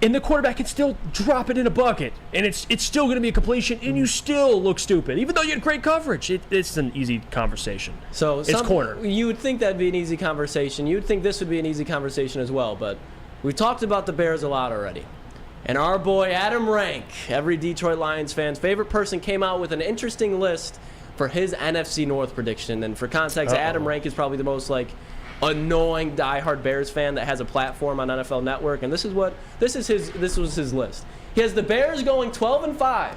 And the quarterback can still drop it in a bucket, and it's still going to be a completion, and you still look stupid, even though you had great coverage. It's an easy conversation. So it's corner. You would think that'd be an easy conversation. You would think this would be an easy conversation as well, but we talked about the Bears a lot already. And our boy Adam Rank, every Detroit Lions fan's favorite person, came out with an interesting list for his NFC North prediction. And for context, Adam Rank is probably the most annoying diehard Bears fan that has a platform on NFL Network, and this was his list. He has the Bears going 12-5,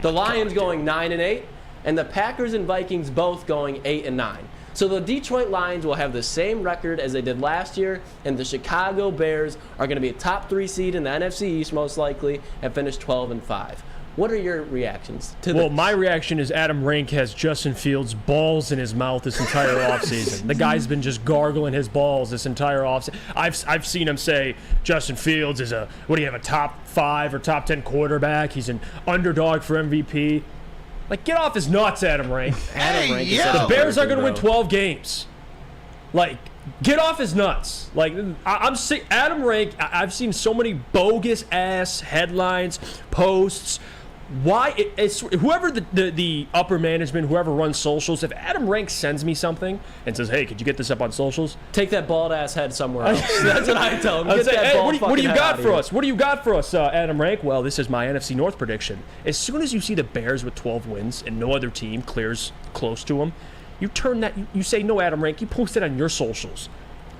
the Lions going 9-8, and the Packers and Vikings both going 8-9. So the Detroit Lions will have the same record as they did last year, and the Chicago Bears are going to be a top 3 seed in the NFC East most likely and finish 12-5. What are your reactions to this? Well, my reaction is Adam Rank has Justin Fields' balls in his mouth this entire offseason. The guy's been just gargling his balls this entire offseason. I've seen him say Justin Fields is a top 5 or top 10 quarterback. He's an underdog for MVP. Like, get off his nuts, Adam Rank. The Bears are going to win 12 games. Like, get off his nuts. Like, I'm sick. Adam Rank, I've seen so many bogus-ass headlines, posts. Why? It's whoever the upper management, whoever runs socials, if Adam Rank sends me something and says, hey, could you get this up on socials? Take that bald-ass head somewhere else. That's what I tell him. Get that hey, what do you got for us? What do you got for us, Adam Rank? Well, this is my NFC North prediction. As soon as you see the Bears with 12 wins and no other team clears close to them, you turn that, you say, no, Adam Rank, you post it on your socials.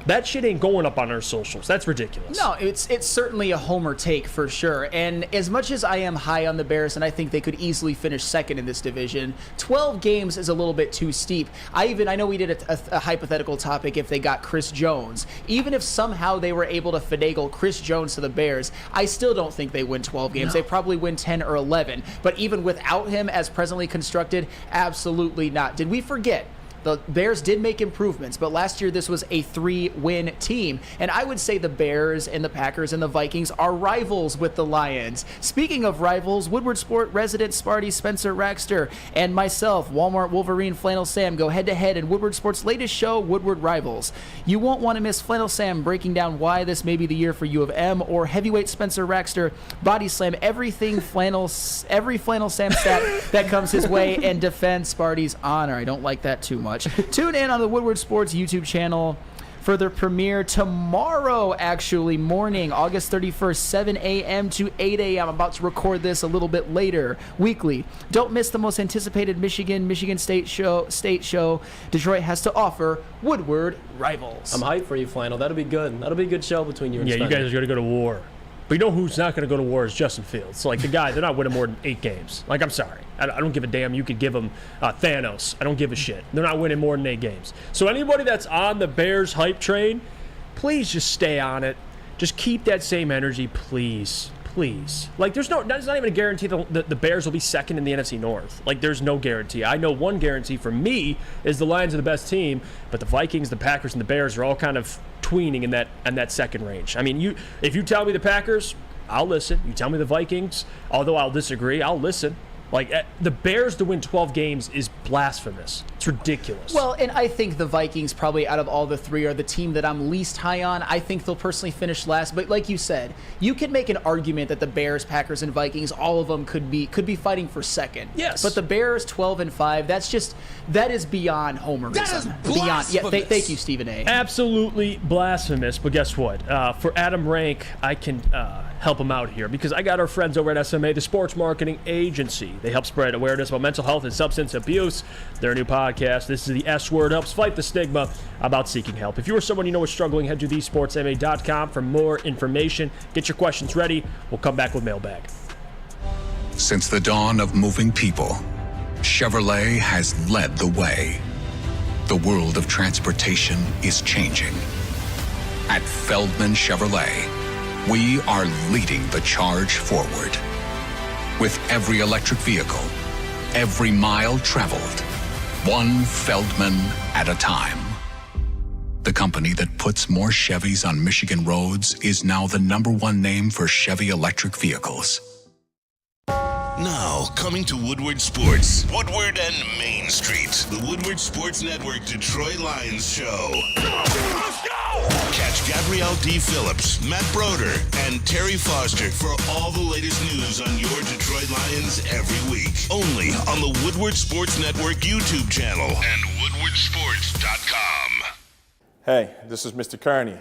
That shit ain't going up on our socials. That's ridiculous. No, it's certainly a homer take for sure. And as much as I am high on the Bears, and I think they could easily finish second in this division, 12 games is a little bit too steep. I know we did a hypothetical topic if they got Chris Jones. Even if somehow they were able to finagle Chris Jones to the Bears, I still don't think they win 12 games. No. They probably win 10 or 11. But even without him as presently constructed, absolutely not. Did we forget? The Bears did make improvements, but last year this was a 3-win team. And I would say the Bears and the Packers and the Vikings are rivals with the Lions. Speaking of rivals, Woodward Sport resident Sparty Spencer Raxter and myself, Walmart Wolverine Flannel Sam, go head-to-head in Woodward Sport's latest show, Woodward Rivals. You won't want to miss Flannel Sam breaking down why this may be the year for U of M, or heavyweight Spencer Raxter body slam every Flannel Sam stat that comes his way and defend Sparty's honor. I don't like that too much. Tune in on the Woodward Sports YouTube channel for their premiere tomorrow, actually, morning, August 31st, 7 a.m. to 8 a.m. I'm about to record this a little bit later, weekly. Don't miss the most anticipated Michigan State show Detroit has to offer, Woodward Rivals. I'm hyped for you, Flannel. That'll be good. That'll be a good show between you and Spencer. Yeah, you guys are going to go to war. But you know who's not going to go to war is Justin Fields. So, like, the guy, they're not winning more than 8 games. Like, I'm sorry. I don't give a damn. You could give them Thanos. I don't give a shit. They're not winning more than 8 games. So anybody that's on the Bears hype train, please just stay on it. Just keep that same energy, please. Please. Like, that's not even a guarantee that the Bears will be second in the NFC North. Like, there's no guarantee. I know one guarantee for me is the Lions are the best team, but the Vikings, the Packers, and the Bears are all kind of tweening in that second range. I mean, if you tell me the Packers, I'll listen. You tell me the Vikings, although I'll disagree, I'll listen. Like, the Bears to win 12 games is blasphemous. It's ridiculous. Well, and I think the Vikings, probably out of all the three, are the team that I'm least high on. I think they'll personally finish last. But like you said, you can make an argument that the Bears, Packers, and Vikings, all of them could be fighting for second. Yes. But the Bears, 12-5, that is beyond homerism. That is blasphemous. Yeah, thank you, Stephen A. Absolutely blasphemous. But guess what? For Adam Rank, I can help him out here because I got our friends over at SMA, the sports marketing agency. They help spread awareness about mental health and substance abuse. Their new podcast, This is the S Word, helps fight the stigma about seeking help. If you or someone you know is struggling, head to thesportsma.com for more information. Get your questions ready. We'll come back with mailbag. Since the dawn of moving people, Chevrolet has led the way. The world of transportation is changing. At Feldman Chevrolet, we are leading the charge forward. With every electric vehicle, every mile traveled, one Feldman at a time. The company that puts more Chevys on Michigan roads is now the #1 name for Chevy electric vehicles. Now, coming to Woodward Sports, Woodward and Main Street, the Woodward Sports Network Detroit Lions show. Let's go! Catch Gabrielle D. Phillips, Matt Broder, and Terry Foster for all the latest news on your Detroit Lions every week. Only on the Woodward Sports Network YouTube channel and woodwardsports.com. Hey, this is Mr. Kearney,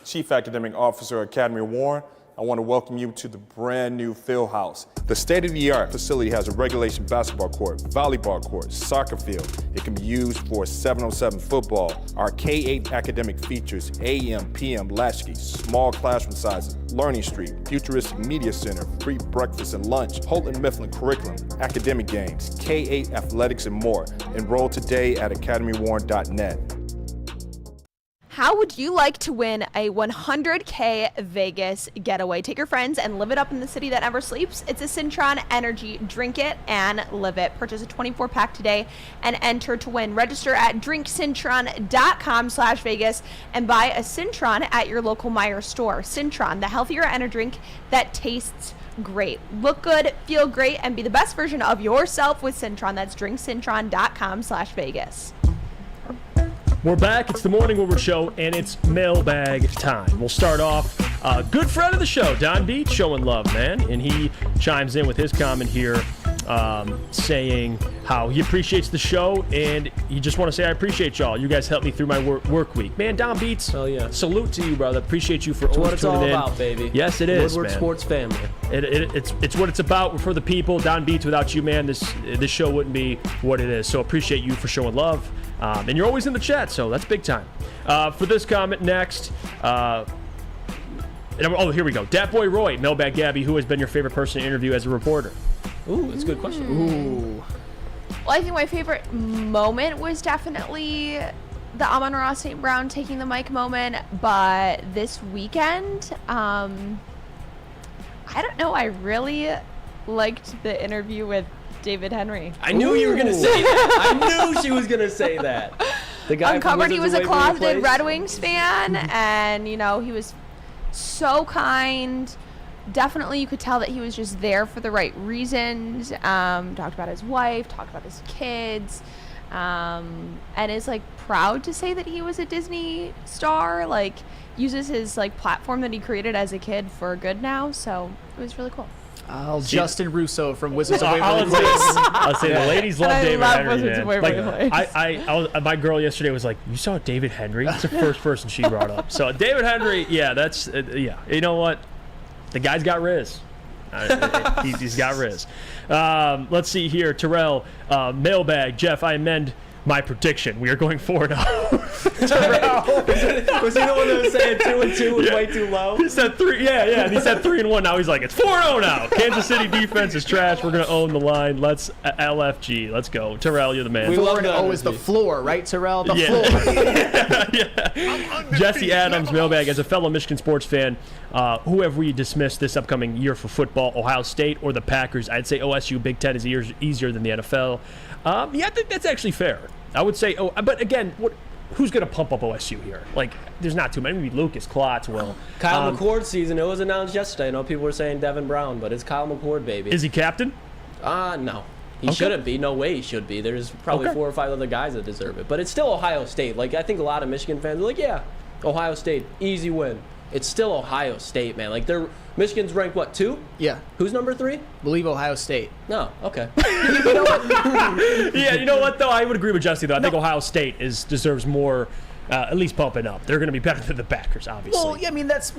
Chief Academic Officer, Academy of Warren. I want to welcome you to the brand new field house. The state-of-the-art facility has a regulation basketball court, volleyball court, soccer field. It can be used for 7-on-7 football. Our K-8 academic features AM, PM, latchkey, small classroom sizes, learning street, futuristic media center, free breakfast and lunch, Holton Mifflin curriculum, academic games, K-8 athletics, and more. Enroll today at academywarren.net. How would you like to win a 100K Vegas getaway? Take your friends and live it up in the city that never sleeps. It's a Cintron Energy. Drink it and live it. Purchase a 24-pack today and enter to win. Register at drinkcintron.com/Vegas and buy a Cintron at your local Meijer store. Cintron, the healthier energy drink that tastes great. Look good, feel great, and be the best version of yourself with Cintron. That's drinkcintron.com/Vegas. We're back. It's the Morning Woodward Show, and it's mailbag time. We'll start off. Good friend of the show, Don Beach, showing love, man. And he chimes in with his comment here saying how he appreciates the show, and he just want to say, I appreciate y'all. You guys helped me through my work week. Man, Don Beats, salute to you, brother. Appreciate you for It's always what it's all tuning in. about, baby. Yes, it is, Woodward man. Sports family. It's what it's about. We're for the people. Don Beats, without you, man, this show wouldn't be what it is. So appreciate you for showing love. And you're always in the chat, so that's big time. For this comment next, here we go. Dat Boy Roy, Mailbag Gabby, who has been your favorite person to interview as a reporter? Ooh, that's a good question. Ooh. Well, I think my favorite moment was definitely the Amon-Ra St. Brown taking the mic moment, but this weekend, I don't know, I really liked the interview with David Henry. I knew you were going to say that. I knew she was going to say that. The guy uncovered he was a closeted Red Wings Mm-hmm. fan, and, you know, he was so kind. Definitely you could tell that he was just there for the right reasons. Talked about his wife, talked about his kids, and is, like, proud to say that he was a Disney star, like, uses his, like, platform that he created as a kid for good now, so it was really cool. Justin Russo from Wizards of Waverly I'll say the ladies love David Henry, Wizards of man. Waverly Place. My girl yesterday was like, "You saw David Henry?" It's the first person she brought up. So David Henry, yeah, that's yeah. You know what? The guy's got riz. He's got riz. Let's see here, Terrell, mailbag. Jeff, I amend my prediction. We are going 4-0. Was he the one that was saying 2-2 was way too low? He said 3. Yeah. And he said 3-1. Now he's like, it's 4-0 now. Kansas City defense is trash. We're gonna own the line. Let's LFG. Let's go. Terrell, you're the man. 4-0 is the floor, right, Terrell? The floor. Jesse Adams, mailbag. As a fellow Michigan sports fan, who have we dismissed this upcoming year for football? Ohio State or the Packers? I'd say OSU. Big Ten is easier than the NFL. I think that's actually fair. I would say, but again, who's going to pump up OSU here? Like, there's not too many. Maybe Lucas Klotz will. Kyle McCord's season, it was announced yesterday. I know people were saying Devin Brown, but it's Kyle McCord, baby. Is he captain? No. He shouldn't be. No way he should be. There's probably 4 or 5 other guys that deserve it. But it's still Ohio State. Like, I think a lot of Michigan fans are like, yeah, Ohio State, easy win. It's still Ohio State, man. Like, Michigan's ranked, what, 2? Yeah. Who's number 3? Believe Ohio State. No, okay. You know what? Yeah, you know what, though? I would agree with Jesse, though. I think Ohio State deserves more, at least pumping up. They're going to be better than the Packers, obviously. Well, yeah, I mean, that's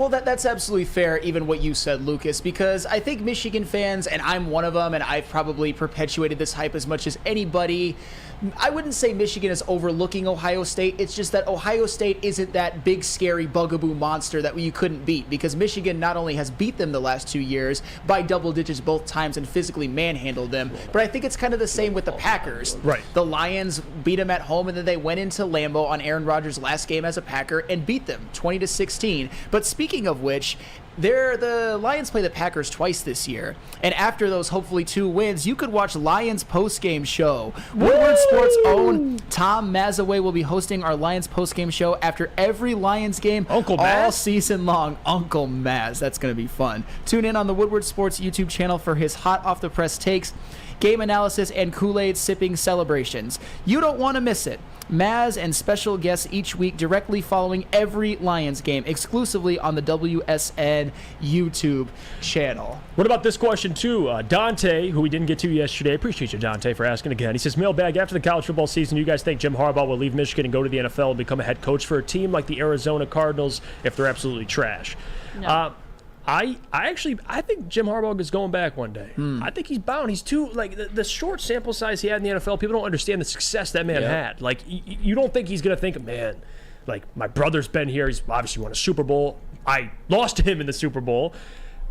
absolutely fair, even what you said, Lucas, because I think Michigan fans, and I'm one of them, and I've probably perpetuated this hype as much as anybody. I wouldn't say Michigan is overlooking Ohio State. It's just that Ohio State isn't that big, scary bugaboo monster that you couldn't beat, because Michigan not only has beat them the last 2 years by double digits both times and physically manhandled them, but I think it's kind of the same with the Packers. Right. The Lions beat them at home, and then they went into Lambeau on Aaron Rodgers' last game as a Packer and beat them 20-16. But speaking of which, The Lions play the Packers twice this year, and after those hopefully 2 wins, you could watch Lions postgame show. Woodward Sports' own Tom Mazaway will be hosting our Lions postgame show after every Lions game all season long. Uncle Maz, that's going to be fun. Tune in on the Woodward Sports YouTube channel for his hot off the press takes, game analysis, and Kool-Aid sipping celebrations. You don't want to miss it. Maz and special guests each week directly following every Lions game, exclusively on the WSN YouTube channel. What about this question, too? Dante, who we didn't get to yesterday. Appreciate you, Dante, for asking again. He says, mailbag, after the college football season, you guys think Jim Harbaugh will leave Michigan and go to the NFL and become a head coach for a team like the Arizona Cardinals if they're absolutely trash? No. I think Jim Harbaugh is going back one day. I think he's bound. He's too, like, the short sample size he had in the NFL, people don't understand the success that man had. Like, you don't think he's going to think, man, like, my brother's been here. He's obviously won a Super Bowl. I lost to him in the Super Bowl.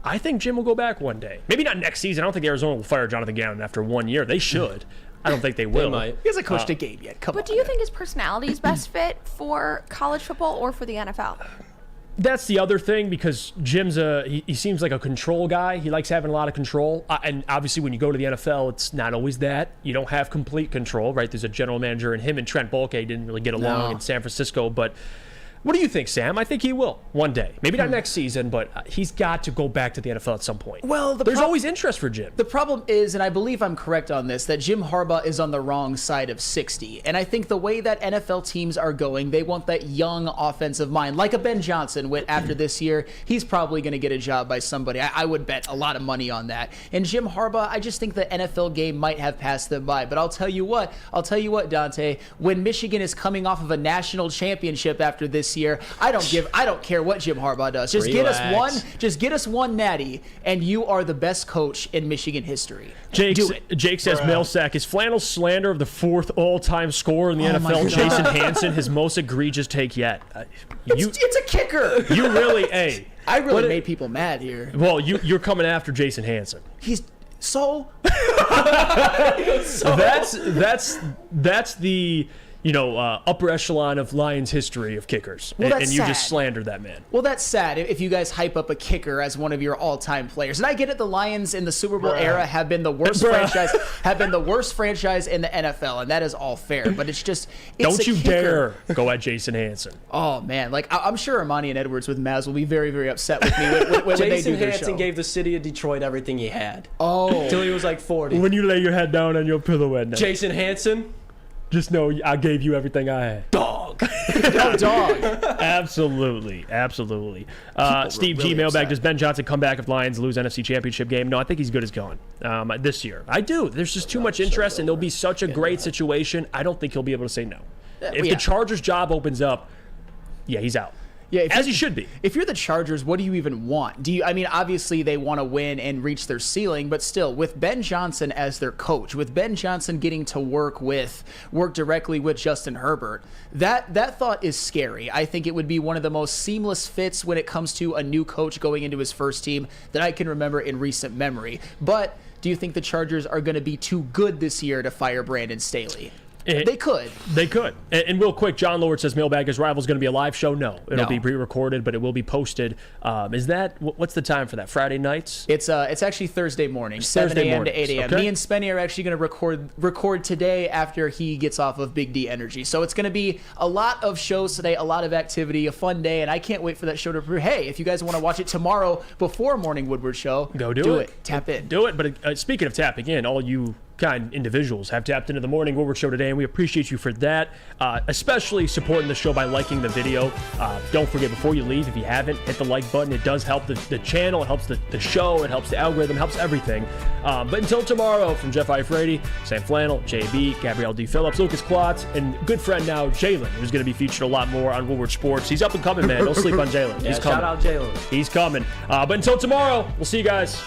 I think Jim will go back one day. Maybe not next season. I don't think Arizona will fire Jonathan Gannon after 1 year. They should. I don't think they will. They might. He hasn't coached a game yet. Come on. But do you think his personality is best fit for college football or for the NFL? That's the other thing, because Jim's he seems like a control guy. He likes having a lot of control. And obviously when you go to the NFL, it's not always that. You don't have complete control, right? There's a general manager, and him and Trent Baalke didn't really get along in San Francisco. But what do you think, Sam? I think he will one day. Maybe not next season, but he's got to go back to the NFL at some point. Well, there's always interest for Jim. The problem is, and I believe I'm correct on this, that Jim Harbaugh is on the wrong side of 60. And I think the way that NFL teams are going, they want that young offensive mind, like a Ben Johnson. After this year, he's probably going to get a job by somebody. I would bet a lot of money on that. And Jim Harbaugh, I just think the NFL game might have passed them by. But I'll tell you what, Dante, when Michigan is coming off of a national championship after this year, I don't care what Jim Harbaugh does. Just get us one natty, and you are the best coach in Michigan history. Jake says, Mailsack, is Flannel slander of the 4th all-time scorer in the NFL, Jason Hansen, his most egregious take yet? It's a kicker. You really, I really made people mad here. Well, you're coming after Jason Hansen. He's so. That's the upper echelon of Lions history of kickers. Well, and you just slandered that man. Well, that's sad if you guys hype up a kicker as one of your all-time players. And I get it, the Lions in the Super Bowl era have been the worst franchise in the NFL, and that is all fair. But it's don't you dare go at Jason Hansen. Oh man, like I'm sure Ermanni and Edwards with Maz will be very, very upset with me when they do Jason their Hansen show. gave the city of Detroit everything he had. Oh, till he was like 40. When you lay your head down on your pillow at night. Jason Hansen. Just know I gave you everything I had. Dog. Dog. Absolutely. Steve G. Mailbag, does Ben Johnson come back if Lions lose NFC Championship game? No, I think he's good as gone this year. I do. There's just too much interest, and there'll be such a great situation. I don't think he'll be able to say no. If the Chargers job opens up, he's out. Yeah, as he should be. If you're the Chargers, what do you even want? Obviously they want to win and reach their ceiling, but still, with Ben Johnson as their coach, with Ben Johnson getting to work directly with Justin Herbert, that thought is scary. I think it would be one of the most seamless fits when it comes to a new coach going into his first team that I can remember in recent memory. But do you think the Chargers are going to be too good this year to fire Brandon Staley? They could. And real quick, John Lord says Mailbagger's Rival is going to be a live show. No, it'll be pre-recorded, but it will be posted. What's the time for that? Friday nights? It's actually Thursday morning, 7 a.m. to 8 a.m. Okay. Me and Spenny are actually going to record today after he gets off of Big D Energy. So it's going to be a lot of shows today, a lot of activity, a fun day, and I can't wait for that show to premiere. Hey, if you guys want to watch it tomorrow before Morning Woodward Show, go do it. Tap in. Do it. But speaking of tapping in, all you kind individuals have tapped into the Morning Woodward Show today, and we appreciate you for that, especially supporting the show by liking the video. Don't forget, before you leave, if you haven't, hit the like button. It does help the channel, it helps the show, it helps the algorithm, helps everything. But until tomorrow, from Jeff Iafrate, Sam Flannel, JB, Gabrielle D. Phillips, Lucas Klotz, and good friend now, Jalen, who's going to be featured a lot more on Woodward Sports. He's up and coming, man. Don't sleep on Jalen. He's coming. Shout out Jalen. He's coming. But until tomorrow, we'll see you guys.